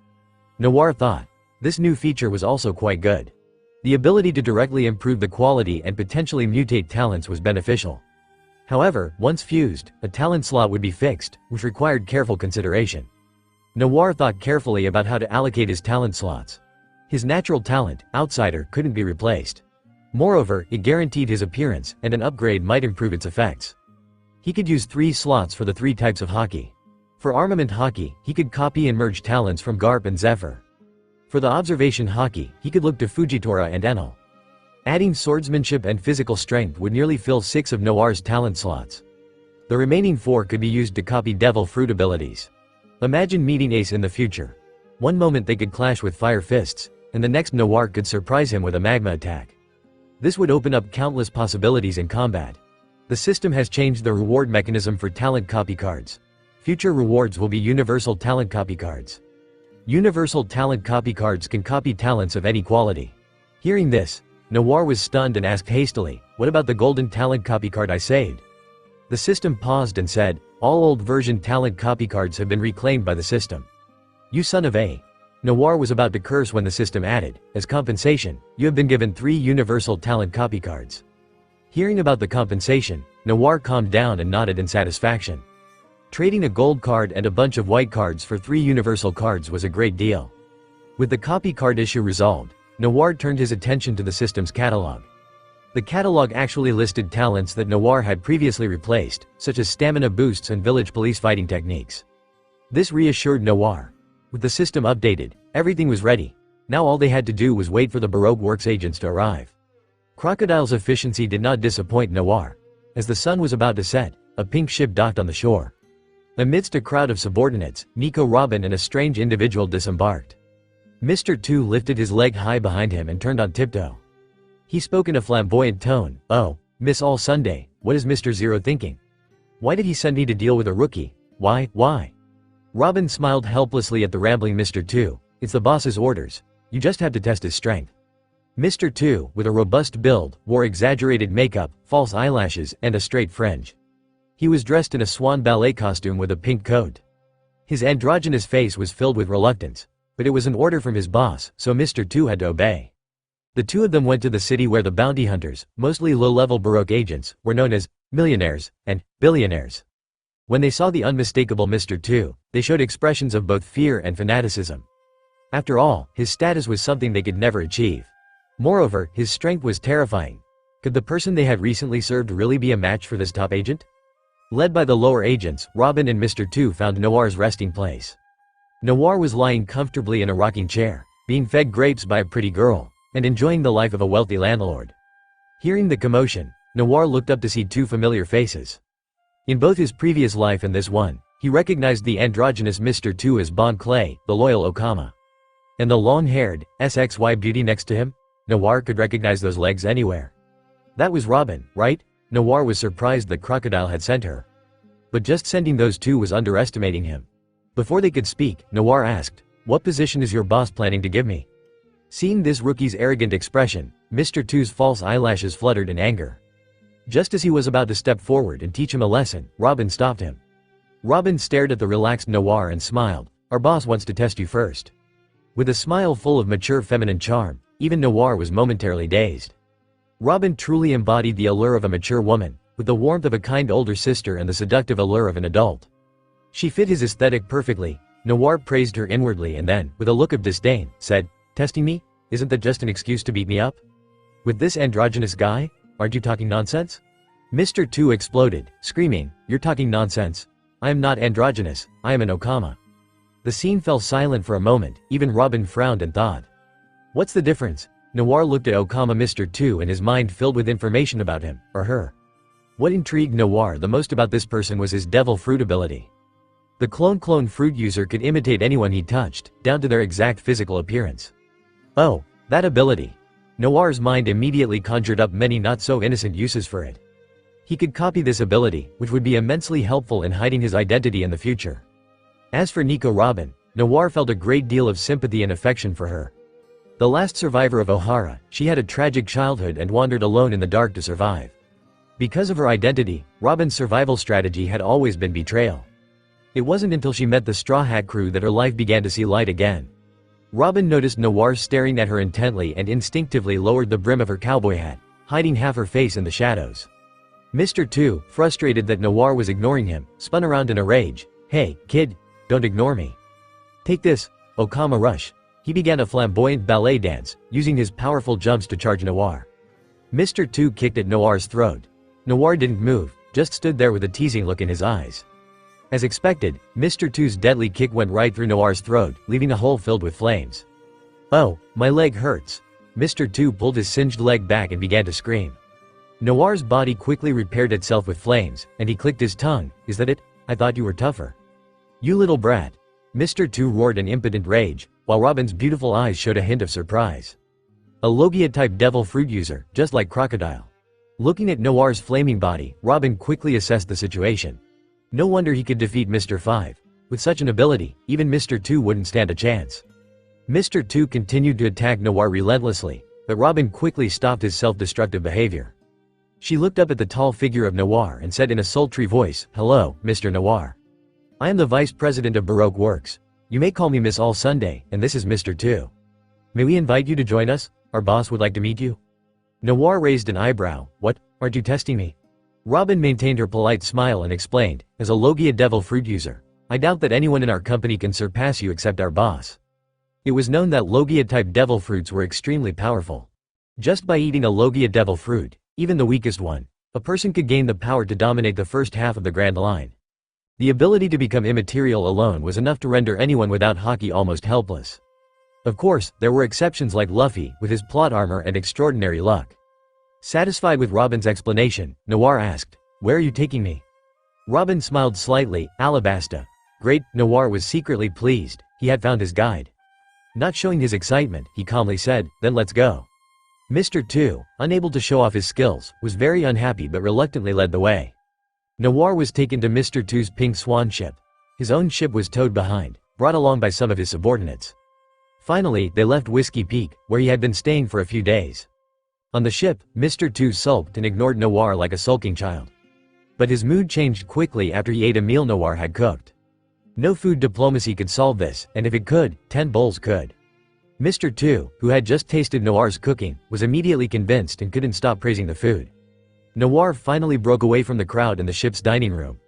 Speaker 3: Noir thought. This new feature was also quite good. The ability to directly improve the quality and potentially mutate talents was beneficial. However, once fused, a talent slot would be fixed, which required careful consideration. Noir thought carefully about how to allocate his talent slots. His natural talent, Outsider, couldn't be replaced. Moreover, it guaranteed his appearance, and an upgrade might improve its effects. He could use 3 slots for the 3 types of hockey. For armament hockey, he could copy and merge talents from Garp and Zephyr. For the observation hockey, he could look to Fujitora and Enel. Adding swordsmanship and physical strength would nearly fill 6 of Noir's talent slots. The remaining 4 could be used to copy devil fruit abilities. Imagine meeting Ace in the future. One moment they could clash with fire fists, and the next Noir could surprise him with a magma attack. This would open up countless possibilities in combat. The system has changed the reward mechanism for talent copy cards. Future rewards will be universal talent copy cards. Universal talent copy cards can copy talents of any quality. Hearing this, Noir was stunned and asked hastily, "What about the golden talent copy card I saved?" The system paused and said, "All old version talent copy cards have been reclaimed by the system." "You son of a..." Noir was about to curse when the system added, "As compensation, you have been given 3 universal talent copy cards." Hearing about the compensation, Noir calmed down and nodded in satisfaction. Trading a gold card and a bunch of white cards for 3 universal cards was a great deal. With the copy card issue resolved, Noir turned his attention to the system's catalog. The catalog actually listed talents that Noir had previously replaced, such as stamina boosts and village police fighting techniques. This reassured Noir. With the system updated, everything was ready. Now all they had to do was wait for the Baroque Works agents to arrive. Crocodile's efficiency did not disappoint Noir. As the sun was about to set, a pink ship docked on the shore. Amidst a crowd of subordinates, Nico Robin and a strange individual disembarked. Mr. 2 lifted his leg high behind him and turned on tiptoe. He spoke in a flamboyant tone, "Oh, Miss All Sunday, what is Mr. 0 thinking? Why did he send me to deal with a rookie? Why?" Robin smiled helplessly at the rambling Mr. 2, "It's the boss's orders. You just have to test his strength." Mr. 2, with a robust build, wore exaggerated makeup, false eyelashes, and a straight fringe. He was dressed in a swan ballet costume with a pink coat. His androgynous face was filled with reluctance, but it was an order from his boss, so Mr. 2 had to obey. The two of them went to the city where the bounty hunters, mostly low-level Baroque agents, were known as millionaires and billionaires. When they saw the unmistakable Mr. 2, they showed expressions of both fear and fanaticism. After all, his status was something they could never achieve. Moreover, his strength was terrifying. Could the person they had recently served really be a match for this top agent? Led by the lower agents, Robin and Mr. 2 found Noir's resting place. Noir was lying comfortably in a rocking chair, being fed grapes by a pretty girl, and enjoying the life of a wealthy landlord. Hearing the commotion, Noir looked up to see 2 familiar faces. In both his previous life and this one, he recognized the androgynous Mr. 2 as Bon Clay, the loyal Okama. And the long-haired, SXY beauty next to him? Noir could recognize those legs anywhere. That was Robin, right? Noir was surprised that Crocodile had sent her. But just sending those 2 was underestimating him. Before they could speak, Noir asked, "What position is your boss planning to give me?" Seeing this rookie's arrogant expression, Mr. 2's false eyelashes fluttered in anger. Just as he was about to step forward and teach him a lesson, Robin stopped him. Robin stared at the relaxed Noir and smiled, "Our boss wants to test you first." With a smile full of mature feminine charm, even Noir was momentarily dazed. Robin truly embodied the allure of a mature woman, with the warmth of a kind older sister and the seductive allure of an adult. She fit his aesthetic perfectly. Noir praised her inwardly and then, with a look of disdain, said, "Testing me? Isn't that just an excuse to beat me up? With this androgynous guy? Aren't you talking nonsense?" Mr. 2 exploded, screaming, "You're talking nonsense. I am not androgynous, I am an Okama." The scene fell silent for a moment, even Robin frowned and thought. What's the difference? Noir looked at Okama Mr. 2 and his mind filled with information about him, or her. What intrigued Noir the most about this person was his devil fruit ability. The clone fruit user could imitate anyone he touched, down to their exact physical appearance. Oh, that ability. Noir's mind immediately conjured up many not-so-innocent uses for it. He could copy this ability, which would be immensely helpful in hiding his identity in the future. As for Nico Robin, Noir felt a great deal of sympathy and affection for her. The last survivor of Ohara, she had a tragic childhood and wandered alone in the dark to survive. Because of her identity, Robin's survival strategy had always been betrayal. It wasn't until she met the Straw Hat crew that her life began to see light again. Robin noticed Noir staring at her intently and instinctively lowered the brim of her cowboy hat, hiding half her face in the shadows. Mr. 2, frustrated that Noir was ignoring him, spun around in a rage. Hey, kid, don't ignore me. Take this, Okama Rush. He began a flamboyant ballet dance, using his powerful jumps to charge Noir. Mr. 2 kicked at Noir's throat. Noir didn't move, just stood there with a teasing look in his eyes. As expected, Mr. 2's deadly kick went right through Noir's throat, leaving a hole filled with flames. Oh, my leg hurts. Mr. 2 pulled his singed leg back and began to scream. Noir's body quickly repaired itself with flames, and he clicked his tongue. Is that it? I thought you were tougher. You little brat. Mr. 2 roared in impotent rage, while Robin's beautiful eyes showed a hint of surprise. A Logia-type devil fruit user, just like Crocodile. Looking at Noir's flaming body, Robin quickly assessed the situation. No wonder he could defeat Mr. 5. With such an ability, even Mr. 2 wouldn't stand a chance. Mr. 2 continued to attack Noir relentlessly, but Robin quickly stopped his self-destructive behavior. She looked up at the tall figure of Noir and said in a sultry voice, Hello, Mr. Noir. I am the Vice President of Baroque Works. You may call me Miss All Sunday, and this is Mr. 2. May we invite you to join us? Our boss would like to meet you. Noir raised an eyebrow. What, aren't you testing me? Robin maintained her polite smile and explained, as a Logia devil fruit user, I doubt that anyone in our company can surpass you except our boss. It was known that Logia-type devil fruits were extremely powerful. Just by eating a Logia devil fruit, even the weakest one, a person could gain the power to dominate the first half of the Grand Line. The ability to become immaterial alone was enough to render anyone without haki almost helpless. Of course, there were exceptions like Luffy, with his plot armor and extraordinary luck. Satisfied with Robin's explanation, Noir asked, Where are you taking me? Robin smiled slightly. Alabasta. Great. Noir was secretly pleased. He had found his guide. Not showing his excitement, he calmly said, Then let's go. Mr. 2, unable to show off his skills, was very unhappy but reluctantly led the way. Noir was taken to Mr. 2's pink swan ship. His own ship was towed behind, brought along by some of his subordinates. Finally, they left Whiskey Peak, where he had been staying for a few days. On the ship, Mr. 2 sulked and ignored Noir like a sulking child. But his mood changed quickly after he ate a meal Noir had cooked. No food diplomacy could solve this, and if it could, 10 bowls could. Mr. 2, who had just tasted Noir's cooking, was immediately convinced and couldn't stop praising the food. Noir finally broke away from the crowd in the ship's dining room.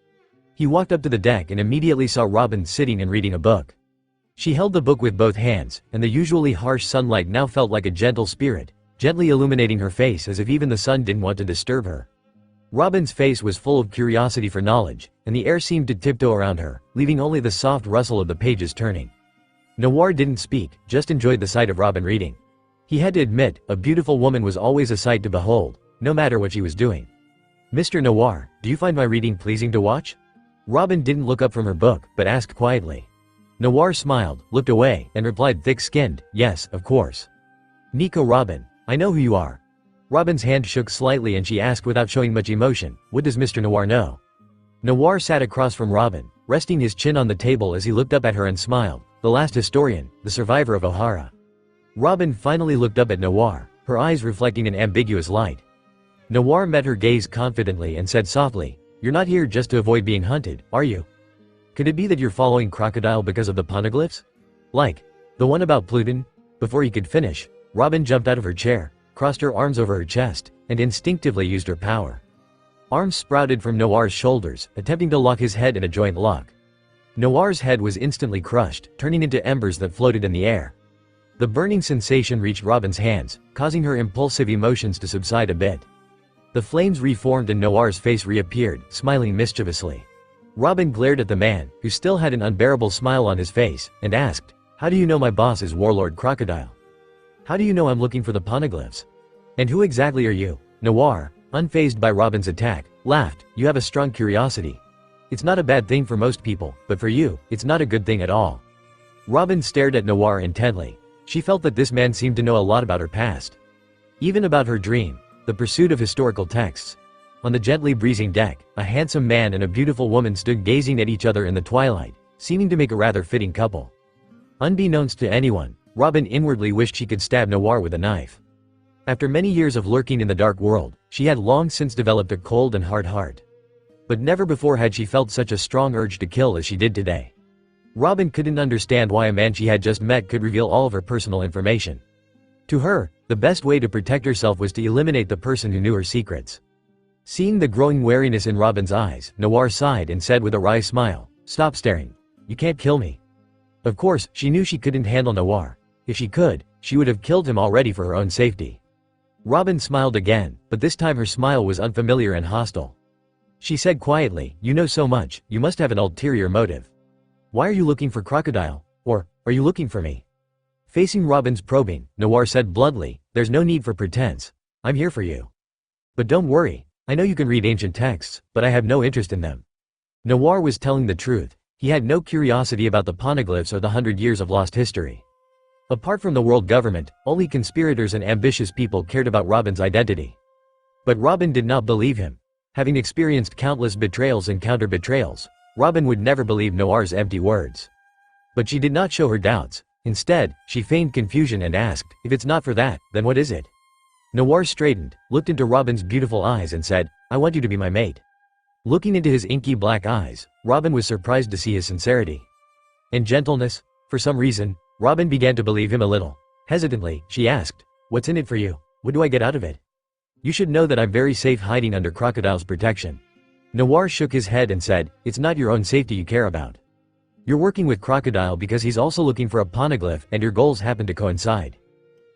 Speaker 3: He walked up to the deck and immediately saw Robin sitting and reading a book. She held the book with both hands, and the usually harsh sunlight now felt like a gentle spirit, gently illuminating her face as if even the sun didn't want to disturb her. Robin's face was full of curiosity for knowledge, and the air seemed to tiptoe around her, leaving only the soft rustle of the pages turning. Noir didn't speak, just enjoyed the sight of Robin reading. He had to admit, a beautiful woman was always a sight to behold, no matter what she was doing. Mr. Noir, do you find my reading pleasing to watch? Robin didn't look up from her book, but asked quietly. Noir smiled, looked away, and replied thick-skinned, Yes, of course. Nico Robin, I know who you are. Robin's hand shook slightly and she asked without showing much emotion, What does Mr. Noir know? Noir sat across from Robin, resting his chin on the table as he looked up at her and smiled, the last historian, the survivor of Ohara. Robin finally looked up at Noir, her eyes reflecting an ambiguous light. Noir met her gaze confidently and said softly, You're not here just to avoid being hunted, are you? Could it be that you're following Crocodile because of the poneglyphs? Like, the one about Pluton? Before he could finish, Robin jumped out of her chair, crossed her arms over her chest, and instinctively used her power. Arms sprouted from Noir's shoulders, attempting to lock his head in a joint lock. Noir's head was instantly crushed, turning into embers that floated in the air. The burning sensation reached Robin's hands, causing her impulsive emotions to subside a bit. The flames reformed and Noir's face reappeared, smiling mischievously. Robin glared at the man, who still had an unbearable smile on his face, and asked, "How do you know my boss is Warlord Crocodile? How do you know I'm looking for the poneglyphs? And who exactly are you?" Noir, unfazed by Robin's attack, laughed. "You have a strong curiosity. It's not a bad thing for most people, but for you, it's not a good thing at all." Robin stared at Noir intently. She felt that this man seemed to know a lot about her past. Even about her dream, the pursuit of historical texts. On the gently breezing deck, a handsome man and a beautiful woman stood gazing at each other in the twilight, seeming to make a rather fitting couple. Unbeknownst to anyone, Robin inwardly wished she could stab Noir with a knife. After many years of lurking in the dark world, she had long since developed a cold and hard heart. But never before had she felt such a strong urge to kill as she did today. Robin couldn't understand why a man she had just met could reveal all of her personal information. To her, the best way to protect herself was to eliminate the person who knew her secrets. Seeing the growing wariness in Robin's eyes, Noir sighed and said with a wry smile, "Stop staring. You can't kill me." Of course, she knew she couldn't handle Noir. If she could, she would have killed him already for her own safety. Robin smiled again, but this time her smile was unfamiliar and hostile. She said quietly, "You know so much, you must have an ulterior motive. Why are you looking for Crocodile? Or, are you looking for me?" Facing Robin's probing, Noir said bluntly, "There's no need for pretense. I'm here for you. But don't worry, I know you can read ancient texts, but I have no interest in them." Noir was telling the truth. He had no curiosity about the poneglyphs or the 100 years of lost history. Apart from the world government, only conspirators and ambitious people cared about Robin's identity. But Robin did not believe him. Having experienced countless betrayals and counter-betrayals, Robin would never believe Noir's empty words. But she did not show her doubts. Instead, she feigned confusion and asked, "If it's not for that, then what is it?" Noir straightened, looked into Robin's beautiful eyes and said, "I want you to be my mate." Looking into his inky black eyes, Robin was surprised to see his sincerity and gentleness. For some reason, Robin began to believe him a little. Hesitantly, she asked, "What's in it for you? What do I get out of it? You should know that I'm very safe hiding under Crocodile's protection." Noir shook his head and said, "It's not your own safety you care about. You're working with Crocodile because he's also looking for a poneglyph and your goals happen to coincide."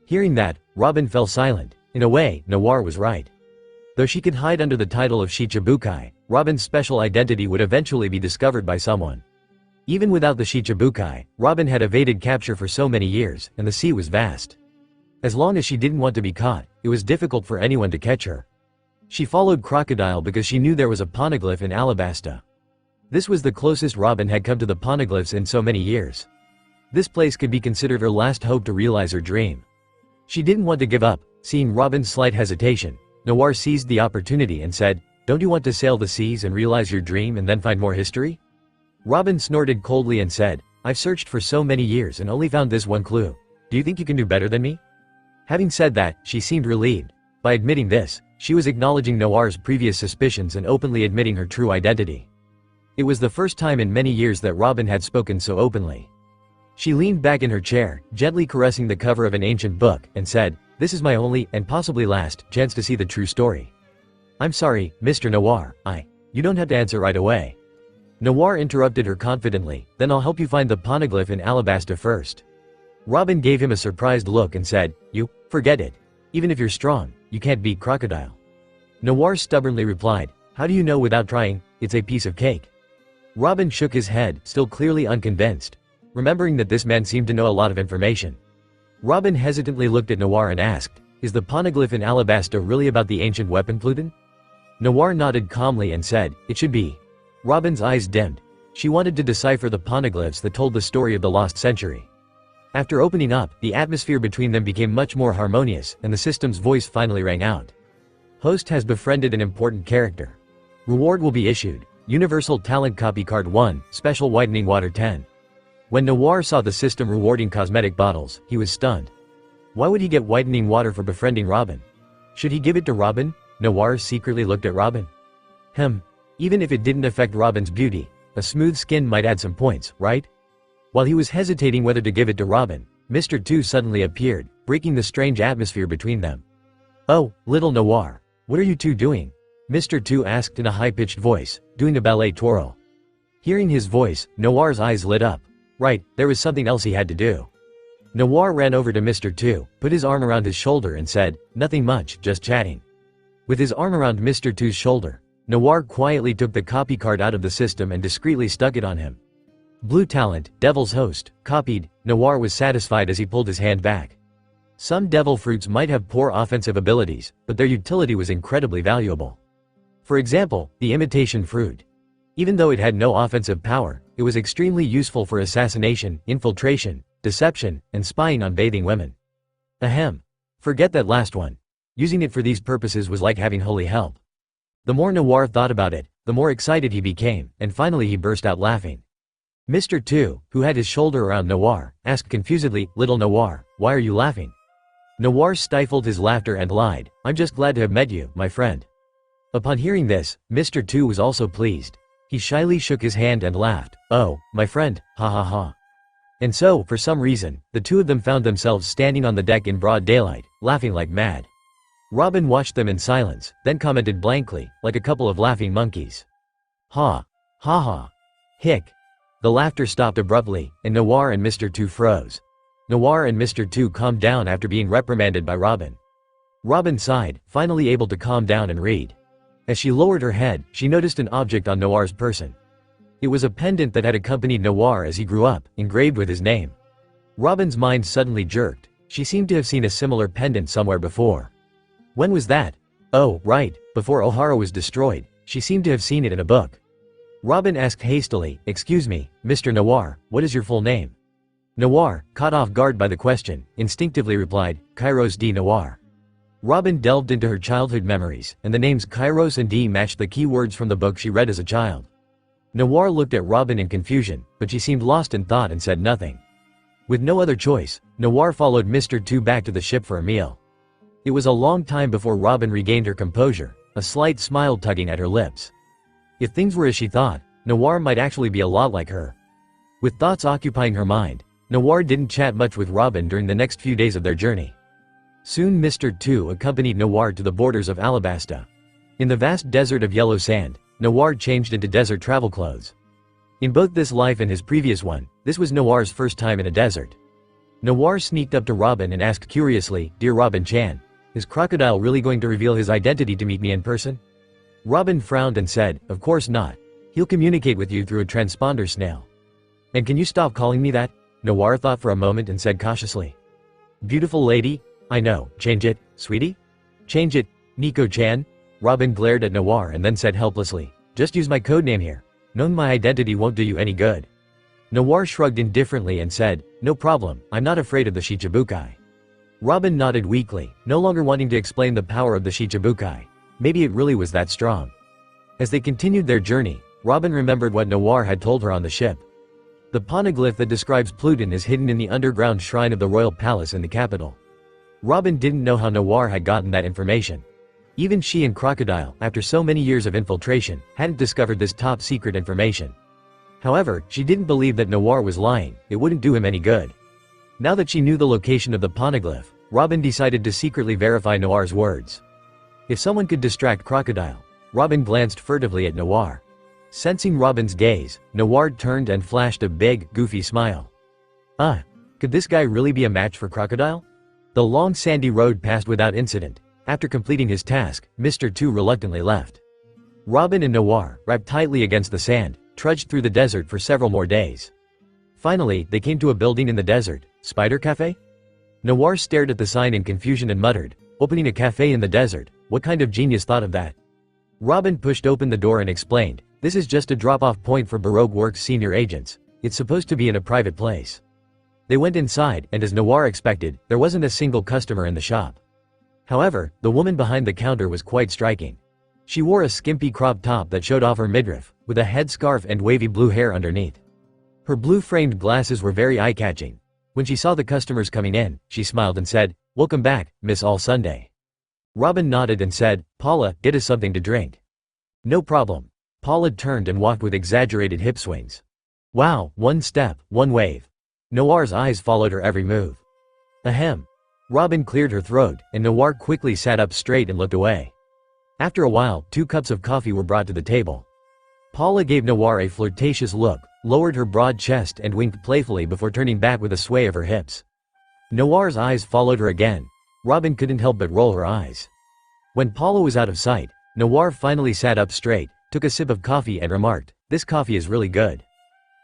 Speaker 3: Hearing that, Robin fell silent. In a way, Noir was right. Though she could hide under the title of Shichibukai, Robin's special identity would eventually be discovered by someone. Even without the Shichibukai, Robin had evaded capture for so many years, and the sea was vast. As long as she didn't want to be caught, it was difficult for anyone to catch her. She followed Crocodile because she knew there was a poneglyph in Alabasta. This was the closest Robin had come to the poneglyphs in so many years. This place could be considered her last hope to realize her dream. She didn't want to give up. Seeing Robin's slight hesitation, Noir seized the opportunity and said, "Don't you want to sail the seas and realize your dream and then find more history?" Robin snorted coldly and said, "I've searched for so many years and only found this one clue. Do you think you can do better than me?" Having said that, she seemed relieved. By admitting this, she was acknowledging Noir's previous suspicions and openly admitting her true identity. It was the first time in many years that Robin had spoken so openly. She leaned back in her chair, gently caressing the cover of an ancient book, and said, "This is my only, and possibly last, chance to see the true story. I'm sorry, Mr. Noir, You don't have to answer right away." Noir interrupted her confidently, "Then I'll help you find the poneglyph in Alabasta first." Robin gave him a surprised look and said, Forget it. Even if you're strong, you can't beat Crocodile." Noir stubbornly replied, "How do you know without trying? It's a piece of cake." Robin shook his head, still clearly unconvinced, remembering that this man seemed to know a lot of information. Robin hesitantly looked at Noir and asked, "Is the poneglyph in Alabasta really about the ancient weapon Pluton?" Noir nodded calmly and said, "It should be." Robin's eyes dimmed. She wanted to decipher the poneglyphs that told the story of the lost century. After opening up, the atmosphere between them became much more harmonious, and the system's voice finally rang out. "Host has befriended an important character. Reward will be issued. Universal Talent Copy Card 1, Special Whitening Water 10. When Noir saw the system rewarding cosmetic bottles, he was stunned. Why would he get whitening water for befriending Robin? Should he give it to Robin? Noir secretly looked at Robin. Even if it didn't affect Robin's beauty, a smooth skin might add some points, right? While he was hesitating whether to give it to Robin, Mr. 2 suddenly appeared, breaking the strange atmosphere between them. "Oh, little Noir, what are you two doing?" Mr. 2 asked in a high-pitched voice, doing a ballet twirl. Hearing his voice, Noir's eyes lit up. Right, there was something else he had to do. Noir ran over to Mr. 2, put his arm around his shoulder and said, "Nothing much, just chatting." With his arm around Mr. 2's shoulder, Noir quietly took the copy card out of the system and discreetly stuck it on him. Blue talent, Devil's Host, copied. Noir was satisfied as he pulled his hand back. Some devil fruits might have poor offensive abilities, but their utility was incredibly valuable. For example, the imitation fruit. Even though it had no offensive power, it was extremely useful for assassination, infiltration, deception, and spying on bathing women. Ahem. Forget that last one. Using it for these purposes was like having holy help. The more Noir thought about it, the more excited he became, and finally he burst out laughing. Mr. Two, who had his shoulder around Noir, asked confusedly, "Little Noir, why are you laughing?" Noir stifled his laughter and lied, "I'm just glad to have met you, my friend." Upon hearing this, Mr. Two was also pleased. He shyly shook his hand and laughed, "Oh, my friend, ha ha ha." And so, for some reason, the two of them found themselves standing on the deck in broad daylight, laughing like mad. Robin watched them in silence, then commented blankly, like a couple of laughing monkeys. "Ha. Ha ha. Hick." The laughter stopped abruptly, and Noir and Mr. Two froze. Noir and Mr. Two calmed down after being reprimanded by Robin. Robin sighed, finally able to calm down and read. As she lowered her head, she noticed an object on Noir's person. It was a pendant that had accompanied Noir as he grew up, engraved with his name. Robin's mind suddenly jerked. She seemed to have seen a similar pendant somewhere before. When was that? Oh, right, before Ohara was destroyed. She seemed to have seen it in a book. Robin asked hastily, "Excuse me, Mr. Noir, what is your full name?" Noir, caught off guard by the question, instinctively replied, "Kairos D. Noir." Robin delved into her childhood memories, and the names Kairos and D matched the key words from the book she read as a child. Noir looked at Robin in confusion, but she seemed lost in thought and said nothing. With no other choice, Noir followed Mr. Two back to the ship for a meal. It was a long time before Robin regained her composure, a slight smile tugging at her lips. If things were as she thought, Noir might actually be a lot like her. With thoughts occupying her mind, Noir didn't chat much with Robin during the next few days of their journey. Soon Mr. Two accompanied Noir to the borders of Alabasta. In the vast desert of yellow sand, Noir changed into desert travel clothes. In both this life and his previous one, this was Noir's first time in a desert. Noir sneaked up to Robin and asked curiously, "Dear Robin-chan, is Crocodile really going to reveal his identity to meet me in person?" Robin frowned and said, "Of course not. He'll communicate with you through a transponder snail." "And can you stop calling me that?" Noir thought for a moment and said cautiously. "Beautiful lady? I know, change it, sweetie? Change it, Nico-chan?" Robin glared at Noir and then said helplessly, "Just use my codename here. Knowing my identity won't do you any good." Noir shrugged indifferently and said, "No problem, I'm not afraid of the Shichibukai." Robin nodded weakly, no longer wanting to explain the power of the Shichibukai. Maybe it really was that strong. As they continued their journey, Robin remembered what Noir had told her on the ship. The poneglyph that describes Pluton is hidden in the underground shrine of the royal palace in the capital. Robin didn't know how Noir had gotten that information. Even she and Crocodile, after so many years of infiltration, hadn't discovered this top secret information. However, she didn't believe that Noir was lying. It wouldn't do him any good. Now that she knew the location of the poneglyph, Robin decided to secretly verify Noir's words. If someone could distract Crocodile, Robin glanced furtively at Noir. Sensing Robin's gaze, Noir turned and flashed a big, goofy smile. Could this guy really be a match for Crocodile? The long sandy road passed without incident. After completing his task, Mr. Two reluctantly left. Robin and Noir, wrapped tightly against the sand, trudged through the desert for several more days. Finally, they came to a building in the desert. Spider Cafe? Noir stared at the sign in confusion and muttered, "Opening a cafe in the desert? What kind of genius thought of that?" Robin pushed open the door and explained, "This is just a drop-off point for Baroque Works senior agents. It's supposed to be in a private place." They went inside, and as Noir expected, there wasn't a single customer in the shop. However, the woman behind the counter was quite striking. She wore a skimpy crop top that showed off her midriff, with a headscarf and wavy blue hair underneath. Her blue-framed glasses were very eye-catching. When she saw the customers coming in, she smiled and said, "Welcome back, Miss All Sunday." Robin nodded and said, "Paula, get us something to drink." "No problem." Paula turned and walked with exaggerated hip swings. "Wow, one step, one wave." Noir's eyes followed her every move. "Ahem." Robin cleared her throat, and Noir quickly sat up straight and looked away. After a while, 2 cups of coffee were brought to the table. Paula gave Noir a flirtatious look, lowered her broad chest and winked playfully before turning back with a sway of her hips. Noir's eyes followed her again. Robin couldn't help but roll her eyes. When Paula was out of sight, Noir finally sat up straight, took a sip of coffee and remarked, "This coffee is really good."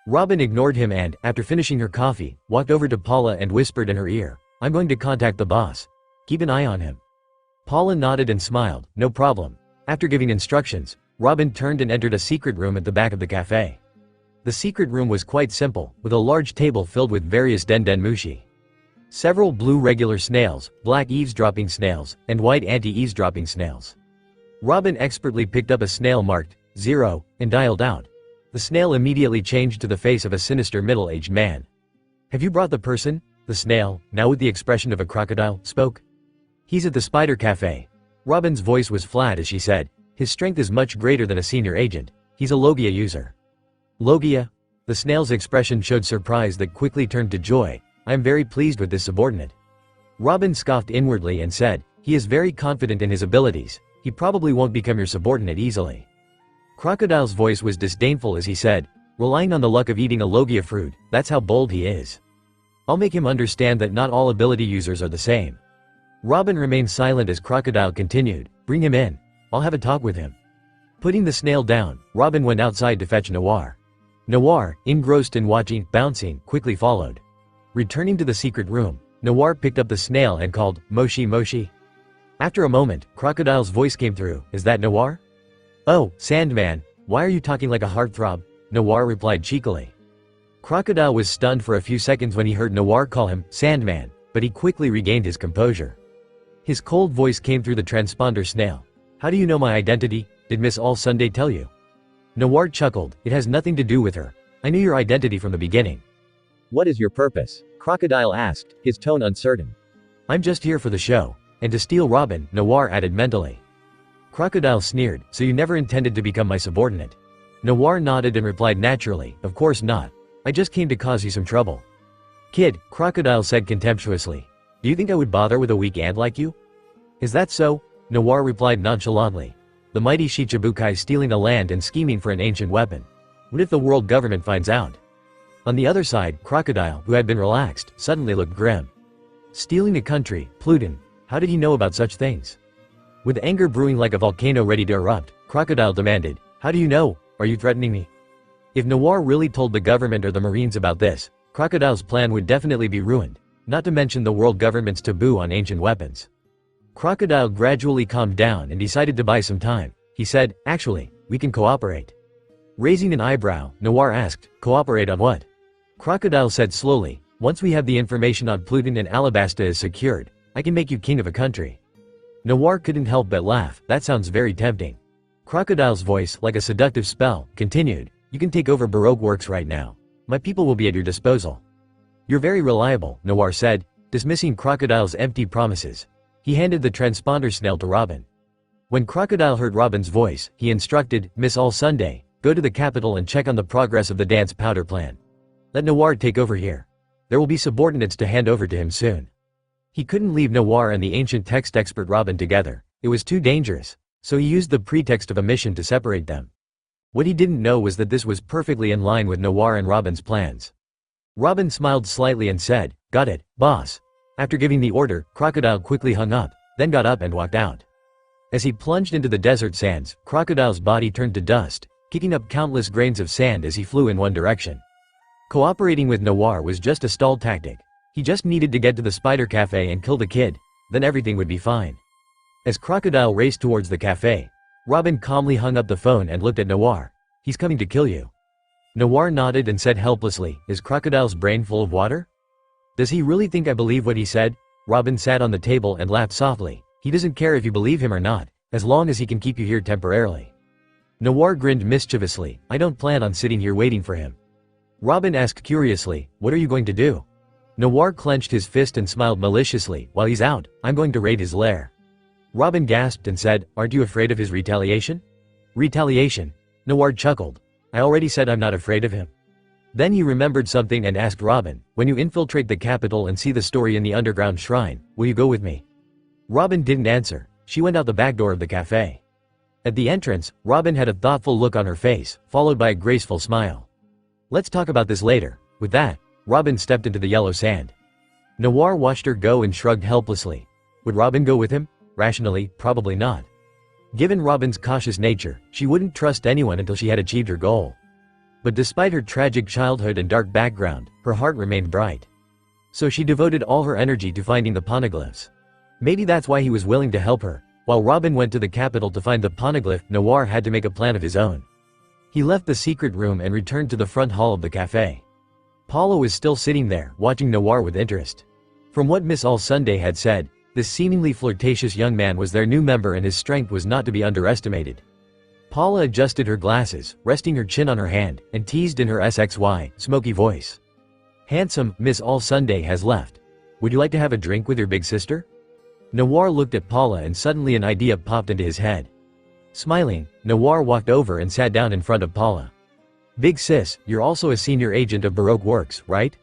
Speaker 3: Robin ignored him and, after finishing her coffee, walked over to Paula and whispered in her ear, "I'm going to contact the boss. Keep an eye on him." Paula nodded and smiled, "No problem." After giving instructions, Robin turned and entered a secret room at the back of the cafe. The secret room was quite simple, with a large table filled with various mushi. Several blue regular snails, black eavesdropping snails, and white anti-eavesdropping snails. Robin expertly picked up a snail marked 0 and dialed out. The snail immediately changed to the face of a sinister middle-aged man. "Have you brought the person?" The snail, now with the expression of a crocodile, spoke. "He's at the spider cafe." Robin's voice was flat as she said, "His strength is much greater than a senior agent. He's a logia user." "Logia?" The snail's expression showed surprise that quickly turned to joy. "I am very pleased with this subordinate." Robin scoffed inwardly and said, "He is very confident in his abilities. He probably won't become your subordinate easily." Crocodile's voice was disdainful as he said, "Relying on the luck of eating a logia fruit, that's how bold he is. I'll make him understand that not all ability users are the same." Robin remained silent as Crocodile continued, "Bring him in. I'll have a talk with him." Putting the snail down, Robin went outside to fetch Noir. Noir, engrossed in watching, bouncing, quickly followed. Returning to the secret room, Noir picked up the snail and called, "Moshi Moshi." After a moment, Crocodile's voice came through, "Is that Noir?" "Oh, Sandman, why are you talking like a heartthrob?" Noir replied cheekily. Crocodile was stunned for a few seconds when he heard Noir call him Sandman, but he quickly regained his composure. His cold voice came through the transponder snail. "How do you know my identity? Did Miss All Sunday tell you?" Noir chuckled, "It has nothing to do with her. I knew your identity from the beginning." "What is your purpose?" Crocodile asked, his tone uncertain. "I'm just here for the show. And to steal Robin," Noir added mentally. Crocodile sneered, "So you never intended to become my subordinate?" Noir nodded and replied naturally, "Of course not. I just came to cause you some trouble." "Kid," Crocodile said contemptuously, "do you think I would bother with a weak ant like you?" "Is that so?" Noir replied nonchalantly. "The mighty Shichibukai stealing the land and scheming for an ancient weapon. What if the world government finds out?" On the other side, Crocodile, who had been relaxed, suddenly looked grim. Stealing a country, Pluton, how did he know about such things? With anger brewing like a volcano ready to erupt, Crocodile demanded, "How do you know? Are you threatening me?" If Noir really told the government or the Marines about this, Crocodile's plan would definitely be ruined, not to mention the world government's taboo on ancient weapons. Crocodile gradually calmed down and decided to buy some time. He said, "Actually, we can cooperate." Raising an eyebrow, Noir asked, "Cooperate on what?" Crocodile said slowly, "Once we have the information on Pluton and Alabasta is secured, I can make you king of a country." Noir couldn't help but laugh, "That sounds very tempting." Crocodile's voice, like a seductive spell, continued, "You can take over Baroque works right now. My people will be at your disposal." "You're very reliable," Noir said, dismissing Crocodile's empty promises. He handed the transponder snail to Robin. When Crocodile heard Robin's voice, he instructed, "Miss All Sunday, go to the capital and check on the progress of the dance powder plan. Let Noir take over here. There will be subordinates to hand over to him soon." He couldn't leave Noir and the ancient text expert Robin together. It was too dangerous. So he used the pretext of a mission to separate them. What he didn't know was that this was perfectly in line with Noir and Robin's plans. Robin smiled slightly and said, "Got it, boss." After giving the order, Crocodile quickly hung up, then got up and walked out. As he plunged into the desert sands, Crocodile's body turned to dust, kicking up countless grains of sand as he flew in one direction. Cooperating with Noir was just a stall tactic. He just needed to get to the spider cafe and kill the kid, then everything would be fine. As Crocodile raced towards the cafe, Robin calmly hung up the phone and looked at Noir. "He's coming to kill you." Noir nodded and said helplessly, "Is Crocodile's brain full of water? Does he really think I believe what he said?" Robin sat on the table and laughed softly. "He doesn't care if you believe him or not, as long as he can keep you here temporarily." Noir grinned mischievously, "I don't plan on sitting here waiting for him." Robin asked curiously, "What are you going to do?" Noir clenched his fist and smiled maliciously, "While he's out, I'm going to raid his lair." Robin gasped and said, "Aren't you afraid of his retaliation?" "Retaliation?" Noir chuckled. "I already said I'm not afraid of him." Then he remembered something and asked Robin, "When you infiltrate the capital and see the story in the underground shrine, will you go with me?" Robin didn't answer. She went out the back door of the cafe. At the entrance, Robin had a thoughtful look on her face, followed by a graceful smile. "Let's talk about this later." With that, Robin stepped into the yellow sand. Noir watched her go and shrugged helplessly. Would Robin go with him? Rationally, probably not. Given Robin's cautious nature, she wouldn't trust anyone until she had achieved her goal. But despite her tragic childhood and dark background, her heart remained bright. So she devoted all her energy to finding the poneglyphs. Maybe that's why he was willing to help her. While Robin went to the capital to find the poneglyph, Noir had to make a plan of his own. He left the secret room and returned to the front hall of the cafe. Paula was still sitting there, watching Noir with interest. From what Miss All Sunday had said, this seemingly flirtatious young man was their new member and his strength was not to be underestimated. Paula adjusted her glasses, resting her chin on her hand, and teased in her SXY, smoky voice. "Handsome, Miss All Sunday has left. Would you like to have a drink with your big sister?" Noir looked at Paula and suddenly an idea popped into his head. Smiling, Noir walked over and sat down in front of Paula. "Big sis, you're also a senior agent of Baroque Works, right?"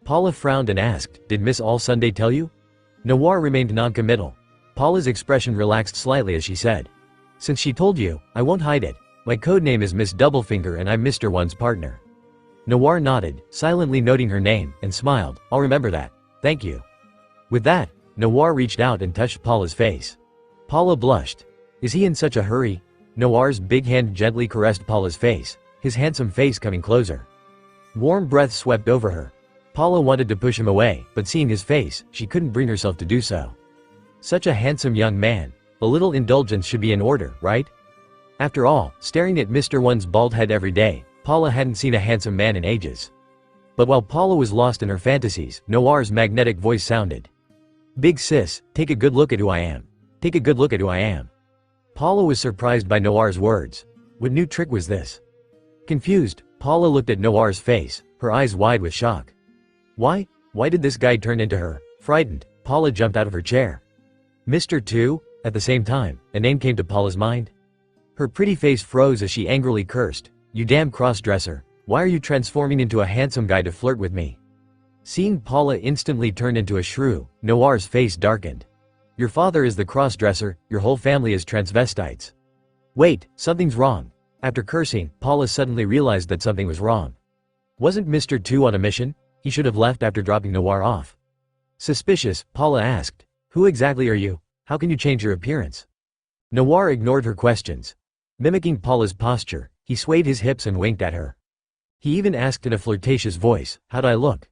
Speaker 3: Paula frowned and asked, "Did Miss All Sunday tell you?" Noir remained non-committal. Paula's expression relaxed slightly as she said, "Since she told you, I won't hide it. My code name is Miss Doublefinger and I'm Mr. One's partner." Noir nodded, silently noting her name, and smiled. "I'll remember that. Thank you." With that, Noir reached out and touched Paula's face. Paula blushed. "Is he in such a hurry?" Noir's big hand gently caressed Paula's face, his handsome face coming closer. Warm breath swept over her. Paula wanted to push him away, but seeing his face, she couldn't bring herself to do so. Such a handsome young man. A little indulgence should be in order, right? After all, staring at Mr. One's bald head every day, Paula hadn't seen a handsome man in ages. But while Paula was lost in her fantasies, Noir's magnetic voice sounded. "Big sis, take a good look at who I am. Take a good look at who I am." Paula was surprised by Noir's words. What new trick was this? Confused, Paula looked at Noir's face, her eyes wide with shock. Why did this guy turn into her? Frightened, Paula jumped out of her chair. Mr. 2? At the same time, a name came to Paula's mind. Her pretty face froze as she angrily cursed. "You damn cross-dresser. Why are you transforming into a handsome guy to flirt with me?" Seeing Paula instantly turn into a shrew, Noir's face darkened. "Your father is the cross-dresser, your whole family is transvestites." Wait, something's wrong. After cursing, Paula suddenly realized that something was wrong. Wasn't Mr. 2 on a mission? He should have left after dropping Noir off. Suspicious, Paula asked, "Who exactly are you? How can you change your appearance?" Noir ignored her questions. Mimicking Paula's posture, he swayed his hips and winked at her. He even asked in a flirtatious voice, "How'd I look?"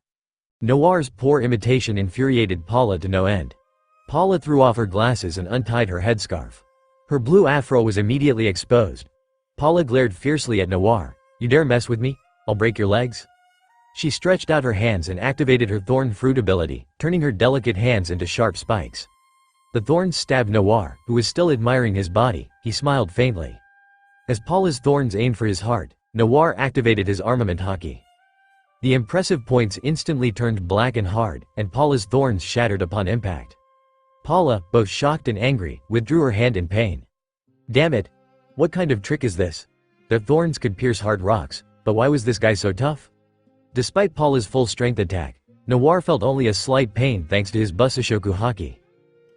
Speaker 3: Noir's poor imitation infuriated Paula to no end. Paula threw off her glasses and untied her headscarf. Her blue afro was immediately exposed. Paula glared fiercely at Noir. "You dare mess with me? I'll break your legs." She stretched out her hands and activated her thorn fruit ability, turning her delicate hands into sharp spikes. The thorns stabbed Noir, who was still admiring his body. He smiled faintly. As Paula's thorns aimed for his heart, Noir activated his armament haki. The impressive points instantly turned black and hard, and Paula's thorns shattered upon impact. Paula, both shocked and angry, withdrew her hand in pain. Damn it! What kind of trick is this? The thorns could pierce hard rocks, but why was this guy so tough? Despite Paula's full strength attack, Noir felt only a slight pain thanks to his Busashoku haki.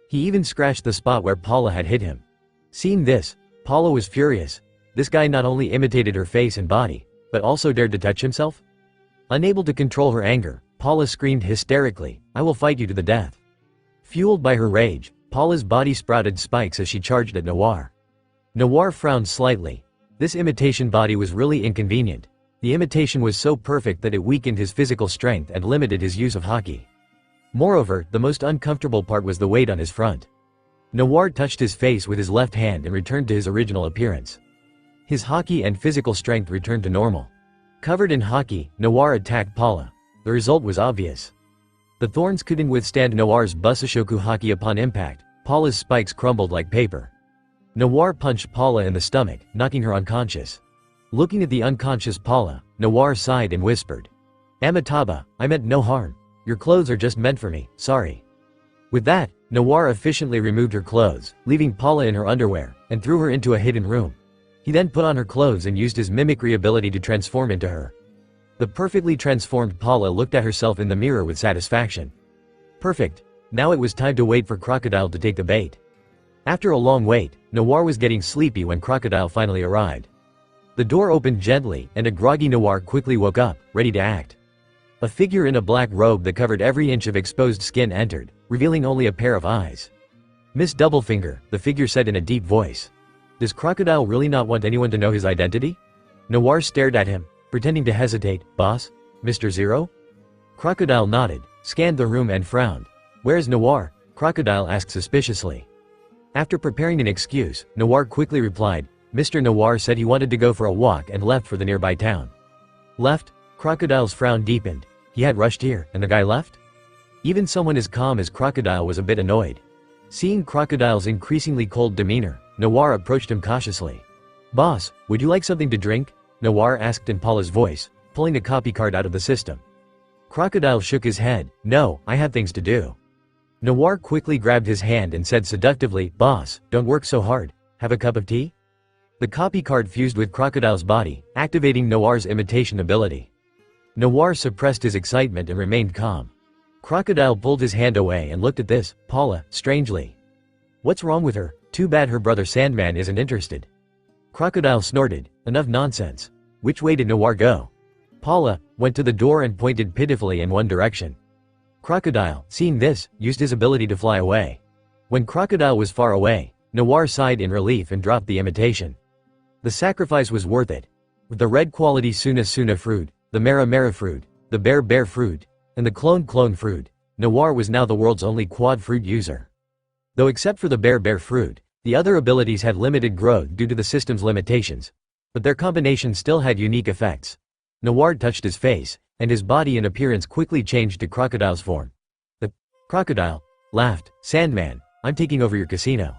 Speaker 3: He even scratched the spot where Paula had hit him. Seeing this, Paula was furious. This guy not only imitated her face and body, but also dared to touch himself? Unable to control her anger, Paula screamed hysterically, "I will fight you to the death." Fueled by her rage, Paula's body sprouted spikes as she charged at Noir. Noir frowned slightly. This imitation body was really inconvenient. The imitation was so perfect that it weakened his physical strength and limited his use of haki. Moreover, the most uncomfortable part was the weight on his front. Noir touched his face with his left hand and returned to his original appearance. His haki and physical strength returned to normal. Covered in haki, Noir attacked Paula. The result was obvious. The thorns couldn't withstand Noir's Busashoku haki upon impact. Paula's spikes crumbled like paper. Noir punched Paula in the stomach, knocking her unconscious. Looking at the unconscious Paula, Noir sighed and whispered, "Amitabha, I meant no harm. Your clothes are just meant for me, sorry." With that, Noir efficiently removed her clothes, leaving Paula in her underwear, and threw her into a hidden room. He then put on her clothes and used his mimicry ability to transform into her. The perfectly transformed Paula looked at herself in the mirror with satisfaction. Perfect. Now it was time to wait for Crocodile to take the bait. After a long wait, Noir was getting sleepy when Crocodile finally arrived. The door opened gently, and a groggy Noir quickly woke up, ready to act. A figure in a black robe that covered every inch of exposed skin entered, revealing only a pair of eyes. "Miss Doublefinger," the figure said in a deep voice. Does Crocodile really not want anyone to know his identity? Noir stared at him, pretending to hesitate. Boss? Mr. Zero? Crocodile nodded, scanned the room and frowned. Where's Noir? Crocodile asked suspiciously. After preparing an excuse, Noir quickly replied, Mr. Noir said he wanted to go for a walk and left for the nearby town. Left? Crocodile's frown deepened. He had rushed here, and the guy left? Even someone as calm as Crocodile was a bit annoyed. Seeing Crocodile's increasingly cold demeanor, Noir approached him cautiously. Boss, would you like something to drink? Noir asked in Paula's voice, pulling a copy card out of the system. Crocodile shook his head. No, I have things to do. Noir quickly grabbed his hand and said seductively, Boss, don't work so hard. Have a cup of tea? The copy card fused with Crocodile's body, activating Noir's imitation ability. Noir suppressed his excitement and remained calm. Crocodile pulled his hand away and looked at this, Paula, strangely. What's wrong with her? Too bad her brother Sandman isn't interested. Crocodile snorted. Enough nonsense. Which way did Noir go? Paula went to the door and pointed pitifully in one direction. Crocodile, seeing this, used his ability to fly away. When Crocodile was far away, Noir sighed in relief and dropped the imitation. The sacrifice was worth it. With the red quality Suna Suna fruit, the Mara Mara fruit, the Bear Bear fruit, and the Clone fruit, Noir was now the world's only quad fruit user. Though except for the Bear Bear fruit, the other abilities had limited growth due to the system's limitations, but their combination still had unique effects. Noir touched his face, and his body and appearance quickly changed to Crocodile's form. The Crocodile laughed. Sandman, I'm taking over your casino.